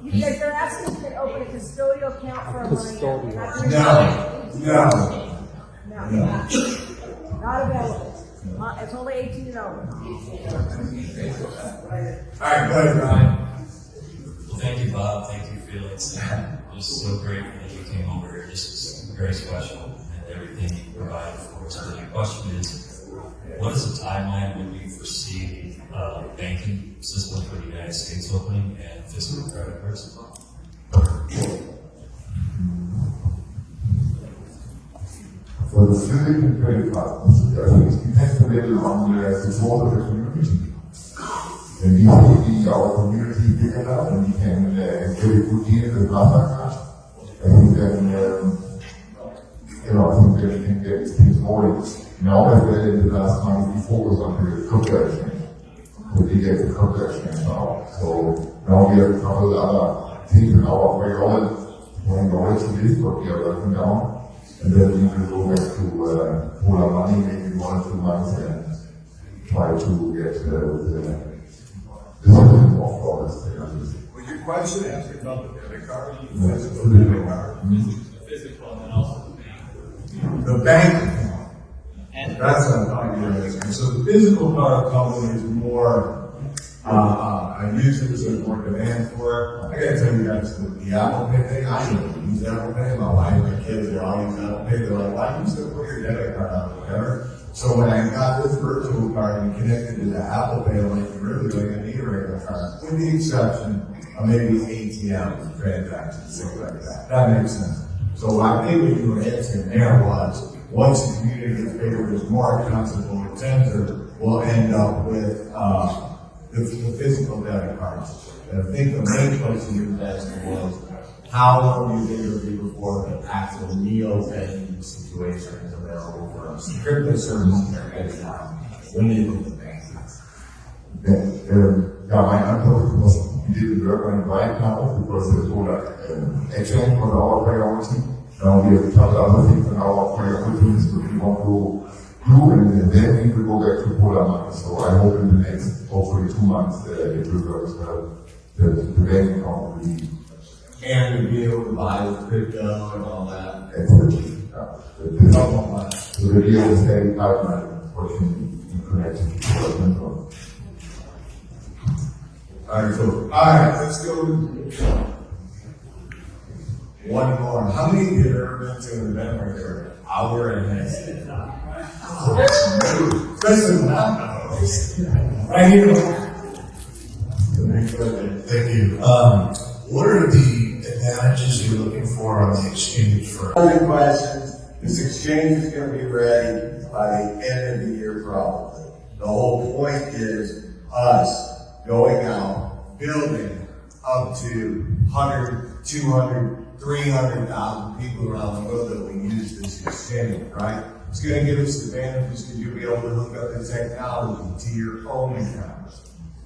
They're asking if they open a custodial account for a minor.
no.
Not available. It's only 18 and over.
All right, go ahead, Ryan.
Well, thank you, Bob. Thank you, Felix. It was so grateful that you came over here. This is very special, and everything you provided for us. So the question is, what is the timeline when you foresee the banking system for the United States opening and physical credit cards?
For the physical credit cards, I think it depends a little on the support of the community. And we will be our community big enough and we can get a good deal with Mastercard. I think then, I think that we can get things rolling. Now that we're in the last month, we focus on the crypto exchange. We get the crypto exchange now. So now we have a couple of other things in our way on. We're going to this, but we are working down. And then we will go back to Polar Money maybe 1 or 2 months and try to get the system of dollars.
Was your question asking about the debit card?
The physical card.
The physical and then also
The bank account. That's what I'm talking about. So the physical card company is more, I use it, so there's more demand for it. I gotta tell you guys, the Apple Pay thing, I don't use Apple Pay. My wife and my kids, they all use Apple Pay. They're like, why do you still put your debit card on or whatever? So when I got this virtual card and connected to the Apple Pay, I'm like, really, I need a regular card. With the exception of maybe ATM transactions, things like that. That makes sense. So I think what you were answering there was, once the community gets bigger, there's more accounts of Polar Tensor, we'll end up with the physical debit cards. And I think the main question you were asking was, how long do you think it'll be before the actual neo-banking situation is available for us? Crypto services are getting out. When do you think the banking?
My uncle was, he didn't work on it right now because the Polar exchange was our priority. Now we have a couple other things on our priorities, but we want to do, and then we will go back to Polar Money. So I hope in the next, hopefully 2 months, it will work as well. The bank account will be.
And to be able to buy with crypto and all that.
Absolutely. So the real estate pipeline working in connection to Polar Tensor.
Alright, let's go. One more. How many have you ever been to an event where they're an hour and a half? Especially now. Right here.
Thank you. What are the advantages you're looking for on the exchange for?
Other questions? This exchange is going to be ready by the end of the year probably. The whole point is us going out, building up to 100, 200, 300,000 people around the world that we use this exchange, right?
It's gonna give us advantages because you'll be able to hook up the technology to your own account,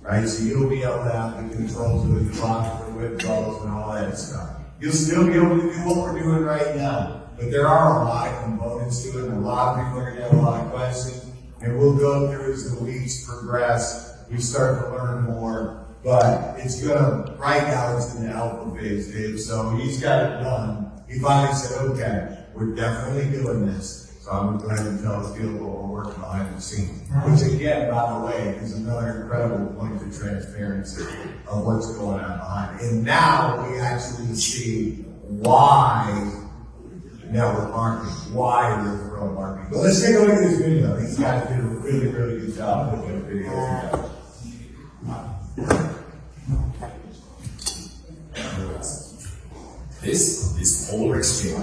right? So you'll be able to have the controls with the lock, the withdrawals and all that stuff. You'll still be able to do what we're doing right now, but there are a lot of components to it, and a lot of people are gonna have a lot of questions, and we'll go through as the weeks progress, we start to learn more, but it's gonna, right now it's in the alpha phase, Dave, so he's got it done. He finally said, okay, we're definitely doing this. So I'm going to go ahead and tell the field what we're working behind the scenes. Which again, by the way, is another incredible point of transparency of what's going on behind it. And now we actually see why network marketing, why referral marketing. But let's take a look at this video. These guys did a really, really good job with the video together.
This is Polar Exchange, a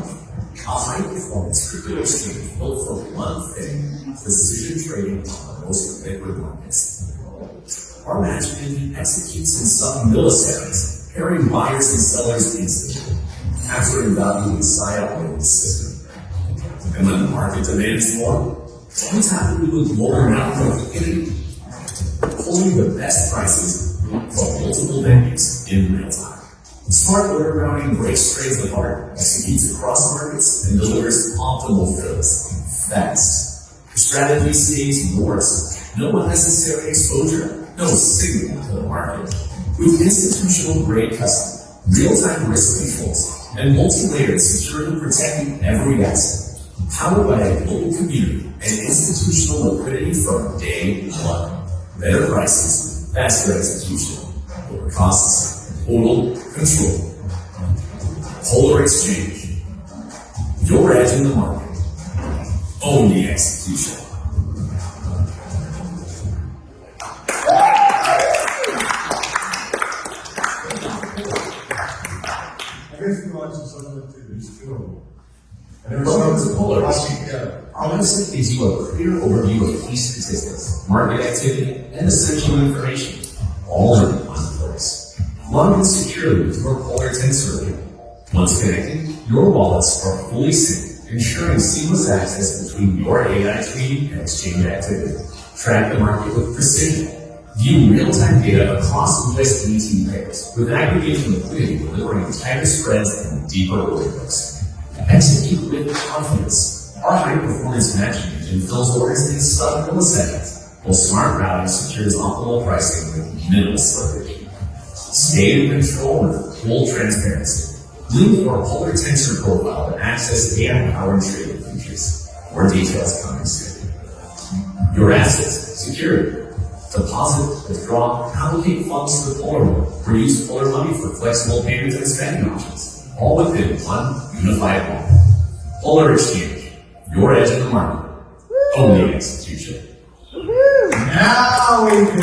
high-performance crypto exchange built for one thing: precision trading on the most liquid markets. Our match engine executes in some milliseconds, pairing buyers and sellers instantly, capturing value inside our own system. And when the market demands more, what's happening with global amount of liquidity? Pulling the best prices from multiple venues in real time. Smart order routing breaks trades apart, executes across markets, and delivers optimal fills fast. The strategy stays yours. No unnecessary exposure, no signal to the market. With institutional grade custom, real-time risk controls, and multi-layered security protecting every asset. Powered by a global community and institutional liquidity from day one. Better prices, faster execution, lower costs, total control. Polar Exchange. Your edge in the market. Own the execution.
I guess you want to some of it too, it's two. And
Welcome to Polar
Exchange.
Exchange. Our website gives you a clear overview of key statistics, market activity, and essential information, all in one place. Log in securely with your Polar Tensor account. Once connected, your wallets are fully synced, ensuring seamless access between your AI trading and exchange activity. Track the market with precision. View real-time data across USDT pairs, with aggregation liquidity delivering tighter spreads and deeper order books. Execute with confidence. Our high-performance matching engine fills orders in sub-milliseconds, while smart routing secures optimal pricing with minimal slippage. Stay in control with full transparency. Link your Polar Tensor profile to access AI-powered trading features. More details coming soon. Your assets security. Deposit, withdraw, allocate funds to the Polar Wallet, or use Polar Money for flexible payments and spending options, all within one unified wallet. Polar Exchange, your edge in the market. Own the execution.
Now we can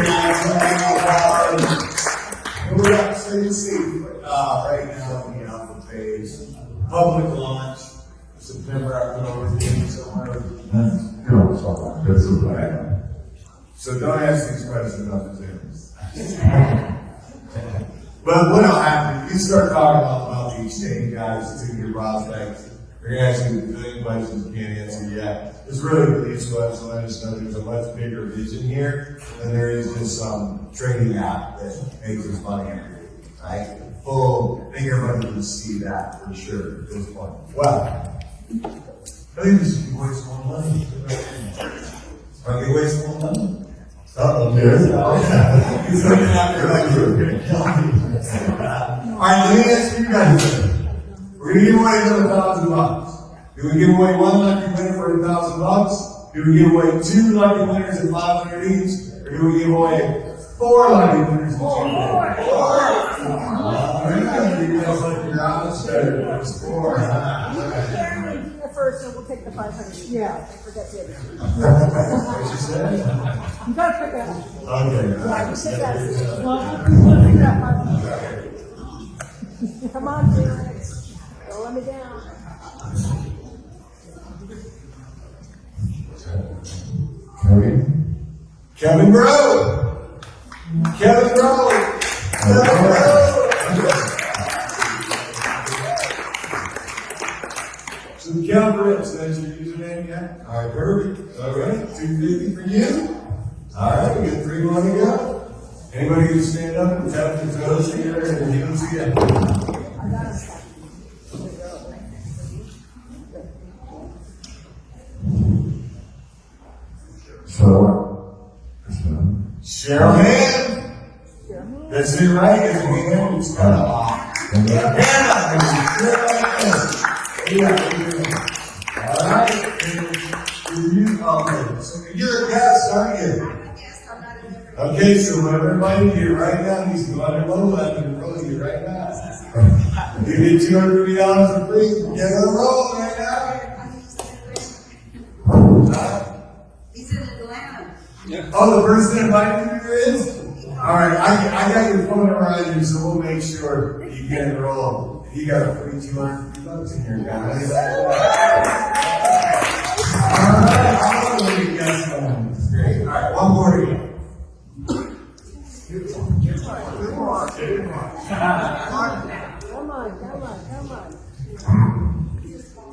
we're up, so you see, right now in the alpha phase, public launch, September, October, somewhere. So don't ask these questions on the Zoom. But what'll happen, you start talking about the exchange guys to your prospects, they're gonna ask you a billion questions you can't answer yet. It's really these ones let us know there's a much bigger vision here than there is just some trading app that makes us money every week, right? I think everybody can see that for sure at this point. Well, I think this is waste more money. Are they wasting more money? Uh-oh, there's he's looking at me like you're gonna kill me. All right, let me ask you guys something. We're gonna give away another $1,000. Do we give away one lucky winner for $1,000? Do we give away 2 lucky winners at 500 each? Or do we give away 4 lucky winners at 200? 4. All right, you guys like you're on the show. There's 4.
Karen, you first, and we'll take the 500. Yeah, I forgot the other two.
What you said?
You gotta pick that one.
Okay.
Yeah, you said that. Well, pick that 500. Come on, Felix. Don't let me down.
Kevin Bro! Kevin Bro! Kevin Bro! So So the count reps, that's your username, yeah? All right, perfect. All right, 250 for you. All right, we got 3 more to go. Anybody can stand up and tap their toes together and heels together. Share a hand. That's it, right? It's a hand. It's got a lot. All right. So you're a guest, aren't you? Okay, so what everybody here right now needs to go on their low left and roll you right now. You get $250 for free. Get on a roll right now.
He's in Atlanta.
Oh, the person that invited you is? All right, I got your phone number on you, so we'll make sure you get it roll. You got a free $250 in here, guys. All right, I'm going to let you guys know. Great. All right, one more to go.
Come on.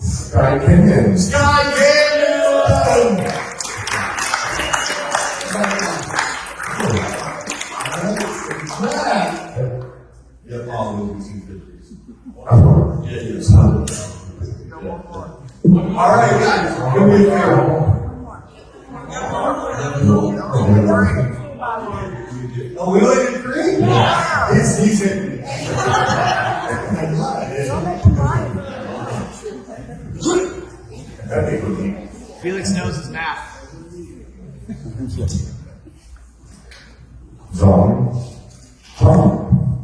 Sky Canyon. Sky Canyon! Yep, all will be 250s. Yeah. All right, guys, give me a favor. Oh, we only did 3? Yeah. He's hitting me.
Felix knows his math.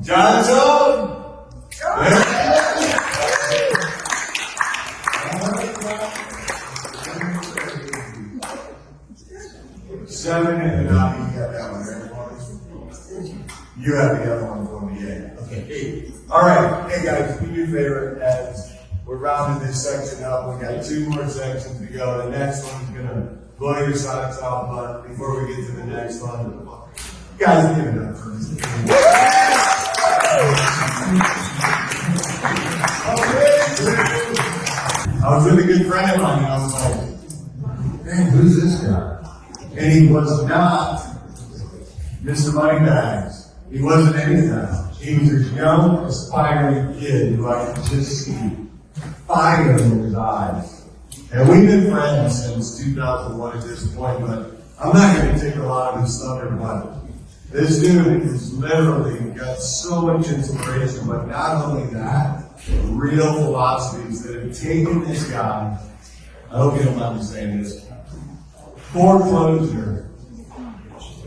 Johnson! Seven and you got that one, right? You have the other one for me, yeah. Okay. All right, hey guys, do me a favor as we're rounding this section up. We got 2 more sections to go. The next one's gonna blow your socks off, but before we get to the next one, you guys give it up for me. I was with a good friend of mine, and I was like, man, who's this guy? And he was not Mr. Moneybags. He wasn't any of that. He was a young, aspiring kid who I could just see fire in his eyes. And we've been friends since 2001 at this point, but I'm not going to take a lot of his thunder, but this dude has literally got so much inspiration, but not only that, real philosophies that have taken this guy, I hope you don't mind me saying this, foreclosure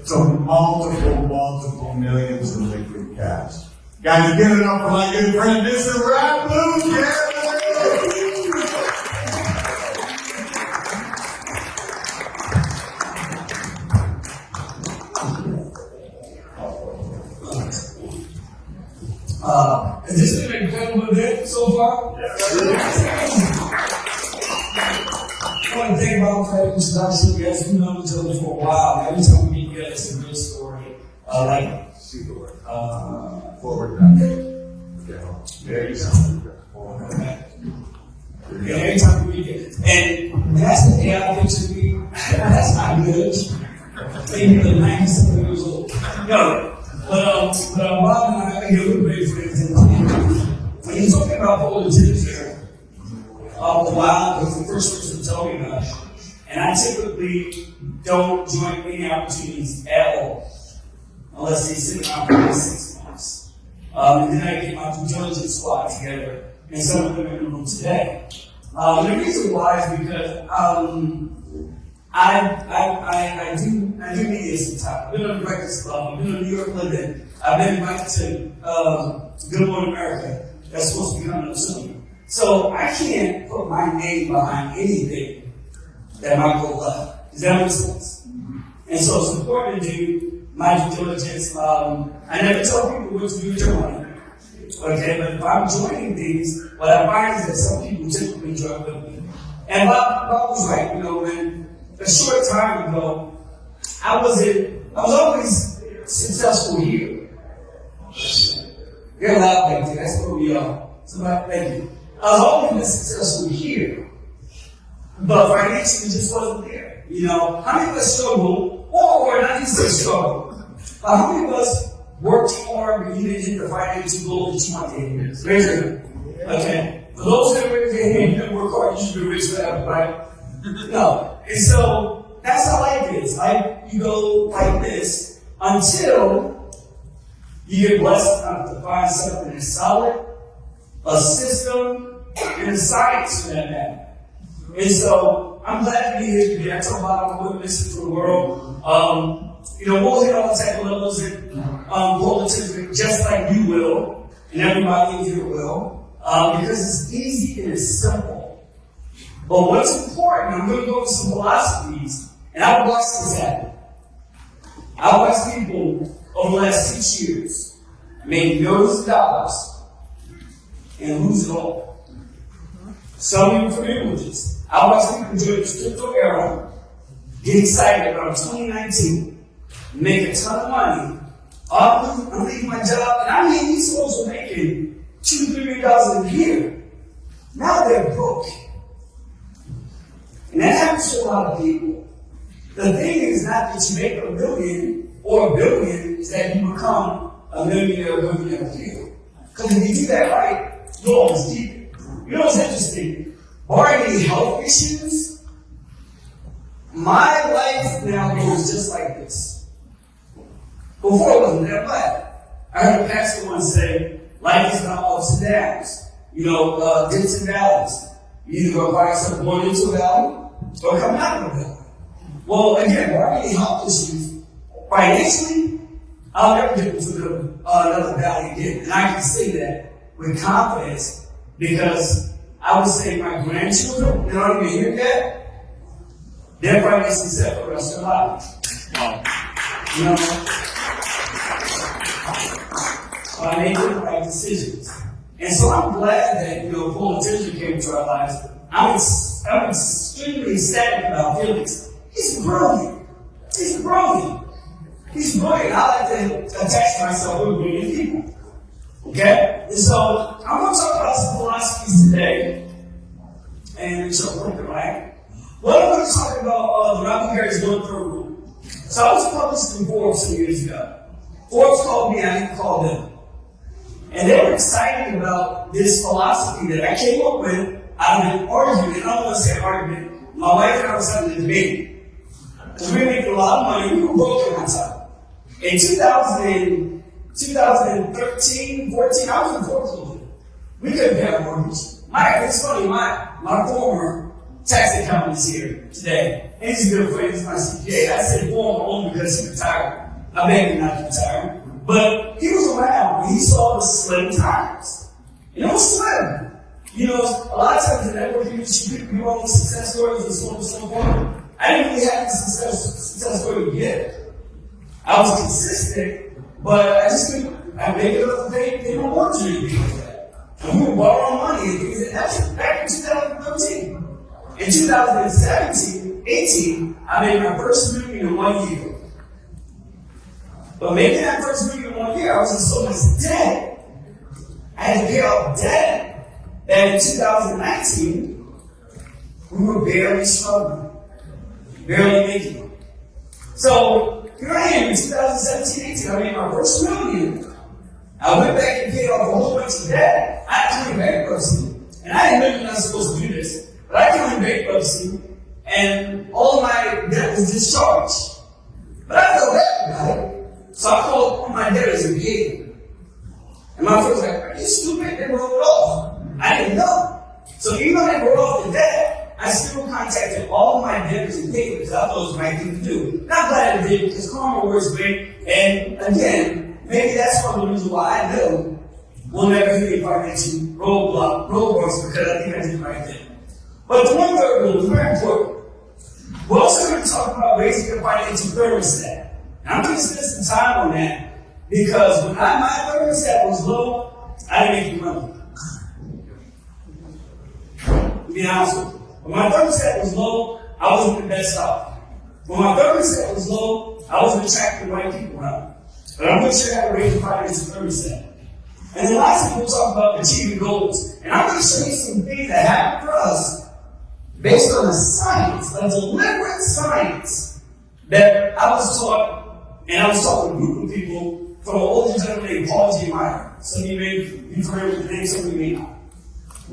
to multiple millions in liquid cash. Guys, give it up for my good friend, Mr. Rap Blues, yeah!
Has this been an incredible event so far? I want to thank Bob for that introduction. Yes, we've known each other for a while. Every time we meet together, it's a good story.
Forward.
There you go. Yeah, every time we meet together. And that's the AI picture to me. That's not good. Maybe the 97 years old. No. But Bob and I we're great friends. When you're talking about Polar Tensor, Wow was the first person to tell me about it. And I typically don't join any opportunities at all, unless they sit around for 6 months. And then I get my due diligence squad together, and some of them in the room today. The reason why is because I do media sometimes. I've been on the Breakfast Club, I've been on New York Living, I've been invited to Good Morning America. That's supposed to be coming up soon. So I can't put my name behind anything that might go left. Does that make sense? And so it's important to do my due diligence. I never tell people what to do with your money. Okay, but if I'm joining these, what I find is that some people typically join with me. And Bob was right, when a short time ago, I was always successful here. You're loud like that, that's what we are. Somebody, thank you. I was always successful here. but financially just wasn't there. You know, how many of us struggle, or not even say struggle, but how many of us worked hard but you didn't hit the financial goal that you wanted to hit? Raise your hand. Okay. For those that raise their hand, you didn't work hard, you should be rich forever, right? No. And so that's how life is. Like you go like this until you get blessed enough to find something that's solid, a system, and a science for that matter. And so I'm glad to be here today. I talk about I'm witnessing for the world. You know, we'll hit all the type of levels that Polar Tensor, just like you will, and everybody in here will, because it's easy and it's simple. But what's important, I'm going to go into some philosophies, and I've watched this happen. I've watched people over the last 6 years make millions of dollars and lose it all. Some of you are familiar with this. I watched people during the crypto era get excited about 2019, make a ton of money. I'm leaving my job, and I mean, these folks were making $2-3 million a year. Now they're broke. And that happens to a lot of people. The thing is not that you make $1 million or $1 billion, is that you become a millionaire or $1 billionaire a year. Because if you do that right, you'll always keep it. You know what's interesting? Barring any health issues, my life now goes just like this. Before it wasn't that bad. I heard a pastor once say, life is not ups and downs. You know, dips and valleys. You either go find yourself going into a valley or coming out of a valley. Well, again, barring any health issues, financially, I'll never get into another valley again. And I can say that with confidence because I would say my grandchildren, they don't even hear that, they're financially set for the rest of their lives. You know? I made the right decisions. And so I'm glad that, you know, Polar Tensor came into our lives. I'm extremely ecstatic about Felix. He's brilliant. He's brilliant. He's brilliant. I like to attach myself with brilliant people. Okay? And so I'm going to talk about some philosophies today. And it's your point, right? What I'm going to talk about the Robert Harris 1/3 rule. So I was published in Forbes some years ago. Forbes called me, I didn't call them. And they were excited about this philosophy that I came up with out of an argument. I don't want to say argument. My wife and I was having a debate. Because we were making a lot of money. We were broke at one time. In 2013, 14, I was in foreclosure. We couldn't pay our mortgage. It's funny, my former tax accountant is here today. And he's a good friend, he's my CPA. I said former only because he retired. I begged him not to retire. But he was around when he saw the slim times. And it was slim. You know, a lot of times in the networking industry, people go on success stories and so on and so forth. I didn't really have the success story yet. I was consistent, but I just couldn't, I made it up to pay my mortgage or anything like that. And we were borrowing money and things like that. Back in 2013. In 2017, 18, I made my first million in 1 year. But making that first million in 1 year, I was in so much debt. I had to pay off debt that in 2019, we were barely struggling, barely making it. So here I am in 2017, 18, I made my first million. I went back and paid off a whole bunch of debt. I claimed bankruptcy. And I didn't know you're not supposed to do this, but I claimed bankruptcy, and all of my debt was discharged. But I felt bad about it. So I called all my debtors and paid them. And my friend was like, are you stupid? They wrote it off. I didn't know. So even though they wrote off the debt, I still contacted all my debtors and paid them because I thought it was the right thing to do. And I'm glad I did because karma works great. And again, maybe that's one of the reasons why I know we'll never hit any financial roadblocks because I think I did the right thing. But the 1/3 rule is very important. We're also going to talk about raising your financial thermostat. I'm going to spend some time on that because when my thermostat was low, I didn't make any money. To be honest with you. When my thermostat was low, I wasn't the best off. When my thermostat was low, I wasn't attracting the right people around. But I'm going to show you how to raise your financial thermostat. And then last week we'll talk about achieving goals. And I'm going to show you some things that happen for us based on the science, a deliberate science that I was taught, and I was taught with a group of people from an older gentleman named Paul G. Meyer. Some of you may be familiar with the name, some of you may not.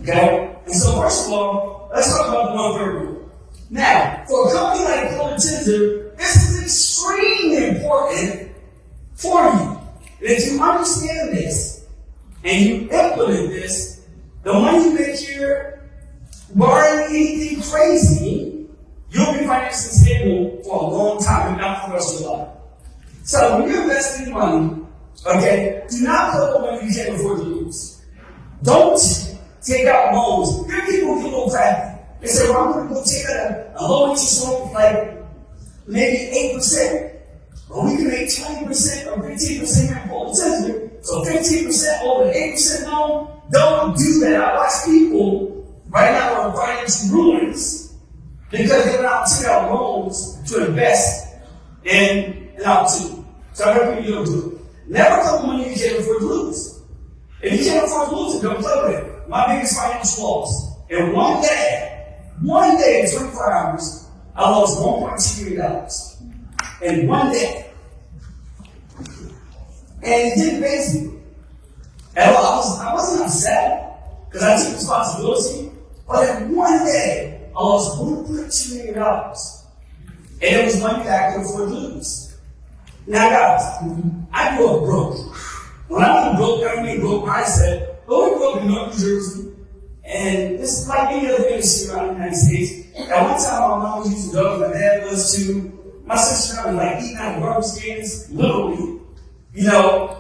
Okay? And so first of all, let's talk about the 1/3 rule. Now, for a company like Polar Tensor, this is extremely important for you. And if you understand this and you implement this, the money you make here, barring anything crazy, you'll be financially stable for a long time and not for the rest of your life. So when you're investing money, okay, do not put the money you can't afford to lose. Don't take out loans. There are people who get a little crafty. They say, well, I'm going to go take out a low interest loan like maybe 8%. But we can make 20% or 15% here in Polar Tensor. So 15% over the 8% loan, don't do that. I watch people right now are financial ruins because they're not taking out loans to invest in an opportunity. So I recommend you don't do it. Never put money you can't afford to lose. If you can't afford to lose it, don't play with it. My biggest financial loss. In one day, in 24 hours, I lost $1.2 million. In one day. And it didn't phase me. And I wasn't upset because I took responsibility. But in one day, I lost $1.2 million. And it was money that I could afford to lose. Now, guys, I grew up broke. When I mean broke, I don't mean broke mindset. But we grew up in North New Jersey. And this is like any other industry around the United States. At one time, my mom was using drugs, my dad was too. My sister and I was like eating out of garbage cans, literally. You know,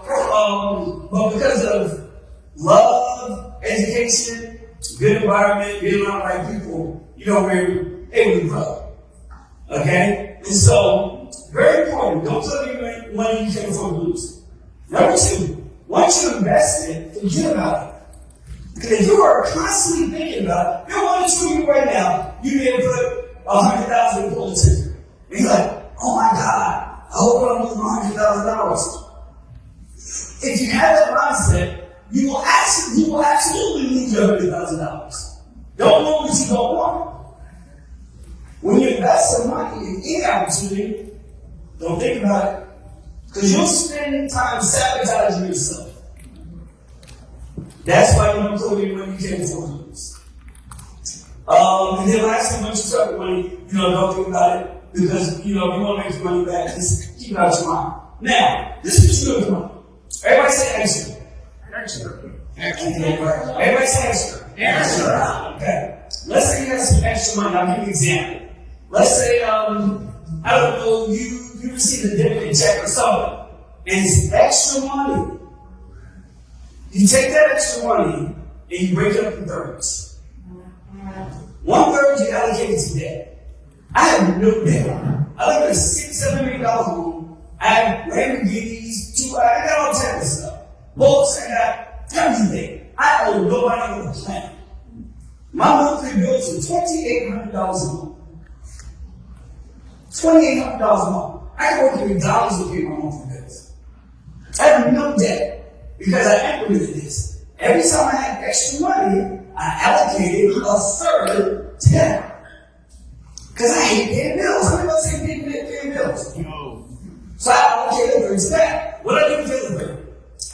but because of love, education, good environment, being around the right people, you know, we're able to grow. Okay? And so, very important, don't put any money you can't afford to lose. Number two, once you invest it, forget about it. Because if you are constantly thinking about it, you're one to you right now, you may have put $100,000 in Polar Tensor. And you're like, oh my God, I hope I don't lose $100,000. If you have that mindset, you will absolutely lose your $100,000. Don't know what you don't want. When you invest some money in any opportunity, don't think about it. Because you'll spend time sabotaging yourself. That's why you don't put any money you can't afford to lose. And then lastly, once you start with money, don't think about it. Because, if you want to make your money back, just keep it out of your mind. Now, this is what you do with money. Everybody say extra. Extra. Everybody say extra. Extra. Okay. Let's say you have some extra money. I'll give you an example. Let's say, I don't know, you receive a dividend check or something, and it's extra money. You take that extra money and you break it up in thirds. 1/3 you allocate to debt. I have no debt. I live in a $6-7 million home. I have Lamborghinis, I got all types of stuff. Boats, I got everything. I owe nobody on the planet. My monthly bills are $2,800 a month. $2,800 a month. I can work at McDonald's to pay my monthly bills. I have no debt because I implemented this. Every time I had extra money, I allocated 1/3 to debt. Because I hate paying bills. How many of us hate paying bills? No. So I allocated 1/3 to that. What I do with the other 1/3?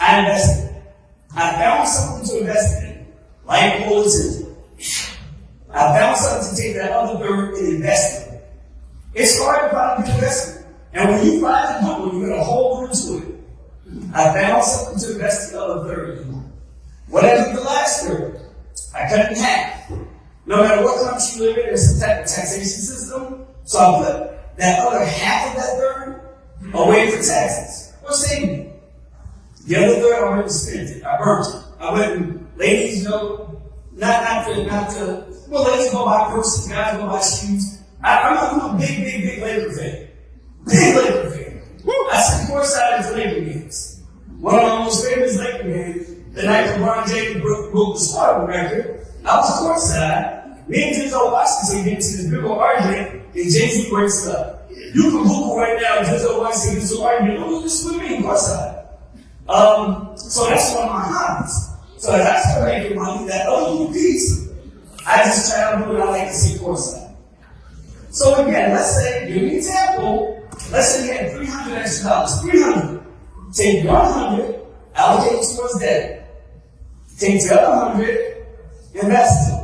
I invested. I found something to invest in, like Polar Tensor. I found something to take that other 1/3 and invest in. It's hard to find a good investment. And when you find a good one, you got a whole room to it. I found something to invest in the other 1/3. What I did the last 1/3? I cut it in half. No matter what country you live in, there's some type of taxation system. So I put that other half of that 1/3 away for taxes. Or saving. The other 1/3 I went and spent it. I burnt it. I went and ladies, ladies go buy purses, guys go buy shoes. I'm a big Laker fan. Big Laker fan. I sit courtside at the Laker games. One of my most famous Laker games, the night LeBron James broke the scoring record, I was courtside. Me and Denzel Washington get into this big old argument, and Jay-Z breaks it up. You can Google right now, Denzel Washington gets into an argument. Oh, this with me courtside. So that's one of my hobbies. So as I start making money, that other little piece, I just try to do what I like to see foresight. So again, let's say, give me an example. Let's say you had $300 extra. 300. Take 100, allocate it towards debt. Take the other 100, invest it.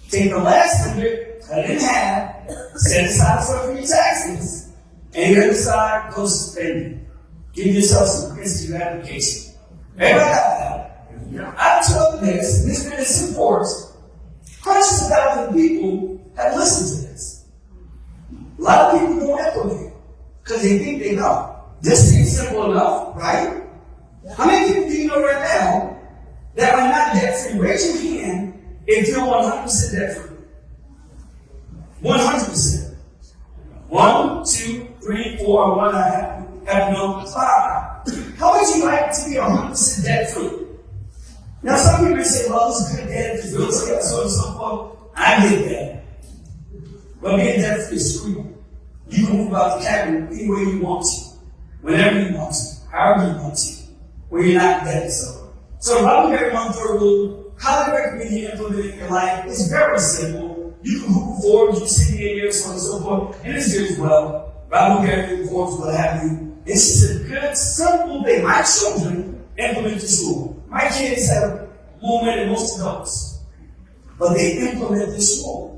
Take the last 100, cut it in half, set aside for your taxes, and the other side goes to spending. Give yourself some risk gratification. Everybody got that? I've told this, and this been in support. Hundreds of thousands of people have listened to this. A lot of people don't implement it because they think they know. This seems simple enough, right? How many people do you know right now that are not debt free? Raise your hand if you're 100% debt free. 100%. 1, 2, 3, 4, 1, I have no 5. How would you like to be 100% debt free? Now, some people say, well, it's good debt, it's real estate, so on and so forth. I get that. But being debt free is free. You can move out the cabinet any way you want to, whenever you want to, however you want to, where you're not in debt. So Robin Gary 1/3 rule, highly recommend you implement it in your life. It's very simple. You can move forward, you see the area, so on and so forth, and it's good as well. Robin Gary forms, what have you. It's just a good, simple thing. My children implement this rule. My kids have more money than most adults, but they implement this rule.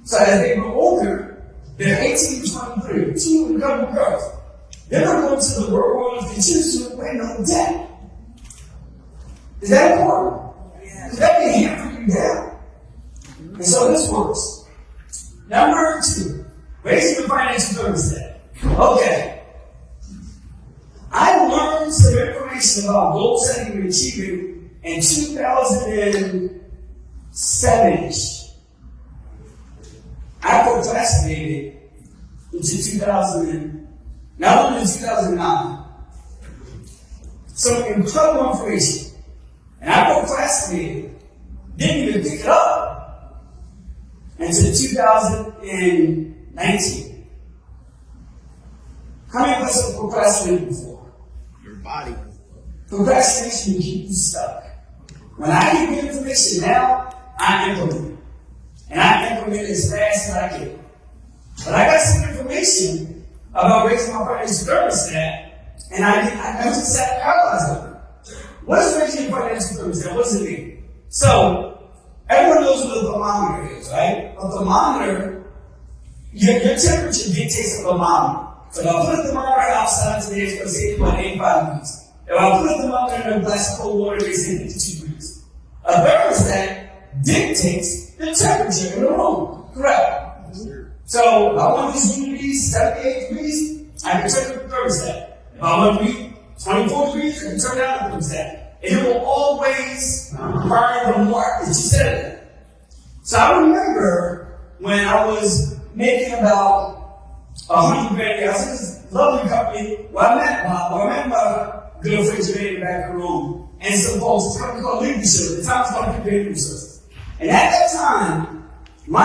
So as they grow older, they're 18 to 23, 2 and couple girls. They're not going to the world if they choose to with no debt. Is that important? Because that can hamper you down. And so this works. Number 2, raising the financial thermostat. Okay. I learned some information about goal setting and achieving in 2007-ish. I procrastinated into 2009. Some incredible information. And I procrastinated, didn't even pick it up until 2019. How many of us have procrastinated before?
Your body.
Procrastination will keep you stuck. When I get good information now, I implement it. And I implement it as fast as I can. But I got some information about raising my financial thermostat, and I just sat paralyzed over it. What is raising your financial thermostat? What does it mean? So, everyone knows what a thermometer is, right? A thermometer, your temperature dictates a thermometer. So if I put a thermometer outside today, it's going to say 85 degrees. If I put a thermometer in a glass of cold water, it's going to say 52 degrees. A thermostat dictates the temperature in the room, correct? So if I want this room to be 78 degrees, I can turn the thermostat. If I want it to be 24 degrees, I can turn down the thermostat. And it will always burn the mark that you set it at. So I remember when I was making about $100 grand. I was in this lovely company where I met my girlfriend Janae in the back of the room, and some folks, it's what we call leadership. The time was called competitive research. And at that time, my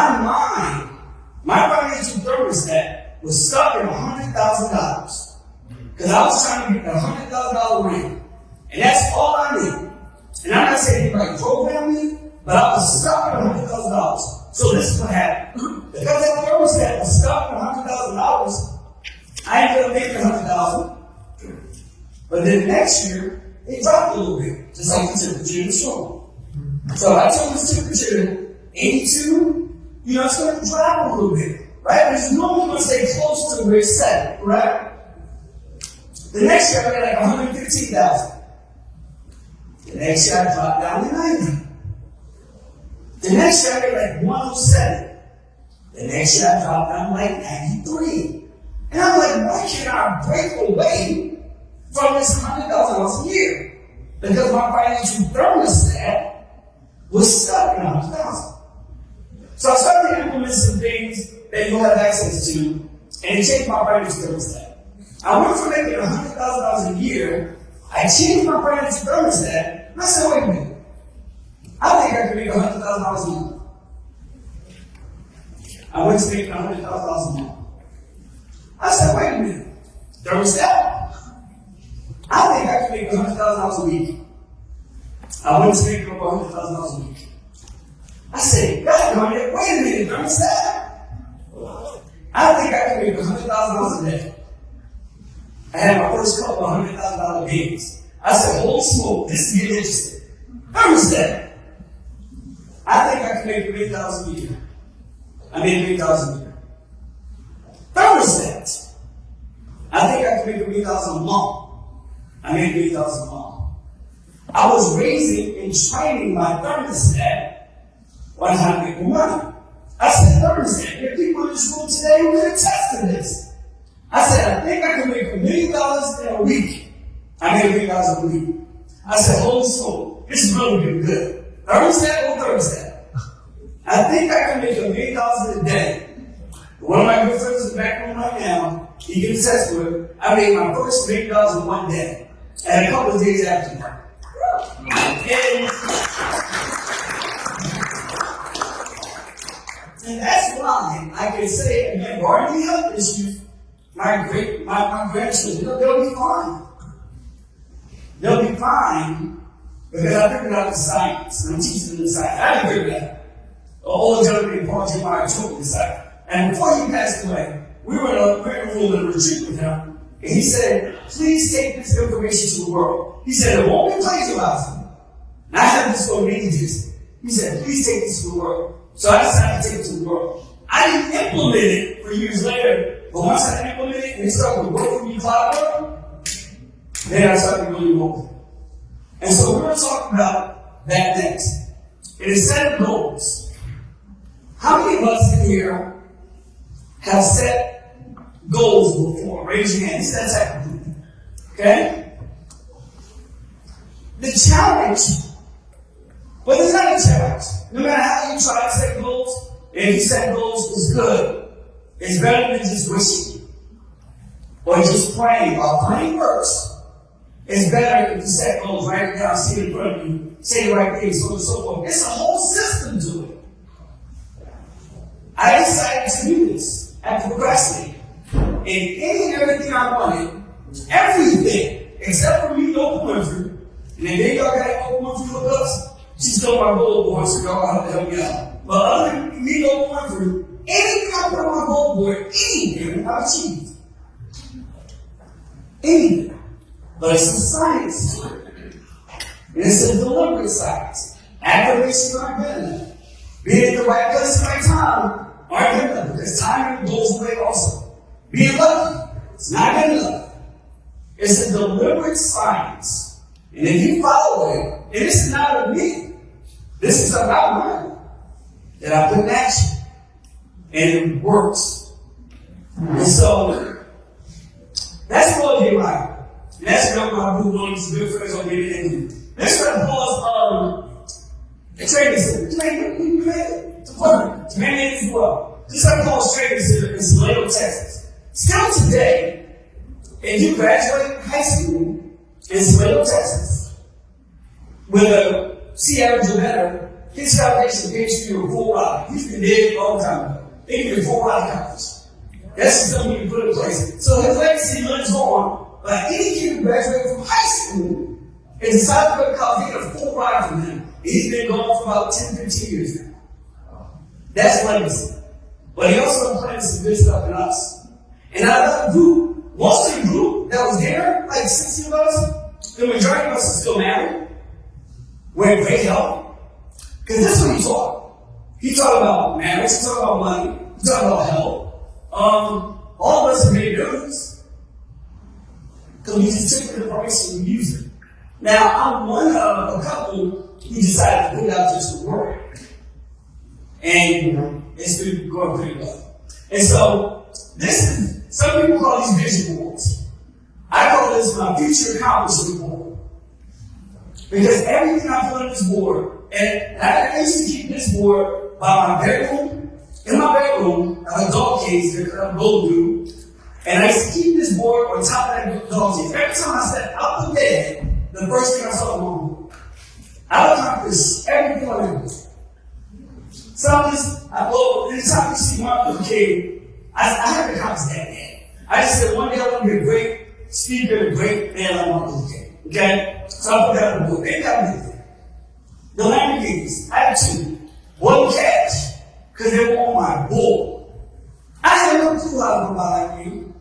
financial thermostat was stuck at $100,000 because I was trying to get a $100,000 ring, and that's all I needed. And I'm not saying anybody programmed me, but I was stuck at $100,000. So this is what happened. Because that thermostat was stuck at $100,000, I ended up making $100,000. But then next year, it dropped a little bit, just like the temperature in the storm. So I told this temperature 82, it's going to drop a little bit, right? But it's normally going to stay close to where it's set, correct? The next year, I got like 115,000. The next year, I dropped down to 90. The next year, I got like 107. The next year, I dropped down like 93. And I'm like, why can't I break away from this $100,000 a year? Because my financial thermostat was stuck at $100,000. So I started to implement some things that you'll have access to, and it changed my financial thermostat. I went from making $100,000 a year, I changed my financial thermostat, and I said, wait a minute. I think I could make $100,000 a month. I went to making $100,000 a month. I said, wait a minute. Thermostat? I think I could make $100,000 a week. I went to making over $100,000 a week. I I said, God darn it, wait a minute, thermostat. I think I can make $100,000 a day. I had my first couple of $100,000 games. I said, holy smoke, this is getting interesting. Thermostat. I think I can make $3,000 a year. I made $3,000 a year. Thermostat. I think I can make $3,000 a month. I made $3,000 a month. I was raising and training my thermostat on how to make more money. I said, thermostat, there are people in this room today who can attest to this. I said, I think I can make $1 million in a week. I made $1 million a week. I said, holy smoke, this is really getting good. Thermostat or thermostat? I think I can make $1 million a day. One of my good friends is back home right now. He can attest to it. I made my first $1 million in one day. And a couple of days after that. And that's why I can say, again, barring the health issues, my grandchildren, they'll be fine. They'll be fine because I figured out the science. And I'm teaching them the science. I didn't figure that. The old gentleman in Paul Jemima told me the science. And before he passed away, we were in a retreat with him. And he said, please take this information to the world. He said, it won't be plagiarized. And I had this for many years. He said, please take this to the world. So I decided to take it to the world. I didn't implement it for years later, but once I implemented it and it started to work for me clockwork, then I started really working. And so we're going to talk about that next. It is setting goals. How many of us in here have set goals before? Raise your hand. It's that type of group. Okay? The challenge, well, it's not a challenge. No matter how you try to set goals, if you set goals, it's good. It's better than just wishing or just praying. While praying works, it's better if you set goals, write it down, see it in front of you, say the right things, so on and so forth. It's a whole system to it. I decided to do this after procrastinating. And any and everything I wanted, everything, except for me, Oprah Winfrey, and then they y'all got Oprah Winfrey hookups, she stole my goal board, so y'all have to help me out. But other than me, Oprah Winfrey, anything I put on my goal board, anything I've achieved. Anything. But it's a science. And it's a deliberate science. Activations aren't good enough. Being at the right place at the right time aren't good enough, because time goes away also. Being lucky, it's not good enough. It's a deliberate science. And if you follow it, and this is not of me, this is about mine, that I put in action. And it works. And so, that's what I did right. And that's what my boo one of these good friends on me and this friend calls the training center. It's a to many as well. This friend calls training center in Salado, Texas. Still today, if you graduate high school in Salado, Texas, with a C average or better, his foundation pays you a full ride. He's been dead a long time ago. They give you a full ride of college. That's something you can put in place. So his legacy lives on. Like any kid who graduated from high school and decided to go to college, they get a full ride from him. He's been gone for about 10, 15 years now. That's legacy. But he also implanted some good stuff in us. And out of that group, most of the group that was there, like 60 of us, the majority of us are still married. We're in great health. Because this is what he taught. He taught about marriage, he taught about money, he taught about health. All of us have made billions. Because we just took the information and used it. Now, I'm one of a couple who decided to put it out just to work. And it's been going pretty well. And so, this is, some people call these vision boards. I call this my future accomplishment board. Because everything I put on this board, and I used to keep this board by my bedroom. In my bedroom, I have a dog cage that I go through. And I used to keep this board on top of that dog cage. Every time I stepped out the bed, the first thing I saw was my board. I accomplished everything on that board. Anytime you see Martin Luther King, I haven't accomplished that yet. I just said one day I want to be a great speaker, a great man like Martin Luther King. Okay? So I put that on the board. Maybe I'll do that. The Lamborghinis, I have two. wasn't cash, because they were on my board. I had no clue how to go buy you.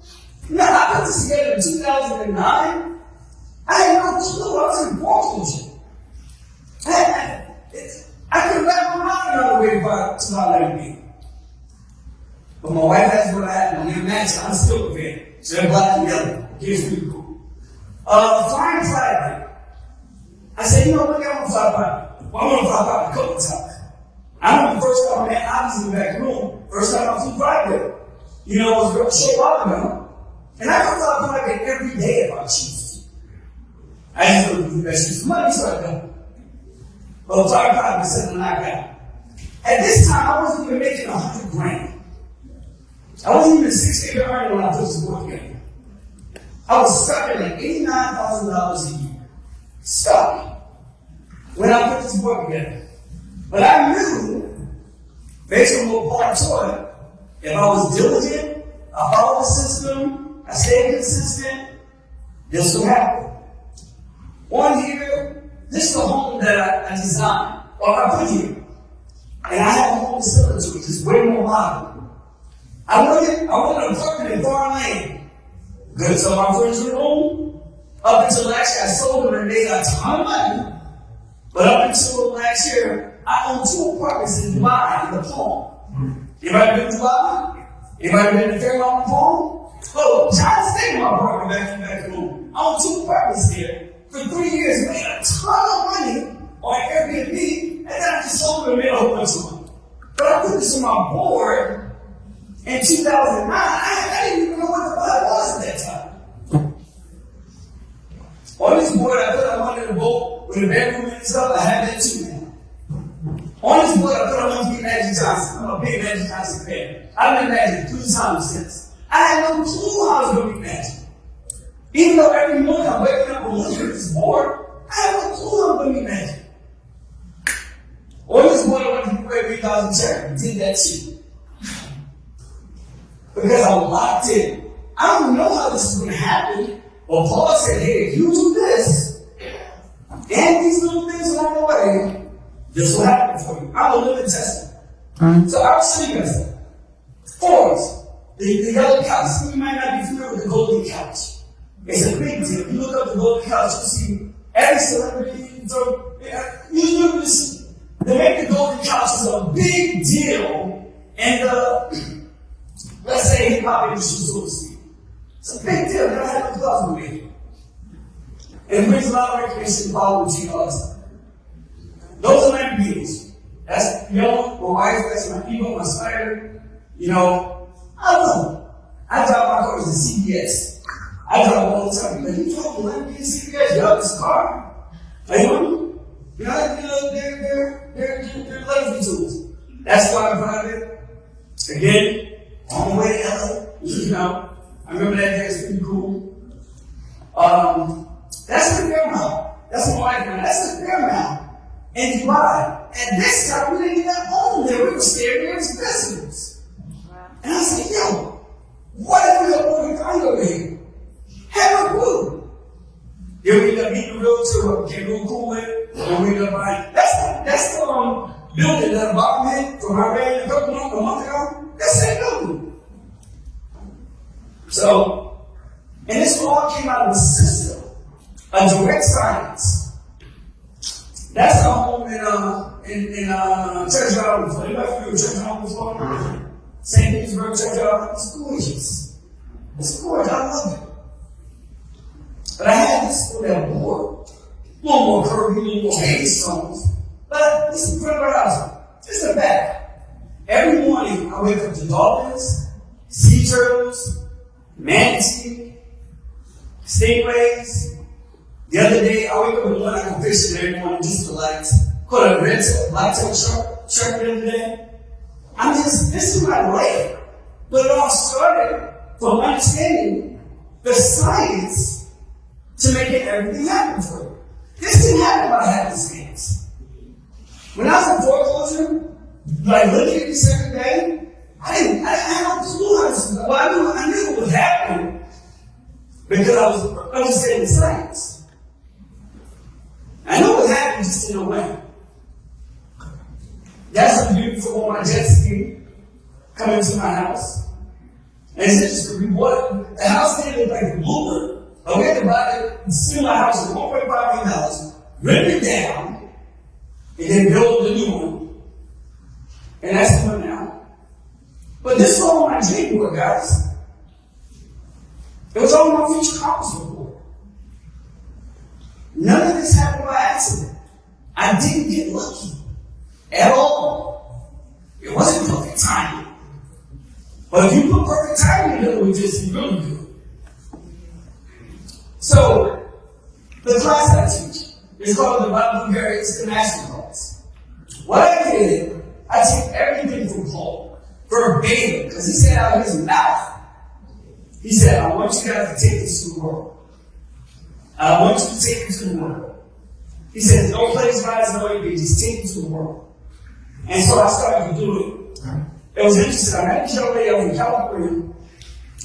Now, I put this together in 2009. I had no clue. I was in foreclosure. I could wrap my mind around the way to buy like me. But my wife has what I had. When they match, I'm still a fan. So they're black and yellow. Here's pretty cool. Flying flag. I said, you know what? I'm gonna fly by. Well, I'm gonna fly by a couple times. I remember the first time I met Alex in the back room. First time I flew private. You know, it was a short while ago. And I could fly private every day if I choose to. I just don't do the best use of money, so I don't. Well, fly private is something I got. At this time, I wasn't even making $100,000. I wasn't even $6 earning when I put this board together. I was stuck at like $89,000 a year. Stuck. When I put this board together. But I knew, based on what Polar taught, if I was diligent, I followed the system, I stayed consistent, this will happen. One year, this is the home that I designed, or I put here. And I have a home similar to it, just way more modern. I wanted an apartment in Farm Lane. Good, so my first room, up until last year, I sold them and made a ton of money. But up until last year, I owned 2 apartments in Dubai, in the Palm. Anybody been to Dubai? Anybody been to Fairmont Palm? Oh, John stayed in my apartment back home. I owned 2 apartments there. For 3 years, made a ton of money on Airbnb, and then I just sold them and made a whole bunch of money. But I put this on my board. In 2009, I didn't even know what the fuck was at that time. On this board, I put I wanted a boat with a bedroom and stuff. I have that too now. On this board, I put I wanted to be Magic Johnson. I'm a big Magic Johnson fan. I've been Magic 3 times since. I had no clue how I was going to be Magic. Even though every morning I'm waking up and looking at this board, I had no clue how I'm going to be Magic. On this board, I wanted to be great $3,000 charity. Did that too. Because I'm locked in. I don't know how this is going to happen. But Paul said, hey, if you do this, and these little things along the way, this will happen for you. I'm a living testament. So I'll show you guys that. Forbes, the yellow couch. Some of you might not be familiar with the golden couch. It's a big deal. You look up the golden couch, you see every celebrity. So, you look at this. They make the golden couch is a big deal. And let's say hip hop industry, so to speak. It's a big deal. They don't have the gloves with me. It brings a lot of recognition to follow G Us. Those are Lamborghinis. That's my wife, that's my ego, my spider. You know, I don't know. I drive my cars to CBS. I drive all the time. Like, you drove a Lamborghini CBS? Yup, it's a car. Like, you know, they're lazy tools. That's why I drive it. Again, on the way to LA, you know, I remember that day, it's pretty cool. That's the Fairmount. That's my wife, man. That's the Fairmount in Dubai. At this time, we didn't even own there. We were staying there as visitors. And I said, yo, what if we got more than over here? Have a clue. Then we ended up meeting a realtor, became real cool with it, and we ended up buying. That's the building that Bob had from our band a month ago. That's that building. So, and this all came out of the system, a direct science. That's our home in Church Island. Anybody familiar with Church Island before? St. Petersburg, Church Island. It's gorgeous. It's gorgeous. I love it. But I had this on that board. A little more curvy, a little more hailstones. But this is in front of our house. This is the back. Every morning I wake up to dolphins, sea turtles, manatee, stingrays. The other day I wake up in the morning, I go fishing every morning just to like caught a black-tailed shark the other day. This is my life. But it all started from understanding the science to make everything happen for you. This didn't happen by happenstance. When I was in foreclosure, like looking at this every day, I had no clue how this was. Well, I knew what was happening because I was understanding science. I know what happened just in a way. That's some beautiful on my jet ski coming to my house. And it's interesting, what the house didn't look like a blueprint. But we had to buy it, sell my house for $1.5 million, rip it down, and then build a new one. And that's the one now. But this is all my dream board, guys. It was all my future conference report. None of this happened by accident. I didn't get lucky at all. It wasn't perfect timing. But if you put perfect timing together with this, you really do. So, the class I teach is called the Bible Various Master Class. What I did, I took everything from Paul, verbatim, because he said out of his mouth, he said, I want you guys to take this to the world. I want you to take it to the world. He said, no place rise, no way, just take it to the world. And so I started to do it. It was interesting. I met a young lady, I was in California,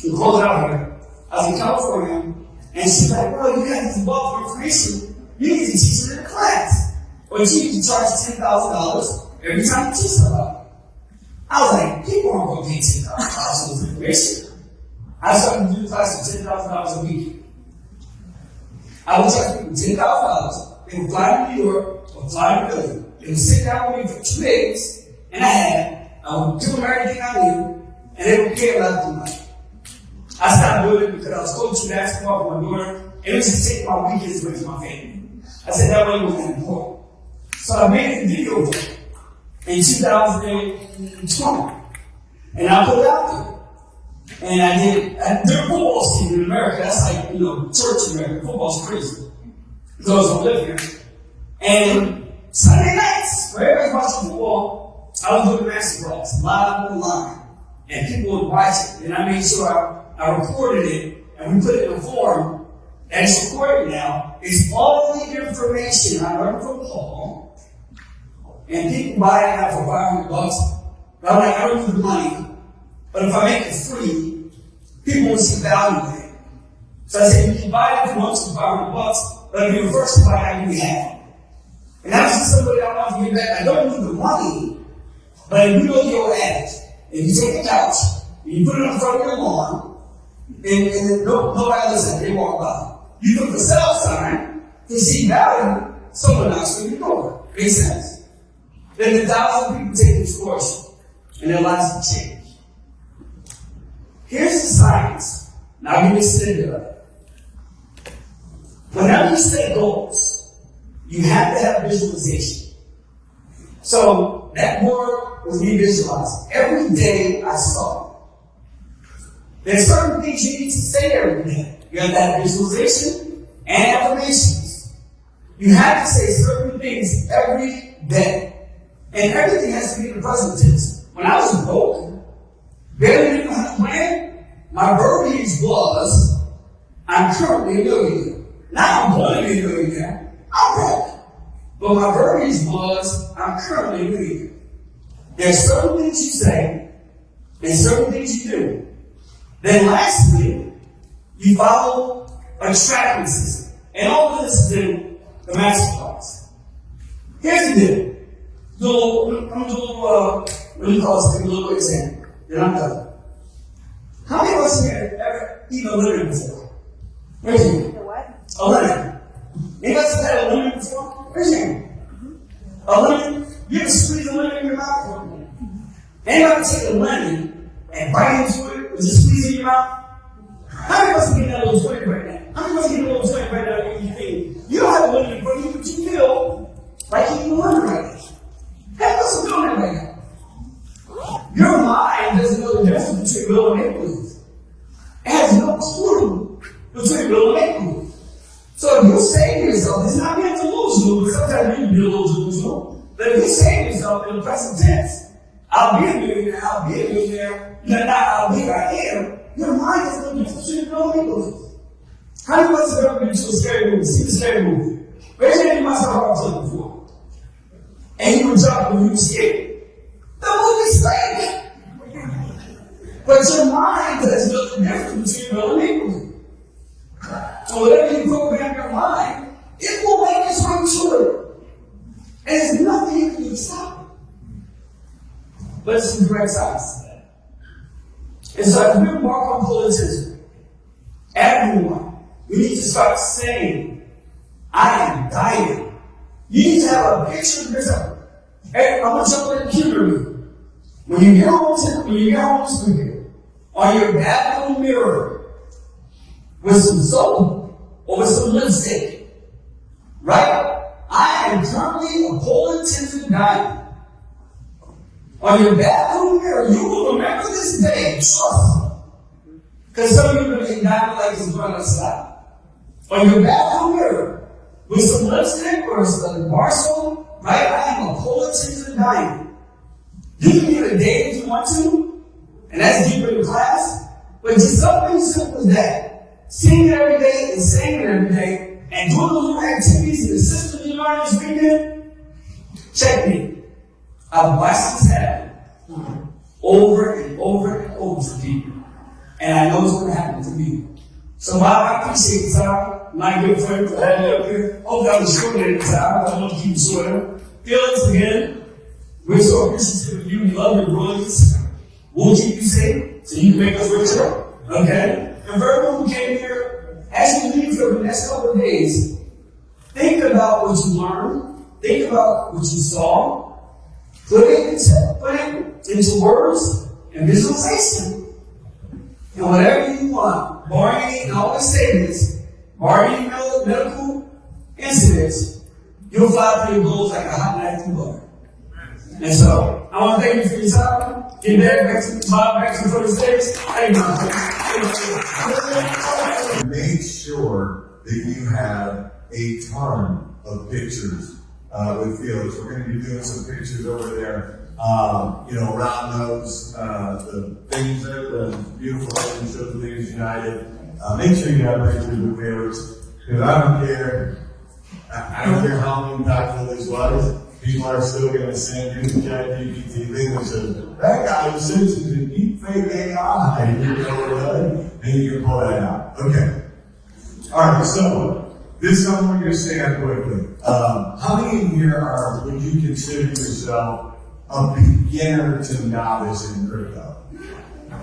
to close it out here. I was in California, and she's like, well, you got this wealth of information. You need to teach it in a class. Or you need to charge $10,000 every time you teach somebody. I was like, people aren't going to pay $10,000 for this information. I started to do class for $10,000 a week. I would charge people $10,000. They would fly to New York or fly to Philly. They would sit down with me for 2 days, and I would give them everything I knew, and they would care about the money. I stopped doing it because I was coaching basketball for my daughter, and it was just taking my weekends away from my family. I said that money wasn't important. So I made a video for it in 2020, and I put it out there. And I did, their football season in America, that's like, church in America. Football's crazy. Those who live here. And Sunday nights, where everybody's watching football, I was doing masterclass, live online. And people would watch it. And I made sure I recorded it, and we put it in a form that's recorded now. It's all the information I learned from Paul. And people buy it out for $500. But I'm like, I don't need the money. But if I make it free, people will see value in it. So I said, you can buy it for $500, but if you're the first to buy it, you have it. And that's just somebody I want to get back. I don't need the money, but if you know your adage, if you take a couch, and you put it in front of your lawn, and then nobody listens, they walk by. You put the sell sign to see value, someone knocks on your door. Makes sense. Then 1,000 people take this course, and their lives will change. Here's the science. Now give me a scenario. Whenever you set goals, you have to have visualization. So that board was me visualizing. Every day I saw it. There's certain things you need to say every day. You have to have visualization and affirmations. You have to say certain things every day. And everything has to be in the present tense. When I was broke, barely didn't know how to plan, my verbiage was, I'm currently a millionaire. Now I'm going to be a millionaire. I'm broke. But my verbiage was, I'm currently a millionaire. There's certain things you say, and certain things you do. Then lastly, you follow a tracking system. And all of this is in the master class. Here's the deal. I'm going to do a little example. Then I'm done. How many of us here ever eaten a lemon before? Raise your hand.
What?
A lemon. Any of us had a lemon before? Raise your hand. A lemon? You ever squeeze a lemon in your mouth? Anybody take a lemon and bite into it or just squeeze it in your mouth? How many of us are getting that little twig right now? How many of us are getting a little twig right now when you think you don't have a lemon in front of you, but you feel like eating a lemon right now? How many of us are doing that right now? Your mind doesn't know the difference between real and make-believe. It has no clue between real and make-believe. So if you say to yourself, it's not being delusional, but sometimes you can be a little delusional. But if you say to yourself in the present tense, I'll be a millionaire, I'll be a millionaire, not I'll be, I am, your mind has no difference between real and make-believe. How many of us have ever been to a scary movie, seen a scary movie? Raise your hand, you must have heard of it before. And you were jumping when you were scared. The movie's fake. But your mind has no difference between real and make-believe. So whatever you program your mind, it will make its way to it. And there's nothing you can do to stop but some direct sides to that. And so as we embark on Polar Tensor, everyone, we need to start saying, I am guided. You need to have a picture of yourself. Hey, I'm gonna jump in the computer. When you get home this weekend, on your bathroom mirror, with some soap or with some lipstick, right? I am currently a Polar Tensor guide. On your bathroom mirror, you will remember this day, trust me. Because some of you are going to get diamond legs and run outside. On your bathroom mirror, with some lipstick or some bar soap, right? I am a Polar Tensor guide. You can give it a day if you want to, and that's deeper in class, but just something simple as that. Seeing it every day and saying it every day, and doing the little activities in the system you learned this weekend, check me. I've watched this happen over and over and over to people. And I know it's going to happen to me. So I appreciate the time. My good friend for having me up here. Hope that was short at the time. I want to keep it shorter. Felix, again, we're so appreciative of you. We love your brilliance. We'll keep you safe so you can make us richer. Okay? And for everyone who came here, as you leave for the next couple of days, think about what you learned. Think about what you saw. Put it into words and visualization. And whatever you want, barring, and I always say this, barring medical incidents, you'll fly through your goals like a hot knife through butter. And so, I want to thank you for your time. Get back to the first stage. Thank you.
Make sure that you have a ton of pictures with Felix. We're going to be doing some pictures over there. Around those, the things there, the beautiful things, shows Leaders United. Make sure you have pictures with Felix, because I don't care how impactful this was. People are still going to send you the ChatGPT thing that says, that guy says it's a deep fake AI. And you can pull that out. Okay. All right, so this is something we're going to stay on quickly. How many in here would you consider yourself a beginner to novice in crypto?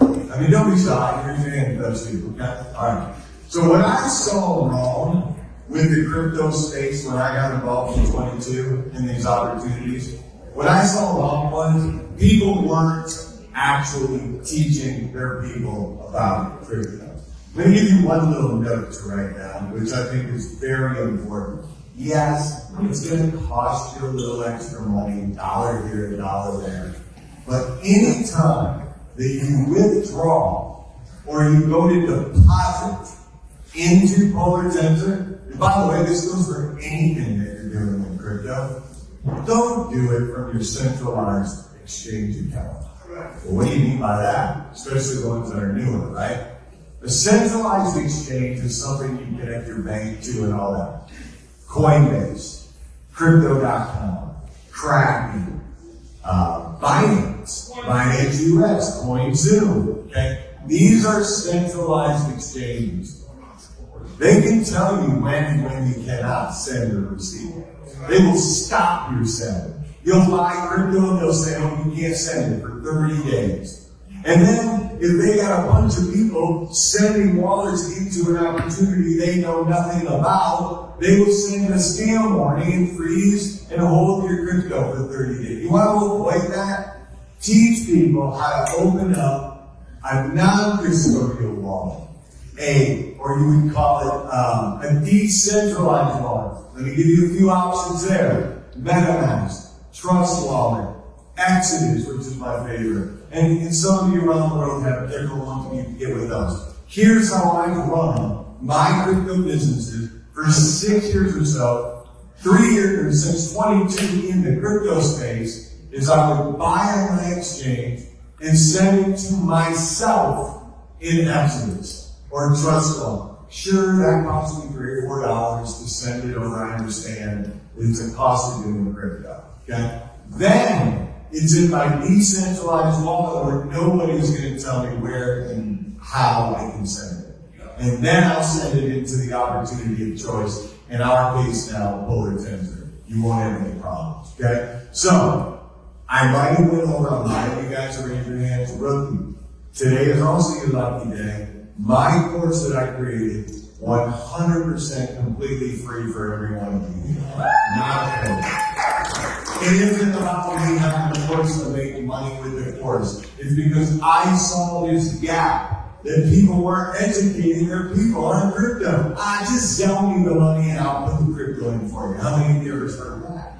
I mean, don't be shy. Here's your hand, those people. Okay? All right. So what I saw wrong with the crypto space when I got involved in 22 in these opportunities, what I saw wrong was people weren't actually teaching their people about crypto. Let me give you one little note to write down, which I think is very important. Yes, it's going to cost you a little extra money, $1 here, $1 there. But any time that you withdraw or you go to deposit into Polar Tensor, and by the way, this goes for anything that you're doing in crypto, don't do it from your centralized exchange account. Well, what do you mean by that? Especially the ones that are newer, right? A centralized exchange is something you can connect your bank to and all that. Coinbase, Crypto.com, Kraken, Binance, Binance US, CoinZoom, okay? These are centralized exchanges. They can tell you when and when you cannot send or receive. They will stop your send. You'll buy crypto and they'll say, oh, you can't send it for 30 days. And then, if they got a bunch of people sending wallets into an opportunity they know nothing about, they will send a scam warning and freeze and hold your crypto for 30 days. You want to avoid that? Teach people how to open up a non-custodial wallet. Or you would call it a decentralized wallet. Let me give you a few options there. MetaMask, Trust Wallet, Exodus, which is my favorite. And some of you around the world have different ones and you can get with those. Here's how I run my crypto businesses for 6 years or so. 3 years since 22 in the crypto space is I would buy on my exchange and send it to myself in Exodus or Trust Wallet. Sure, that costs me $3 or $4 to send it over. I understand it's a cost of doing crypto. Okay? Then it's in my decentralized wallet where nobody's going to tell me where and how I can send it. And then I'll send it into the opportunity of choice. In our case now, Polar Tensor. You won't have any problems. Okay? So,
I might have went over a lot of you guys are raising your hands, rookie. Today is also your lucky day. My course that I created, 100% completely free for every one of you. Not paid. It isn't about me having a course to make money with the course. It's because I saw this gap that people weren't educating their people on crypto. Just sell me the money and I'll put the crypto in for you. How many of you ever heard of that?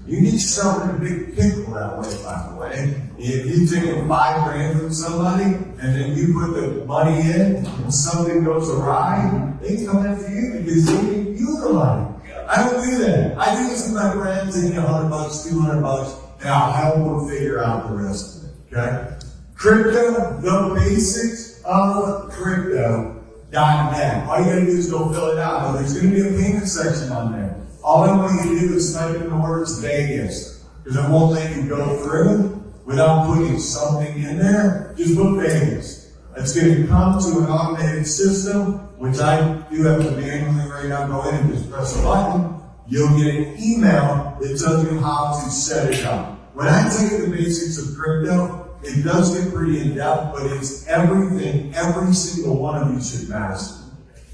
You get yourself in a big pickle that way, by the way. If you take $5 grand from somebody and then you put the money in and something goes awry, they come after you because they give you the money. I don't do that. I do this with my friends and $100, $200, and I'll help them figure out the rest of it. Okay? Crypto, the basics of crypto.net. All you gotta do is go fill it out. Now, there's gonna be a payment section on there. All I want you to do is type in the words Vegas, because it won't let you go through without putting something in there. Just put Vegas. It's going to come to an automated system, which I do have to manually right now go in and just press a button. You'll get an email that tells you how to set it up. When I tell you the basics of crypto, it does get pretty in-depth, but it's everything every single one of you should master.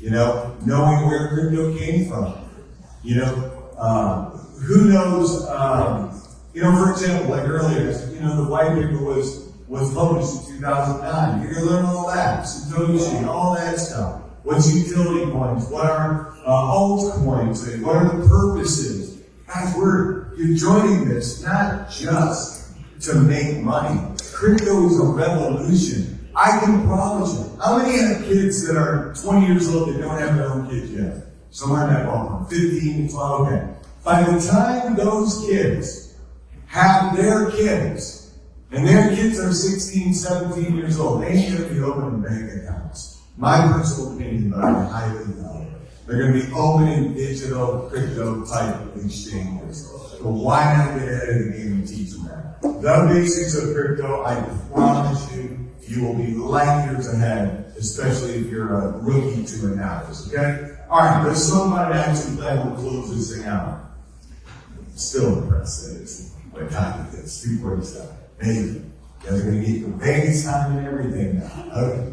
You know, knowing where crypto came from. You know, who knows, for example, like earlier, the white paper was published in 2009. You're going to learn all that, Satoshi, all that stuff. What's utility coins? What are altcoins? And what are the purposes? Guys, you're joining this not just to make money. Crypto is a revolution. I can promise you. How many have kids that are 20 years old that don't have their own kids yet? Somewhere in that ballpark, 15, 12, okay. By the time those kids have their kids, and their kids are 16, 17 years old, they ain't going to be opening bank accounts. My personal opinion, but I highly doubt it. They're going to be opening digital, crypto type of exchanges. So why not get ahead of the game and teach them that? The basics of crypto, I promise you will be light years ahead, especially if you're a rookie to analysis, okay? All right, let's somebody actually plan to close this thing out. Still impressed that it's what time it is, 2:47. Maybe. You guys are going to get your Vegas time and everything now. Okay.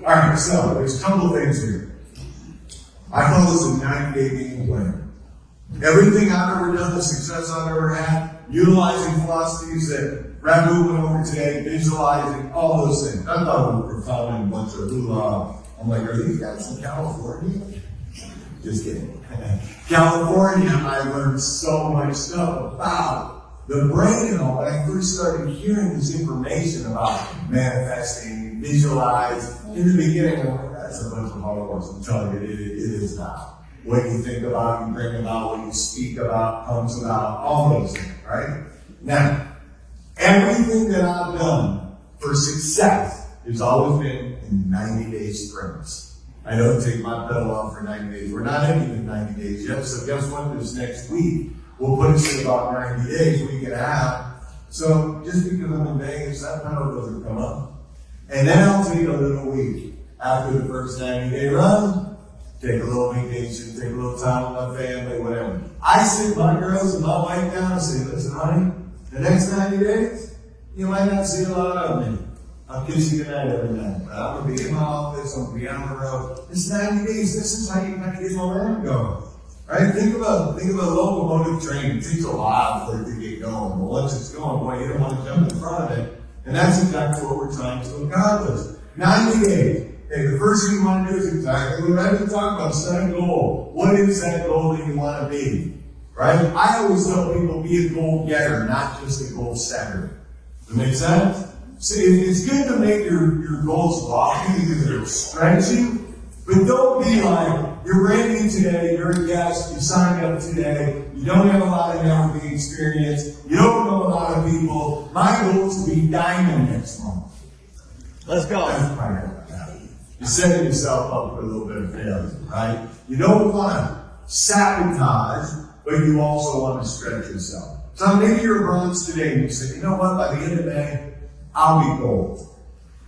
All right, so there's a couple of things here. I call this a 90-day game plan. Everything I've ever done, the success I've ever had, utilizing philosophies that Rabu went over today, visualizing, all those things. I thought it was profound and a bunch of hula. I'm like, are these guys from California? Just kidding. California, I learned so much stuff about the brain and all. When I first started hearing this information about manifesting, visualize, in the beginning, I'm like, that's a bunch of hard I'm telling you, it is not. What you think about, you bring about, what you speak about, comes about, all those things, right? Now, everything that I've done for success has always been in 90-day sprints. I don't take my pedal off for 90 days. We're not even 90 days yet, so guess what? This next week, we'll put us in about 90 days, week and a half. So just because I'm in Vegas, that pedal doesn't come up. And then I'll take a little week after the first 90-day run, take a little vacation, take a little time with my family, whatever. I sit my girls and my wife down and say, listen, honey, the next 90 days, you might not see a lot of me. I'll kiss you goodnight every night. But I'm going to be in my office, I'm going to be on the road. It's 90 days. This is how you kind of get momentum going. Right? Think about locomotive train. It takes a while for it to get going. But once it's going, boy, you don't want to jump in front of it. And that's exactly what we're trying to accomplish. 90 days. Okay, the first thing you want to do is exactly what I've been talking about. Set a goal. What is that goal that you want to be? Right? I always tell people, be a goal getter, not just a goal setter. Does that make sense? See, it's good to make your goals lofty because they're stretching, but don't be like, you're ready today, you're a guest, you signed up today, you don't have a lot of networking experience, you don't know a lot of people. My goal is to be diamond next month.
Let's go.
You're setting yourself up for a little bit of failure, right? You don't want to sabotage, but you also want to stretch yourself. So maybe you're a bronze today and you say, you know what, by the end of May, I'll be gold.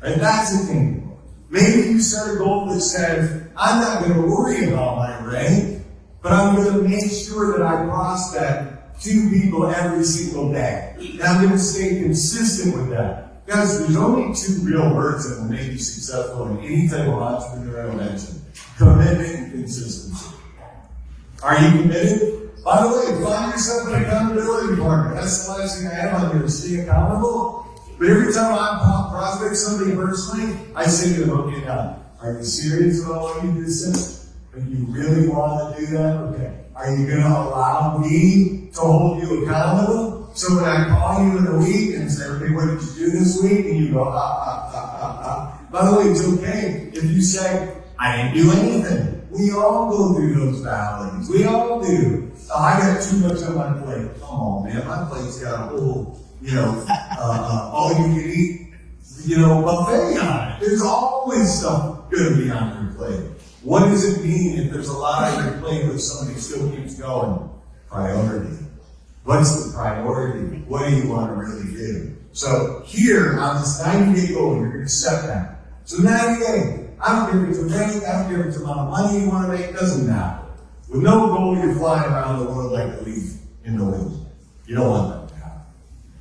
And that's the thing. Maybe you set a goal that says, I'm not going to worry about my rank, but I'm going to make sure that I prospect 2 people every single day. And I'm going to stay consistent with that. Guys, there's only 2 real words that will make you successful in any type of entrepreneurial venture. Commitment and consistency. Are you committed? By the way, find yourself an accountability partner. That's the last thing I have on here, to stay accountable. But every time I prospect somebody personally, I say to them, okay, now, are you serious about what you just said? If you really want to do that, okay. Are you going to allow me to hold you accountable? So when I call you in a week and say, okay, what did you do this week? And you go, By the way, it's okay if you say, I didn't do anything. We all go through those valleys. We all do. Oh, I got too much on my plate. Come on, man. My plate's got a whole, all you can eat, buffet on it. There's always stuff going to be on your plate. What does it mean if there's a lot on your plate but somebody still keeps going? Priority. What's the priority? What do you want to really do? So here, on this 90-day goal, you're going to set that. So 90 days. I don't care if it's a bank, I don't care if it's the amount of money you want to make, doesn't matter. With no goal, you're flying around the world like a leaf in the wind. You don't want that to happen.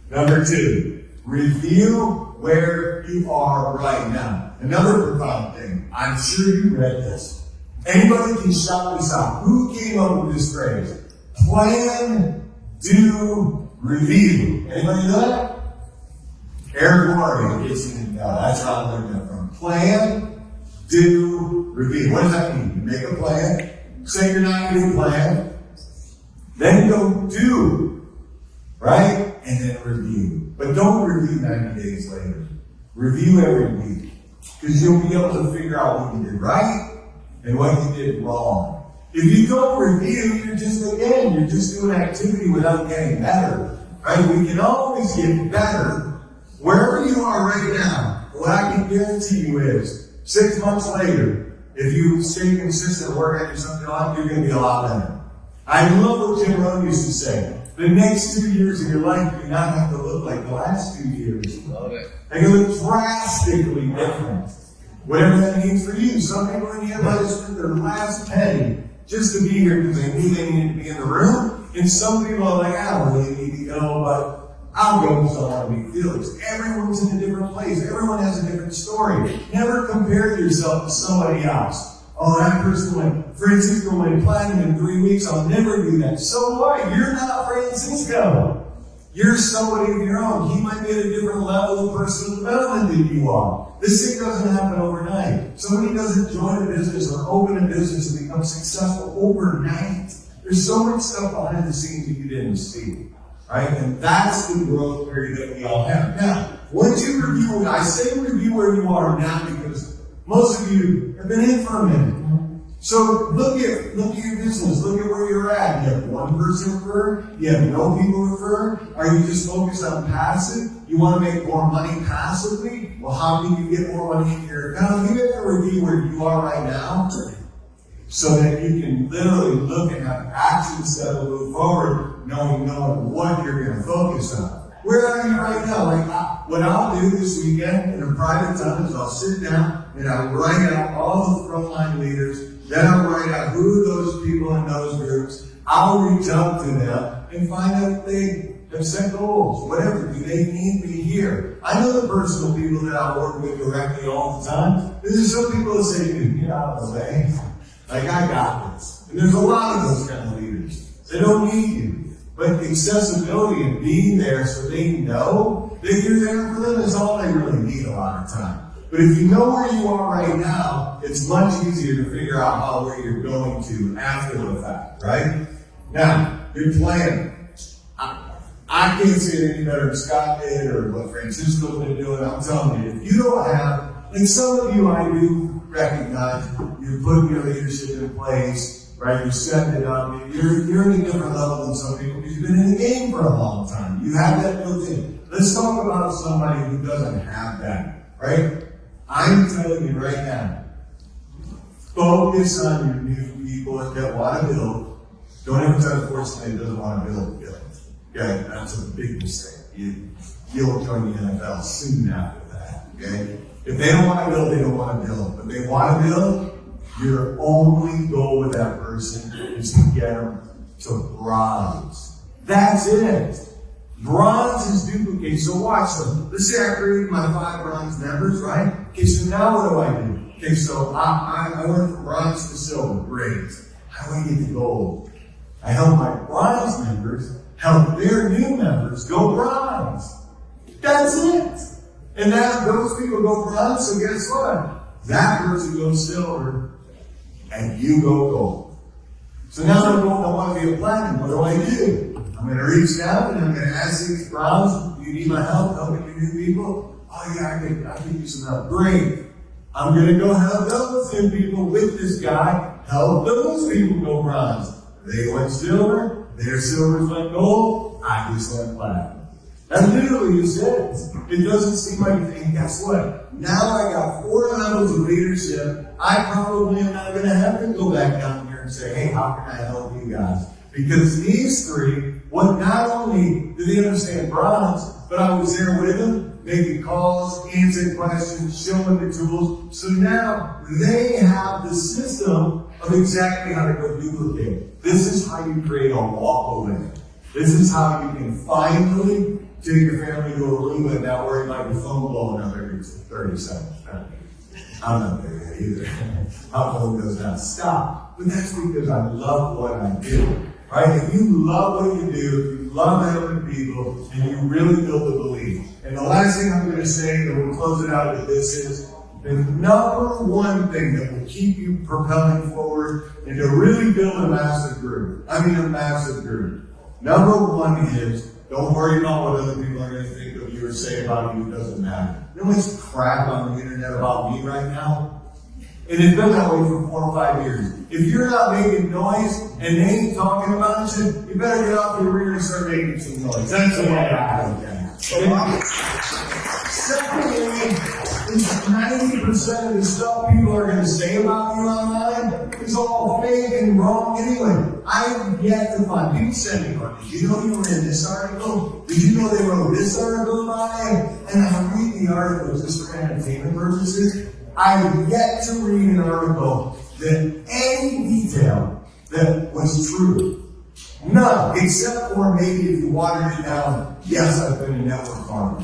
Number 2, review where you are right now. Another profound thing, I'm sure you read this. Anybody can shout this out. Who came up with this phrase? Plan, do, review. Anybody know that? Eric Murray gets in. That's where I learned that from. Plan, do, review. What does that mean? You make a plan, say your 90-day plan, then go do, right? And then review. But don't review 90 days later. Review every week. Because you'll be able to figure out what you did right and what you did wrong. If you don't review, you're just doing activity without getting better. Right? We can always get better. Wherever you are right now, what I can guarantee you is 6 months later, if you stay consistent, work on something on, you're going to be a lot better. I love what Jim Rohn used to say. The next 2 years of your life do not have to look like the last 2 years.
Love it.
They can look drastically different. Whatever that means for you. Some people in here might have spent their last penny just to be here because they knew they needed to be in the room. And some people are like, I don't really need to go, but I'll go because I want to be Felix. Everyone's in a different place. Everyone has a different story. Never compare yourself to somebody else. Oh, that person went, Francisco went platinum in 3 weeks. I'll never do that. So what? You're not Francisco. You're somebody of your own. He might be at a different level of personal development than you are. This thing doesn't happen overnight. Somebody doesn't join a business or open a business and become successful overnight. There's so much stuff behind the scenes that you didn't see. Right? And that's the growth period that we all have. Now, once you review, I say review where you are now because most of you have been in for a minute. So look at your business, look at where you're at. You have one person referred, you have no people referred. Are you just focused on passive? You want to make more money passively? Well, how can you get more money in your account? You have to review where you are right now so that you can literally look and have actions that will move forward, knowing what you're going to focus on. Where are you right now? Like, what I'll do this weekend in a private time is I'll sit down and I'll write out all the frontline leaders. Then I'll write out who those people in those groups. I'll reach out to them and find out if they have set goals. Whatever. Do they need me here? I know the personal people that I work with directly all the time. There's some people that say, dude, get out of the way. Like, I got this. And there's a lot of those kind of leaders. They don't need you. But accessibility and being there so they know that you're there for them is all they really need a lot of time. But if you know where you are right now, it's much easier to figure out where you're going to after the fact, right? Now, your plan. I can't say it any better than Scott did or what Francisco's been doing. I'm telling you, if you don't have, like some of you I do recognize, you're putting your leadership in place, right? You're setting it up. You're in a different level than some people because you've been in the game for a long time. You have that built in. Let's talk about somebody who doesn't have that, right? I'm telling you right now, focus on your new people that want to build. Don't ever try to force somebody that doesn't want to build. Okay, that's a big mistake. You'll join the NFL soon after that. Okay, if they don't want to build, they don't want to build. But they want to build, your only goal with that person is to get them to rise. That's it. Bronze is duplicated. So watch them. Let's say I create my 5 bronze members, right? Okay, so now what do? Okay, so I went from bronze to silver. Great. How do I get to gold? I help my bronze members help their new members go bronze. That's it. And now those people go bronze, so guess what? That person goes silver, and you go gold. So now I want to be a platinum. What do I do? I'm going to reach down and I'm going to ask these bronze, do you need my help helping your new people? Oh yeah, I can use some help. Great. I'm going to go help those new people with this guy, help those people go bronze. They went silver, their silvers went gold, I just went platinum. That literally is it. It doesn't seem like a thing. Guess what? Now I got 4 levels of leadership. I probably am not going to have to go back down here and say, hey, how can I help you guys? Because these 3, not only did they understand bronze, but I was there with them, making calls, answering questions, showing the tools. So now they have the system of exactly how to go duplicate. This is how you create a walk away. This is how you can finally take your family to Aruba and not worry about your phone blowing up every 30 seconds. I'm not there yet either. My phone does not stop. But that's because I love what I do. Right? If you love what you do, if you love helping people, and you really build the belief. And the last thing I'm going to say, and we'll close it out with this, is the number one thing that will keep you propelling forward and to really build a massive group. A massive group. Number one is, don't worry about what other people are going to think of you or say about you. It doesn't matter. You know what's crap on the internet about me right now? And it's been that way for 4 or 5 years. If you're not making noise and they ain't talking about you, you better get off your rear and start making some noise. That's the way I look at it. Secondly, 90% of the stuff people are going to say about you online is all fake and wrong anyway. I have yet to find people send me, did you know you were in this article? Did you know they wrote this article about it? And I read the article just for entertainment purposes. I have yet to read an article that any detail that was true. None, except for maybe if you watered it down. Yes, I've been a network farmer.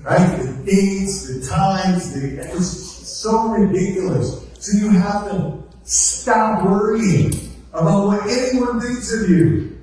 Right? The dates, the times, it's so ridiculous. So you have to stop worrying about what anyone thinks of you.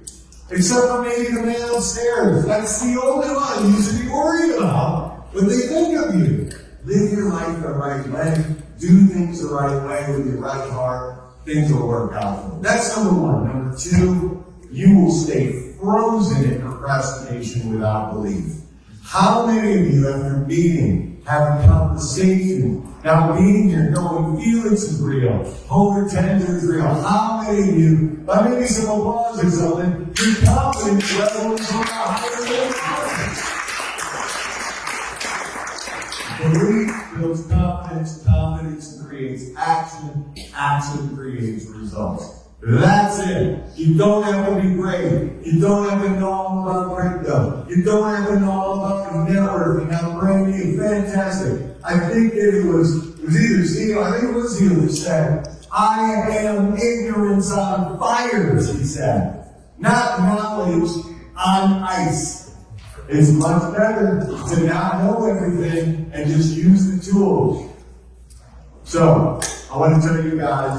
Except for maybe the man upstairs. That's the only one you should be worried about what they think of you. Live your life the right way. Do things the right way with your right heart. Things will work out for you. That's number one. Number two, you will stay frozen in procrastination without belief. How many of you, after meeting, having conversation, now meeting, you're knowing Felix is real, Polar Tensor is real. How many of you, by maybe some applause or something, your confidence level is on a higher level? Belief builds confidence, confidence creates action, action creates results. That's it. You don't have to be great. You don't have to know all about crypto. You don't have to know all about networking, how brand new, fantastic. I think it was either Zio, I think it was Zio that said, I am ignorance on fires, he said. Not knowledge on ice. It's much better to not know everything and just use the tools. So, I want to tell you guys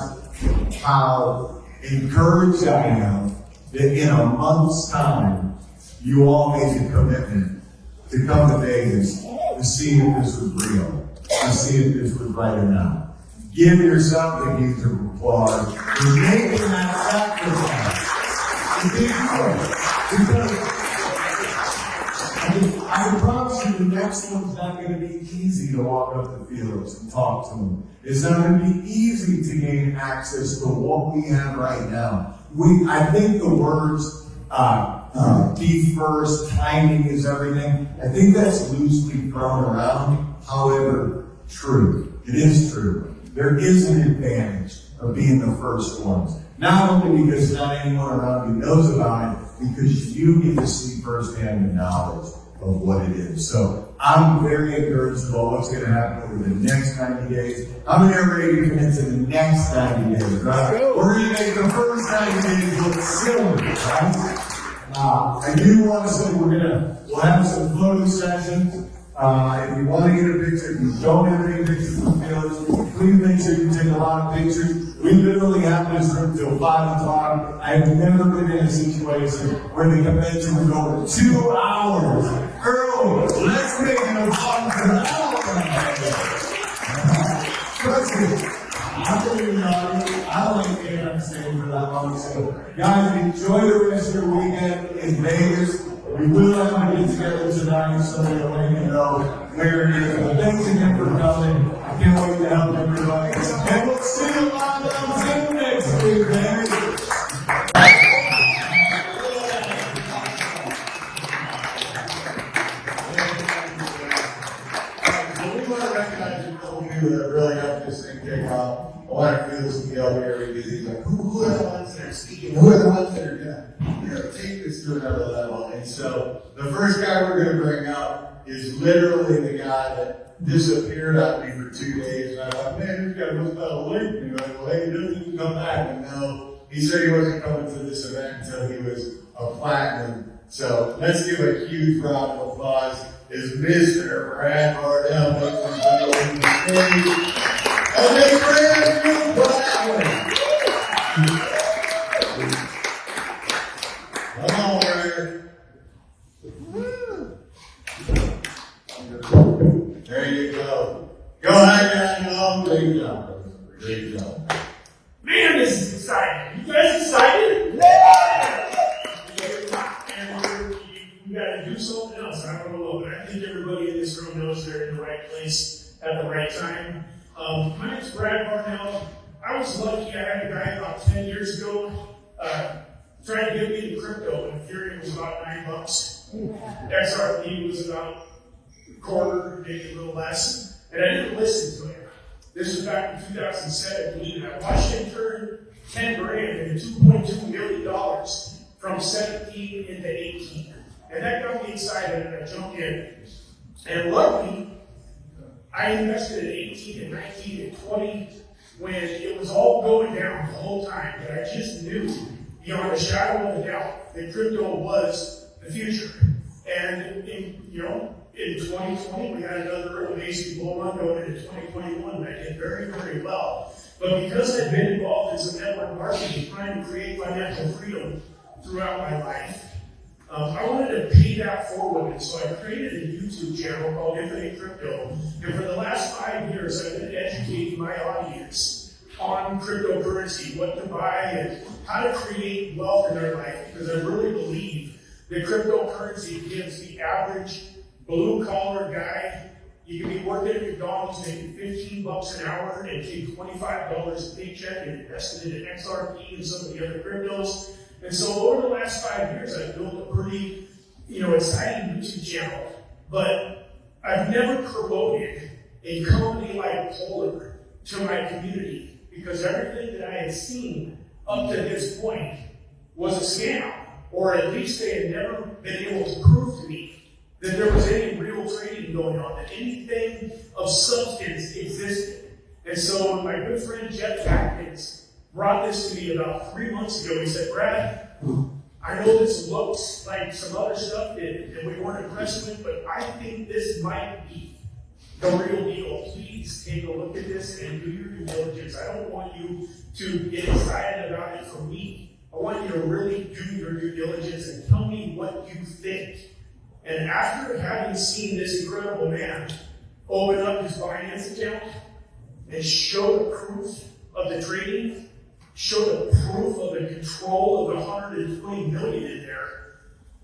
how encouraged I am that in a month's time, you all made a commitment to come to Vegas to see if this was real, to see if this was right or not. Give yourself a huge applause for making that sacrifice. Because I can promise you the next one's not going to be easy to walk up to Felix and talk to him. It's not going to be easy to gain access to what we have right now. I think the words be first, timing is everything. I think that's loosely thrown around. However, true. It is true. There is an advantage of being the first ones. Not only because not anyone around you knows about it, because you get to see firsthand the knowledge of what it is. So I'm very encouraged about what's going to happen over the next 90 days. I'm ready to commit to the next 90 days, right? We're going to make the first 90 days look silly, right? I do want to say we'll have some photo sessions. If you want to get a picture, if you don't have any pictures of Felix, please make sure you take a lot of pictures. We literally have this room till 5 o'clock. I have never been in a situation where the convention was over 2 hours early. Let's make it a fun for an hour. Trust me, I'm going to be honest. I don't like being on stage for that long. So, guys, enjoy the rest of your weekend in Vegas. We will have to get together tonight, so we'll let you know where it is. But thanks again for coming. I can't wait to help everybody. And we'll see you live on Zoom next week, man.
That really helped this thing take off. I want to feel this deal here because he's like, who are the ones that are speaking? Who are the ones that are going to take this to another level? And so the first guy we're going to bring up is literally the guy that disappeared on me for 2 days. And I thought, man, this guy must have a link. You know, well, hey, he doesn't even come back. And no, he said he wasn't coming to this event until he was a platinum. So let's give a huge round of applause. Is Mr. Brad Bardell making his way on the stage. And a brand new flower. Come on, Brad. There you go. Go ahead, guys. Great job. Great job.
Man, this is exciting. You guys excited? Yeah! And we got to do something else. I don't know, but I think everybody in this room knows they're in the right place at the right time. My name's Brad Barnell. I was lucky. I had a guy about 10 years ago trying to get me into crypto, and Ethereum was about $9. XRP was about a quarter, maybe a little less, and I didn't listen to him. This was back in 2017, and I watched him turn 10 grand into $2.2 million from 17 into 18. And that got me excited, and I jumped in. And luckily, I invested in 18 and 19 and 20 when it was all going down the whole time. But I just knew, beyond a shadow of a doubt, that crypto was the future. And in 2020, we had another amazing bull run going into 2021, and I did very, very well. But because I've been involved in some network marketing, trying to create financial freedom throughout my life, I wanted to pay that forward, and so I created a YouTube channel called Infinite Crypto. And for the last 5 years, I've been educating my audience on cryptocurrency, what to buy, and how to create wealth in their life. Because I really believe that cryptocurrency gives the average blue-collar guy, you can be working at McDonald's making $15 an hour and take $25 a paycheck and invest it in XRP and some of the other cryptos. And so over the last 5 years, I've built a pretty, exciting YouTube channel. But I've never promoted a company like Polar to my community because everything that I had seen up to this point was a scam, or at least they had never been able to prove to me that there was any real trading going on, that anything of substance existed. And so my good friend Jeff Atkins brought this to me about 3 months ago. He said, Brad, I know this looks like some other stuff that we weren't impressed with, but I think this might be the real deal. Please take a look at this and do your due diligence. I don't want you to get excited about it from me. I want you to really do your due diligence and tell me what you think. And after having seen this incredible man open up his Binance account and show the proof of the trading, show the proof of the control of the 120 million in there,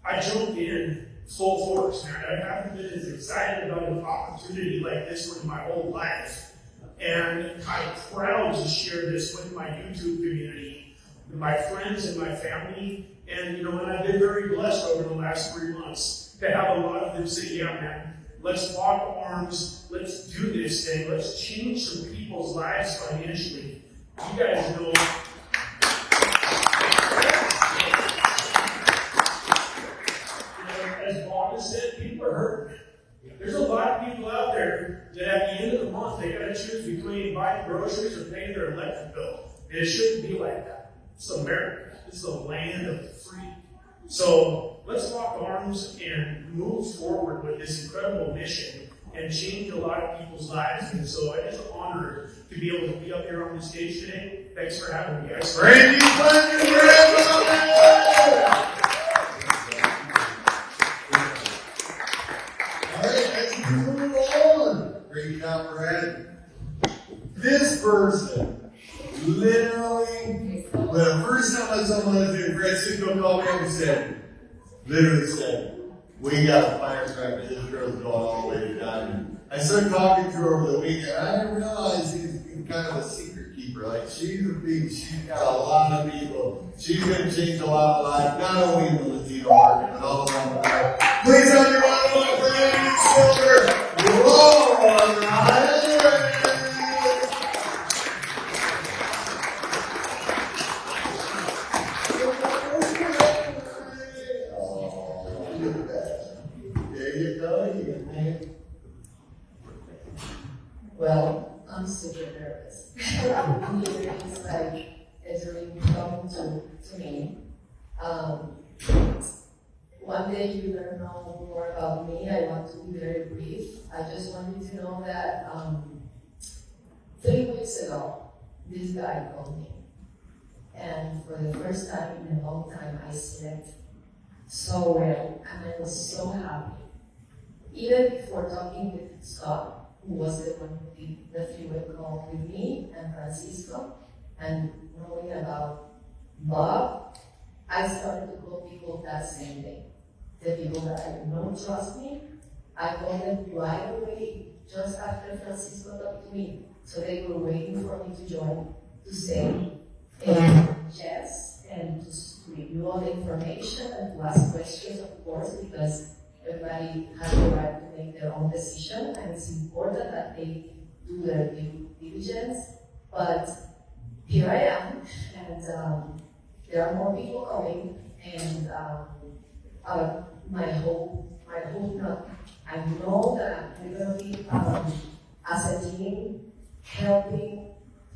I jumped in full force, man. I haven't been as excited about an opportunity like this in my whole life. And I'm proud to share this with my YouTube community, my friends and my family. And and I've been very blessed over the last 3 months to have a lot of them say, yeah, man, let's lock arms, let's do this thing, let's change some people's lives financially. You guys know, as Bob has said, people are hurting. There's a lot of people out there that at the end of the month, they got to choose between buying groceries or paying their electric bill. And it shouldn't be like that. It's America. It's the land of the free.
So let's lock arms and move forward with this incredible mission and change a lot of people's lives. And so it is an honor to be able to be up here on the stage today. Thanks for having me, guys.
Randy Clinton, all right, as we move on, great job, Brad. This person, literally, when the first time I saw someone in Francisco called me up and said, we got a firecracker, this girl's going all the way to Diamond. I started talking to her over the weekend, I didn't realize she's kind of a secret keeper. Like, she's got a lot of people. She's going to change a lot of lives, not only in the Latino market, but all around the world. Please have your round of applause for Andy Silver. Roll on,
Well, I'm super nervous. It's like a dream come to me. One day you will know more about me. I want to be very brief. I just want you to know that 3 weeks ago, this guy called me. And for the first time in a long time, I slept so well, and I was so happy. Even before talking with Scott, who was the one who did the freeway call with me and Francisco, and knowing about Bob, I started to call people that same day. The people that I don't trust me, I called them right away, just after Francisco talked to me. So they were waiting for me to join, to say yes, and to review all the information and to ask questions, of course, because everybody has the right to make their own decision, and it's important that they do their due diligence. But here I am, and there are more people coming, and my hope, I know that we're going to be, as a team, helping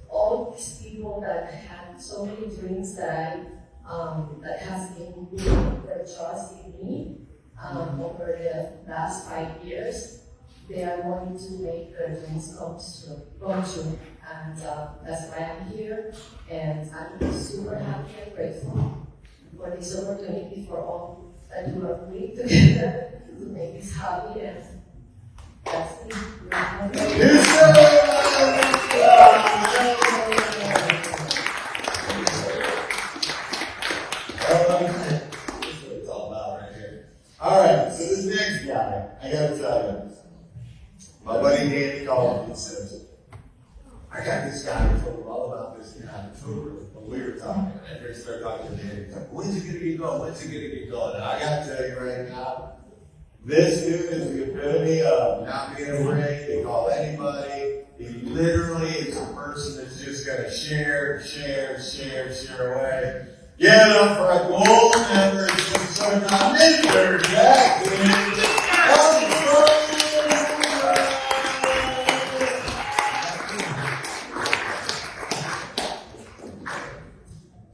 all these people that had so many dreams that that has been building their trust in me. Over the last 5 years, they are going to make their dreams come true. And that's why I'm here. And I'm super happy and grateful for this opportunity, for all that you are putting together to make this happen. And that's
Alright, so this next guy, I gotta tell you, my buddy Danny called me and says, I got this guy who told me all about this guy. When we were talking, and we started talking to Danny, he's like, when's it gonna get going? When's it gonna get going? And I gotta tell you right now, this dude is the epitome of not being afraid to call anybody. He literally is a person that's just gonna share away. Give it up for a gold member, Mr. Jackson.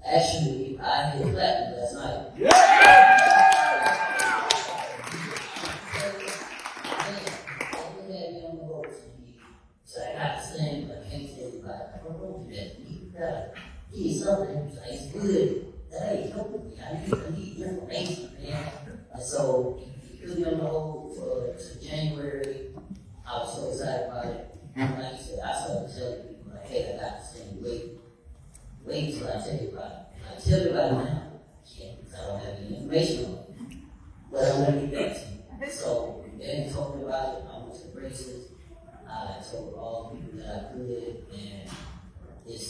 Actually, I hit platinum last night.
Yeah!
I had me on the road for me. So I got this thing, but I can't tell you about it. I don't know that. You gotta give me something. It's good. That ain't helping me. I need information, man. And so he put me on the hold to January. I was so excited about it. Like you said, I started telling people, like, hey, I got this thing. Wait until I tell you about it. I tell you about it now. I can't because I don't have any information on it. But I'm going to get back to you. So then he told me about it. I went to the braces. I told all the people that I could, and it's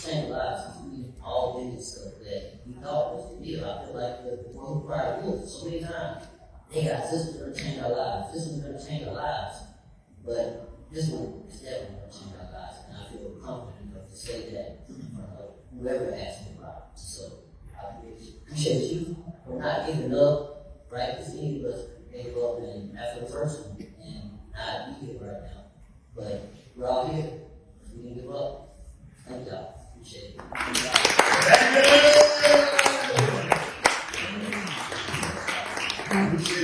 changed lives. We all did stuff that we thought was the deal. I feel like the one prior to so many times, hey guys, this is going to change our lives. This is going to change our lives. But this one is definitely going to change our lives. And I feel confident enough to say that whoever asked me about it. So I appreciate you for not giving up, right? Because any of us gave up and after the first one and not be here right now. But we're all here. We didn't give up. Thank y'all. Appreciate it.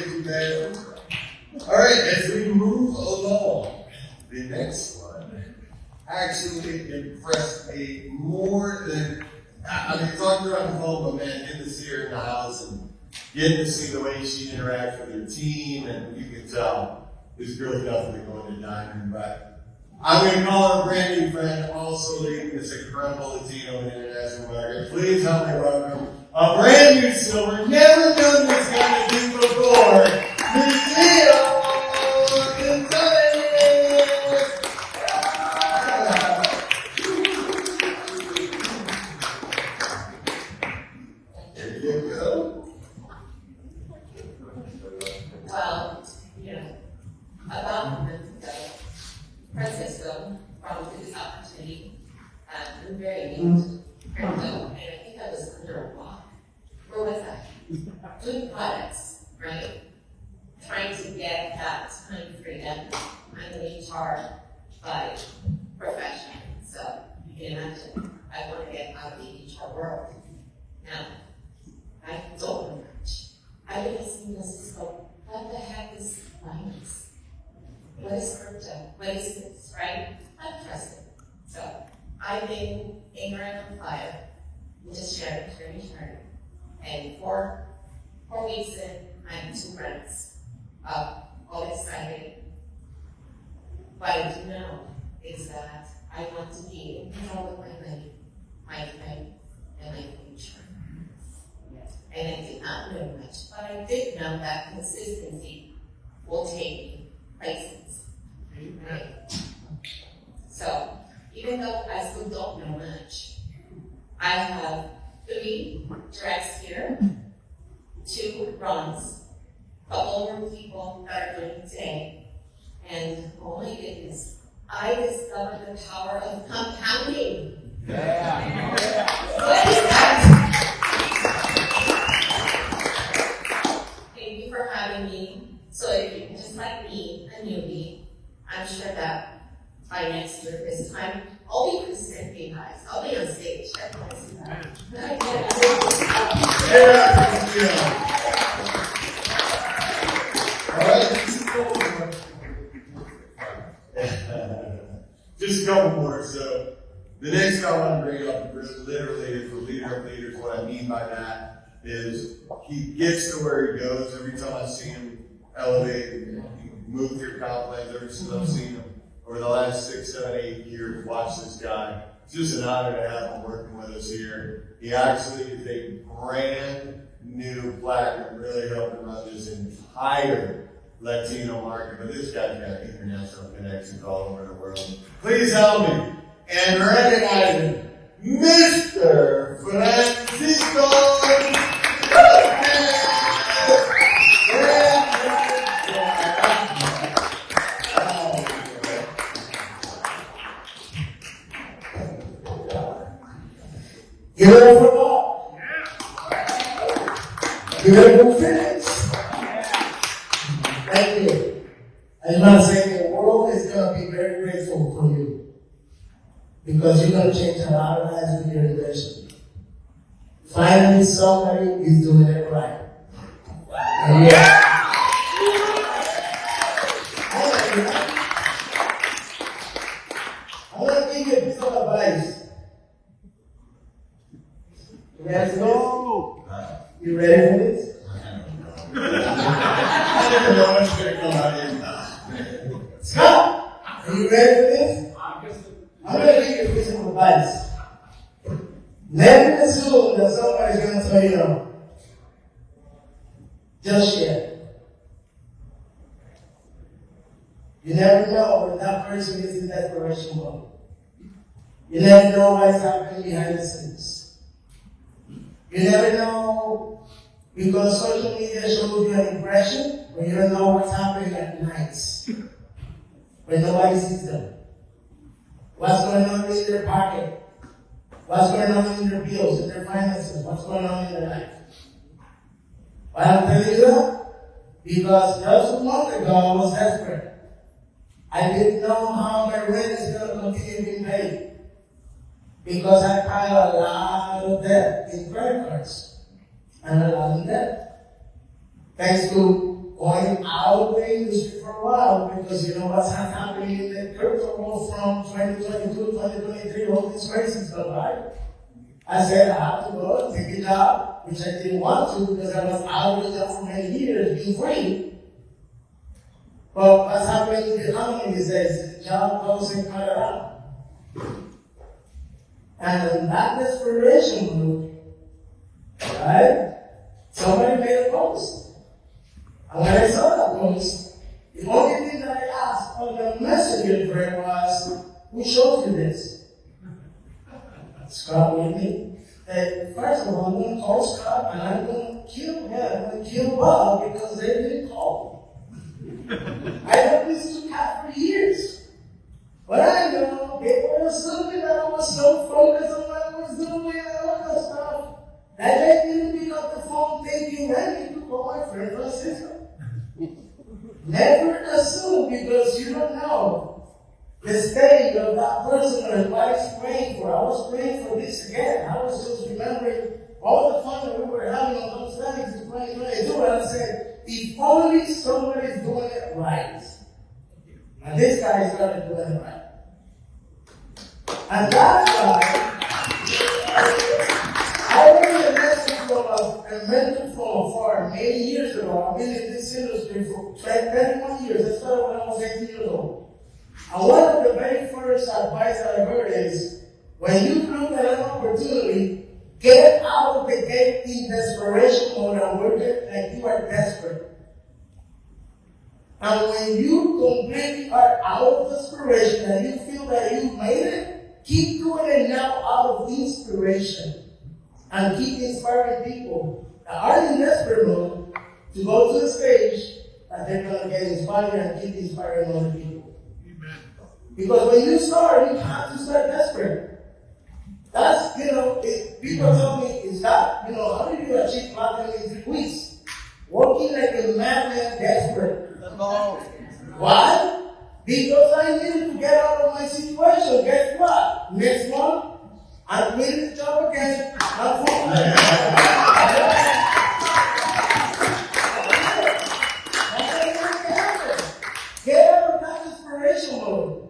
Thank you, man. All right, as we move along, the next one actually impressed me more than, I mean, talked to her on the phone, but man, getting to see her in the house and getting to see the way she interacts with her team, and you can tell this girl's definitely going to diamond. But I'm going to call her a brand new friend, also leading this incredible Latino and international market. Please help me welcome a brand new silver, never done this kind of thing before, Lucia.
Well, you know, about a month ago, Francisco brought me to this opportunity. I'm very new to crypto, and I think I was under a rock. Where was I? Doing products, right? Trying to get that time freedom. I'm an HR by profession, so you can imagine I want to get out of the HR world. Now, I don't know much. I live in San Francisco. What the heck is finance? What is crypto? What is this, right? I don't trust it. So I've been ignorant on fire. Just sharing. And 4 weeks in, I'm 2 friends. All excited. What I do know is that I want to be in control of my money, my time, and my future. And I did not know much, but I did know that consistency will take me places. Right? So, even though I still don't know much, I have 3 directs here, 2 runs, a couple more people that are doing today, and oh my goodness, I discovered the power of compounding.
Yeah.
What is that? Thank you for having me. So if you're just like me, a newbie, I'm sure that by next year this time, I'll be presenting, guys. I'll be on stage. Everyone see that.
All right, just a couple more. So the next guy I want to bring up literally is the leader of leaders. What I mean by that is he gets to where he goes. Every time I see him elevate and move through complex, ever since I've seen him over the last 6, 7, 8 years, watch this guy. It's just an honor to have him working with us here. He actually is a brand new platinum, really helping run this entire Latino market. But this guy's got international connections all over the world. Please help me and recognize Mr. Francisco.
You ready for football? You ready for fitness? Thank you. I just want to say the world is going to be very grateful for you because you're going to change a lot of lives with your invention. Finally, somebody is doing it right. And yeah. I want to give you a piece of advice. You ready for this? You ready for this?
I didn't know what's going to come out here.
Scott, are you ready for this? I'm going to give you a piece of advice. Never assume that somebody's going to tell you no. Just yet. You never know when that person is in desperation mode. You never know what's happening behind the scenes. You never know because social media shows you an impression, but you don't know what's happening at nights when nobody sees them. What's going on in their pocket? What's going on in their bills, in their finances? What's going on in their life? Why I'm telling you that? Because just a month ago I was desperate. I didn't know how my rent is going to continue being paid. Because I piled a lot of debt in credit cards and a lot of debt. Thanks to because you know what's happening in the crypto world from 2022, 2023, all this crazy stuff, right? I said I have to go and take a job, which I didn't want to because I was out of the job for many years, being free. But what's happening in the economy these days, the job doesn't cut it out. And in that desperation group, right, somebody made a post. And when I saw that post, the only thing that I asked on the messenger thread was, who showed you this? Scott with me. And first of all, I'm going to call Scott and I'm going to kill him. I'm going to kill Bob because they didn't call me. I had this to cat for years. But I know people were assuming that I was so focused on what I was doing and all that stuff that I didn't pick up the phone thinking, I need to call my friend or sister. Never assume because you don't know the state of that person or what he's praying for. I was praying for this again. I was just remembering all the fun that we were having on those studies in 2022. And I said, if only somebody's doing it right. And this guy started doing it right. And that's why I learned a lesson from a mentor from afar many years ago. I've been in this industry for 21 years. I started when I was 18 years old. And one of the very first advice that I heard is, when you look at an opportunity, get out of the gate in desperation mode and work it like you are desperate. And when you completely are out of desperation and you feel that you've made it, keep doing it now out of inspiration. And keep inspiring people that are in desperate mode to go to the stage that they're going to get inspired and keep inspiring other people. Because when you start, you have to start desperate. That's, people tell me, is that, how did you achieve platinum in 3 weeks? Working like a madman desperate. Why? Because I needed to get out of my situation. Guess what? Next month, I'm quitting the job again. I'm Get out of that desperation mode.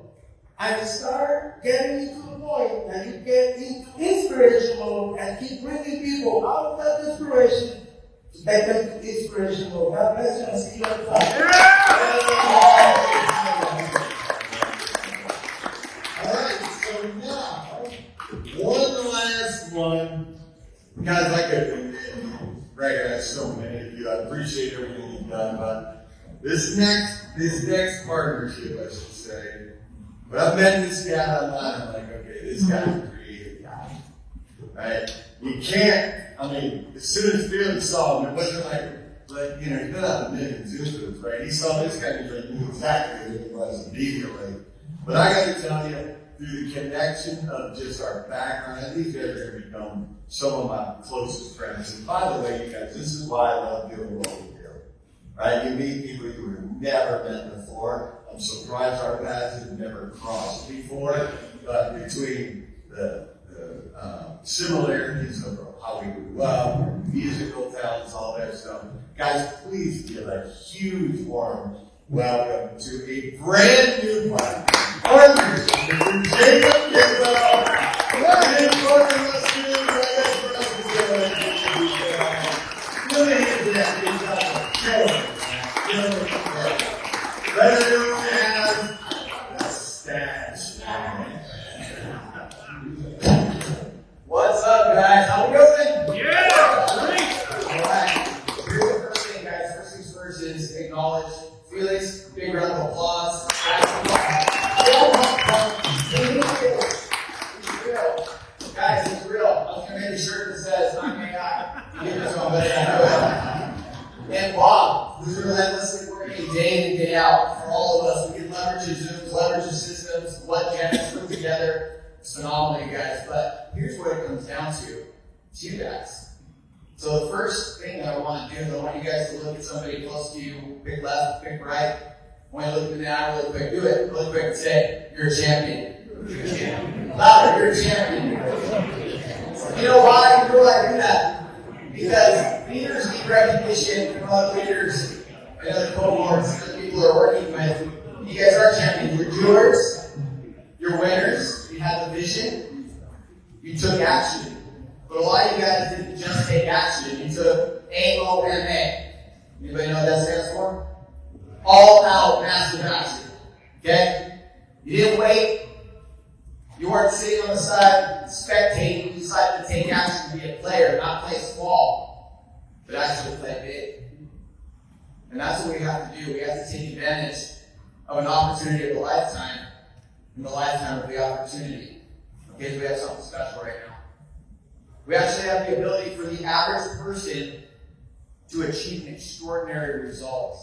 And start getting into the point that you get into inspiration mode and keep bringing people out of that desperation to take them to inspiration mode. God bless you and see you on the top.
Alright, so now, one last one. Guys, like Greg, I have so many of you. I appreciate everything you've done, but this next partnership, I should say, but I've met this guy online, I'm like, okay, this guy's a creative guy. Right? You can't, as soon as Felix saw him, it wasn't like he put out a million Zoom, right? He saw this guy, he knew exactly who he was immediately. But I got to tell you, through the connection of just our background, these guys are going to become some of my closest friends. And by the way, you guys, this is why I love doing what we do. Right? You meet people you have never met before. I'm surprised our paths have never crossed before, but between the similarities of how we grew up, musical talents, all that stuff. Guys, please give a huge warm welcome to a brand new partnership, Mr. Jacob Gizzo.
What's up, guys? How we doing?
Yeah! Great!
Alright. Here's the first thing, guys. First things first is acknowledge Felix. Big round of applause. It's real. Guys, it's real. I was going to make a shirt that says, I'm AI. You get this one, but I know it. And Bob, who's relentlessly working day in and day out for all of us. We can leverage his Zooms, leverage his systems, what Janet's put together. It's phenomenal, you guys. But here's what it comes down to. It's you guys. So the first thing that I want to do is I want you guys to look at somebody close to you, pick left, pick right. I want you to look in the eye really quick. Do it really quick and say, you're a champion. You're a champion. Louder, you're a champion. You know why? You know why I do that? Because leaders need recognition from other leaders and other cohorts and other people who are working with. You All out massive action. Okay? You didn't wait. You weren't sitting on the side spectating. You decided to take action to be a player, not play small, but actually play big. And that's what we have to do. We have to take advantage of an opportunity of a lifetime, in the lifetime of the opportunity. Because we have something special right now. We actually have the ability for the average person to achieve an extraordinary result.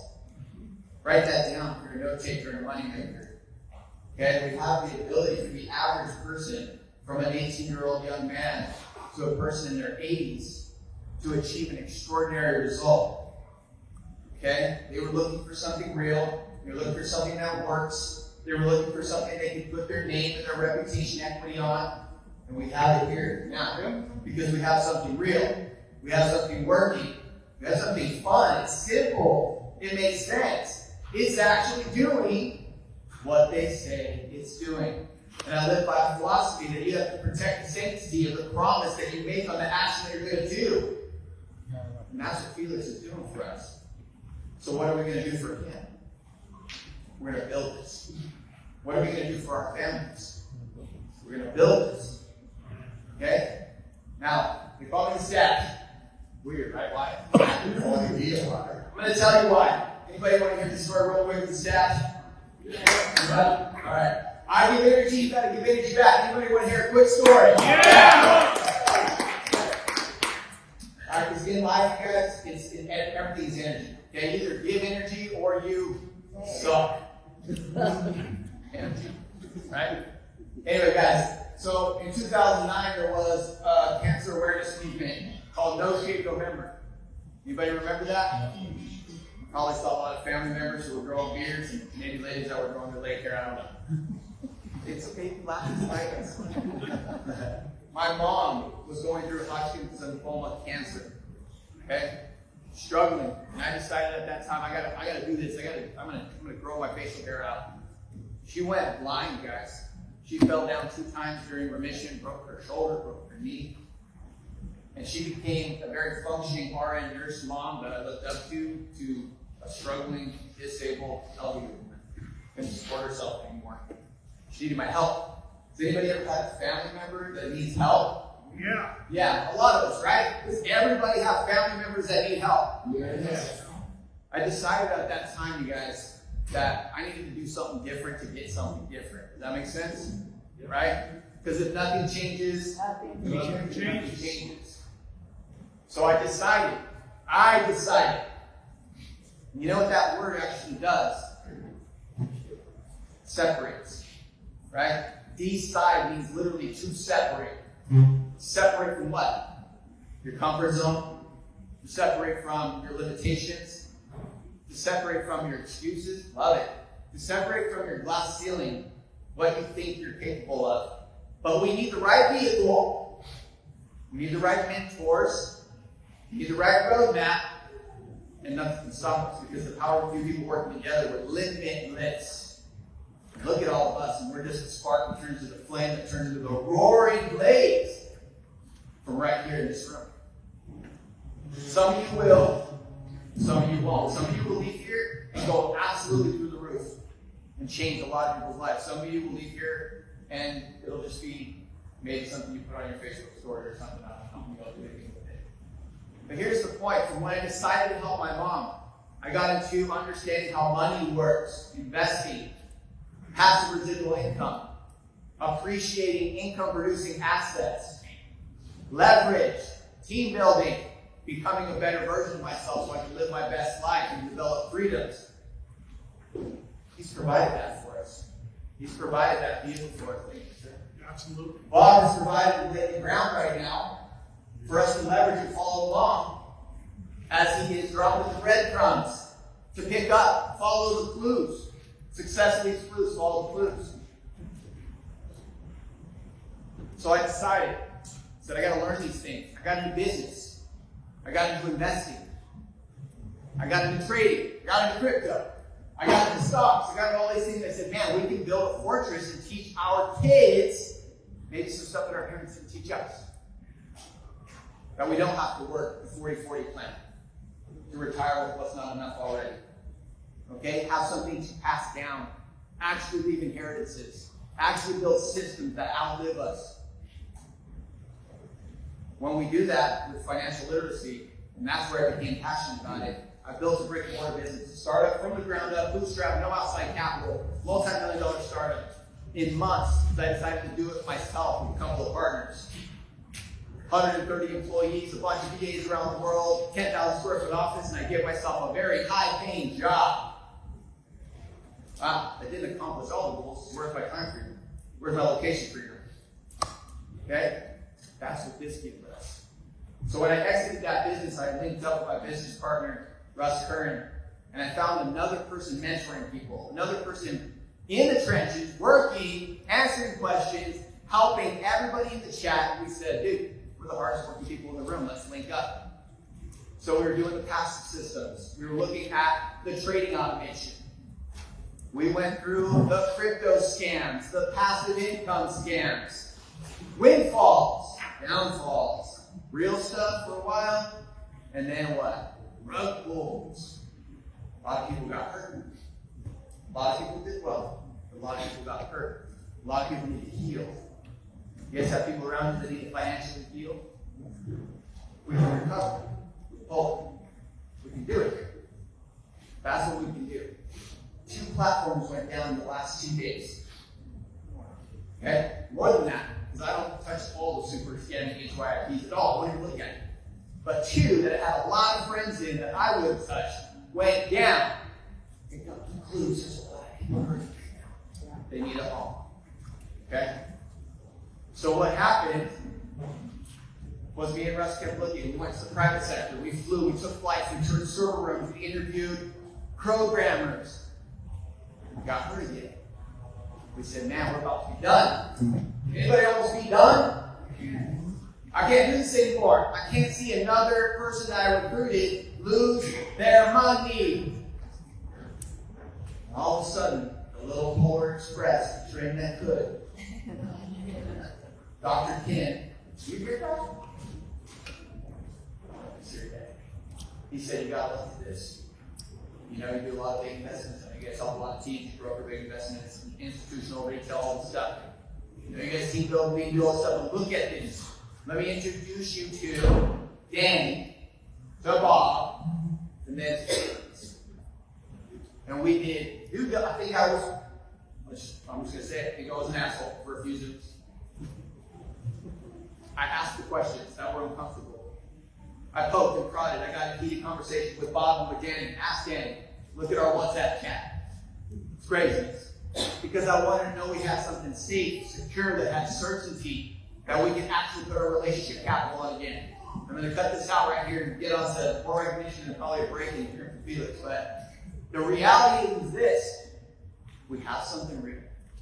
Write that down for your note taker and a money maker. Okay, we have the ability for the average person, from an 18-year-old young man to a person in their 80s, to achieve an extraordinary result. Okay, they were looking for something real. They were looking for something that works. They were looking for something they could put their name and their reputation equity on. And we have it here now, because we have something real. We have something working. We have something fun. It's simple. It makes sense. It's actually doing what they say it's doing. And I live by a philosophy that you have to protect the sanctity of the promise that you make on the action that you're going to do. And that's what Felix is doing for us. So what are we going to do for him? We're going to build this. What are we going to do for our families? We're going to build this. Okay? Now, we call me the stash. Weird, right? Why? I'm going to tell you why. Anybody want to hear the story real quick with the stash? Yeah. All right. I give energy, you gotta give energy back. Anybody want to hear a quick story? Yeah! All right, because in life, you guys, everything's energy. Okay, either give energy or you suck. Energy. Right? Anyway, guys, so in 2009, there was a cancer awareness movement called No Shave November. Anybody remember that? Probably saw a lot of family members who were growing beards and maybe ladies that were growing their leg hair. I don't know. It's okay to laugh at us. My mom was going through Hodgkin's lymphoma cancer. Okay? Struggling. And I decided at that time, I gotta do this. I'm gonna grow my facial hair out. She went blind, guys. She fell down 2 times during remission, broke her shoulder, broke her knee. And she became a very functioning RN nurse mom that I looked up to a struggling, disabled, elderly woman. Couldn't support herself anymore. She needed my help. Has anybody ever had a family member that needs help?
Yeah.
Yeah, a lot of us, right? Does everybody have family members that need help? Yes. I decided at that time, you guys, that I needed to do something different to get something different. Does that make sense? Right? Because if nothing changes, nothing changes. So I decided. You know what that word actually does? Separates. Right? Decide means literally to separate. Separate from what? Your comfort zone. To separate from your limitations. To separate from your excuses. Love it. To separate from your glass ceiling. What you think you're capable of. But we need the right vehicle. We need the right mentors. We need the right roadmap. And nothing can stop us, because the power of 2 people working together, we're limitless. And look at all of us, and we're just a spark that turns into a flame that turns into a roaring blaze from right here in this room. Some of you will, some of you won't. Some of you will leave here and go absolutely through the roof and change a lot of people's lives. Some of you will leave here and it'll just be maybe something you put on your Facebook story or something. I don't know. You'll do anything with it. But here's the point. From when I decided to help my mom, I got into understanding how money works, investing, passive residual income, appreciating income-producing assets, leverage, team building, becoming a better version of myself so I can live my best life and develop freedoms. He's provided that for us. He's provided that vehicle for us. Thank you, sir.
Absolutely.
Bob has provided the ground right now for us to leverage and follow along as he is dropping the breadcrumbs to pick up, follow the clues. Success leads clues, follow the clues. So I decided, I got to learn these things. I got into business. I got into investing. I got into trading. I got into crypto. I got into stocks. I got into all these things. I said, man, we can build a fortress and teach our kids maybe some stuff that our parents didn't teach us. That we don't have to work the 40-40 plan to retire with what's not enough already.
Okay? Have something to pass down. Actually leave inheritances. Actually build systems that outlive us. When we do that with financial literacy, and that's where I became passionate about it, I built a brick and mortar business, a startup from the ground up, bootstrap, no outside capital, multi-million-dollar startup. In months, I decided to do it myself with a couple of partners. 130 employees, a bunch of VAs around the world, 10,000 square foot office, and I give myself a very high-paying job. Wow, I didn't accomplish all the goals. Where's my time freedom? Where's my location freedom? Okay? That's what this gives us. So when I exited that business, I linked up with my business partner, Russ Curran, and I found another person mentoring people, another person in the trenches, working, answering questions, helping everybody in the chat. And we said, dude, we're the hardest working people in the room. Let's link up. So we were doing the passive systems. We were looking at the trading automation. We went through the crypto scams, the passive income scams, windfalls, downfalls, real stuff for a while, and then what? Rug pulls. A lot of people got hurt. A lot of people did well. A lot of people got hurt. A lot of people need to heal. You guys have people around you that need to financially heal? We can recover. We can do it. That's what we can do. 2 platforms went down in the last 2 days. Okay? More than that, because I don't touch all the super scamming HYIPs at all. I don't even look at it. But 2 that I had a lot of friends in that I wouldn't touch went down. It concludes there's a lot of people hurting. They need a home. Okay? So what happened was me and Russ kept looking. We went to the private sector. We flew. We took flights. We toured server rooms. We interviewed programmers. We got hurt again. We said, man, we're about to be done. Anybody else be done? I can't do this anymore. I can't see another person that I recruited lose their money. All of a sudden, the little Polar Express, the train that could. Dr. Ken, you hear that? He said, you got to look at this. You know, you do a lot of big investments. You guys help a lot of teams, you broker big investments, institutional retail, all the stuff. You know, you guys team build, we do all the stuff. And look at this. Let me introduce you to Danny, to Bob, and then to Felix. And we did, I think I was, I'm just going to say it, I think I was an asshole for a few Zooms. I asked the questions that were uncomfortable. I poked and prodded. I got a heated conversation with Bob and with Danny. Ask Danny. Look at our WhatsApp chat. It's craziness. Because I wanted to know we had something safe, secure, that had certainty, that we could actually put our relationship capital on again. I'm going to cut this out right here and get on to more recognition and probably a break in here for Felix. But the reality is this. We have something real.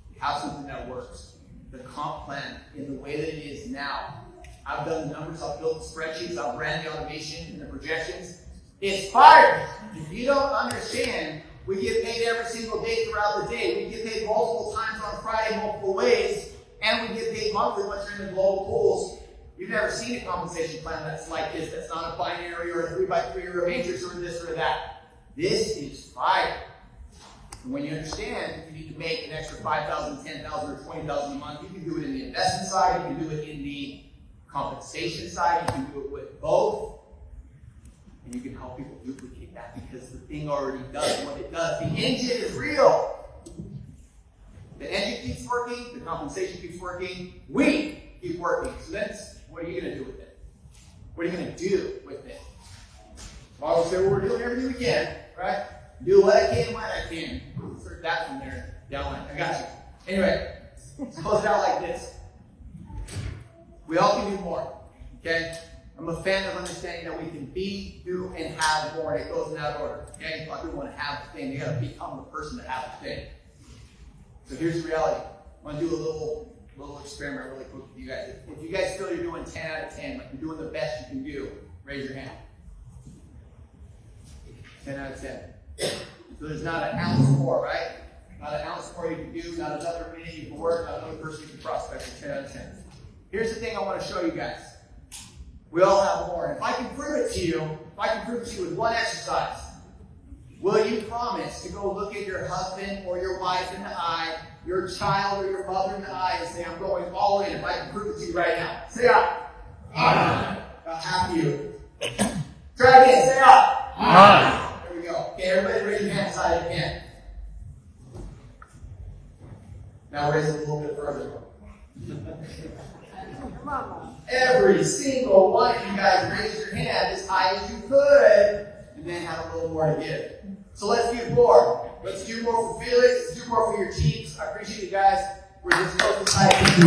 We have something that works. The comp plan in the way that it is now. I've done the numbers, I've built the spreadsheets, I've ran the automation and the projections. It's fire! If you don't understand, we get paid every single day throughout the day. We get paid multiple times on Friday, multiple ways, and we get paid monthly once you're in the global pools. You've never seen a compensation plan that's like this, that's not a binary or a 3x3 or a matrix or this or that. This is fire. And when you understand, if you need to make an extra $5,000, $10,000, or $20,000 a month, you can do it in the investment side, you can do it in the compensation side, you can do it with both, and you can help people duplicate that because the thing already does what it does. The engine is real. The engine keeps working, the compensation keeps working, we keep working. So that's, what are you going to do with it? What are you going to do with it? Well, say, well, we're doing everything we can, right? Do what I can when I can. Insert that from there. Down line. I got you. Anyway, let's close it out like this. We all can do more. Okay? I'm a fan of understanding that we can be, do, and have more, and it goes in that order. Okay? A lot of people want to have the thing. They got to become the person to have the thing. So here's the reality. I'm going to do a little experiment really quick with you guys. If you guys feel you're doing 10 out of 10, like you're doing the best you can do, raise your hand. 10 out of 10. So there's not an ounce more, right? Not an ounce more you can do, not another minute you can work, not another person you can prospect for 10 out of 10. Here's the thing I want to show you guys. We all have more. And if I can prove it to you, with one exercise, Will you promise to go look at your husband or your wife in the eye, your child or your mother in the eye, and say, I'm going all in if I can prove it to you right now? Say aye. Aye. About half of you. Try again. Say aye. Aye. There we go. Okay, everybody raise your hand as high as you can. Now raise it a little bit further. Every single one of you guys raised your hand as high as you could, and then had a little more to give. So let's do more. Let's do more for Felix. Let's do more for your teams. I appreciate you guys. We're just so excited.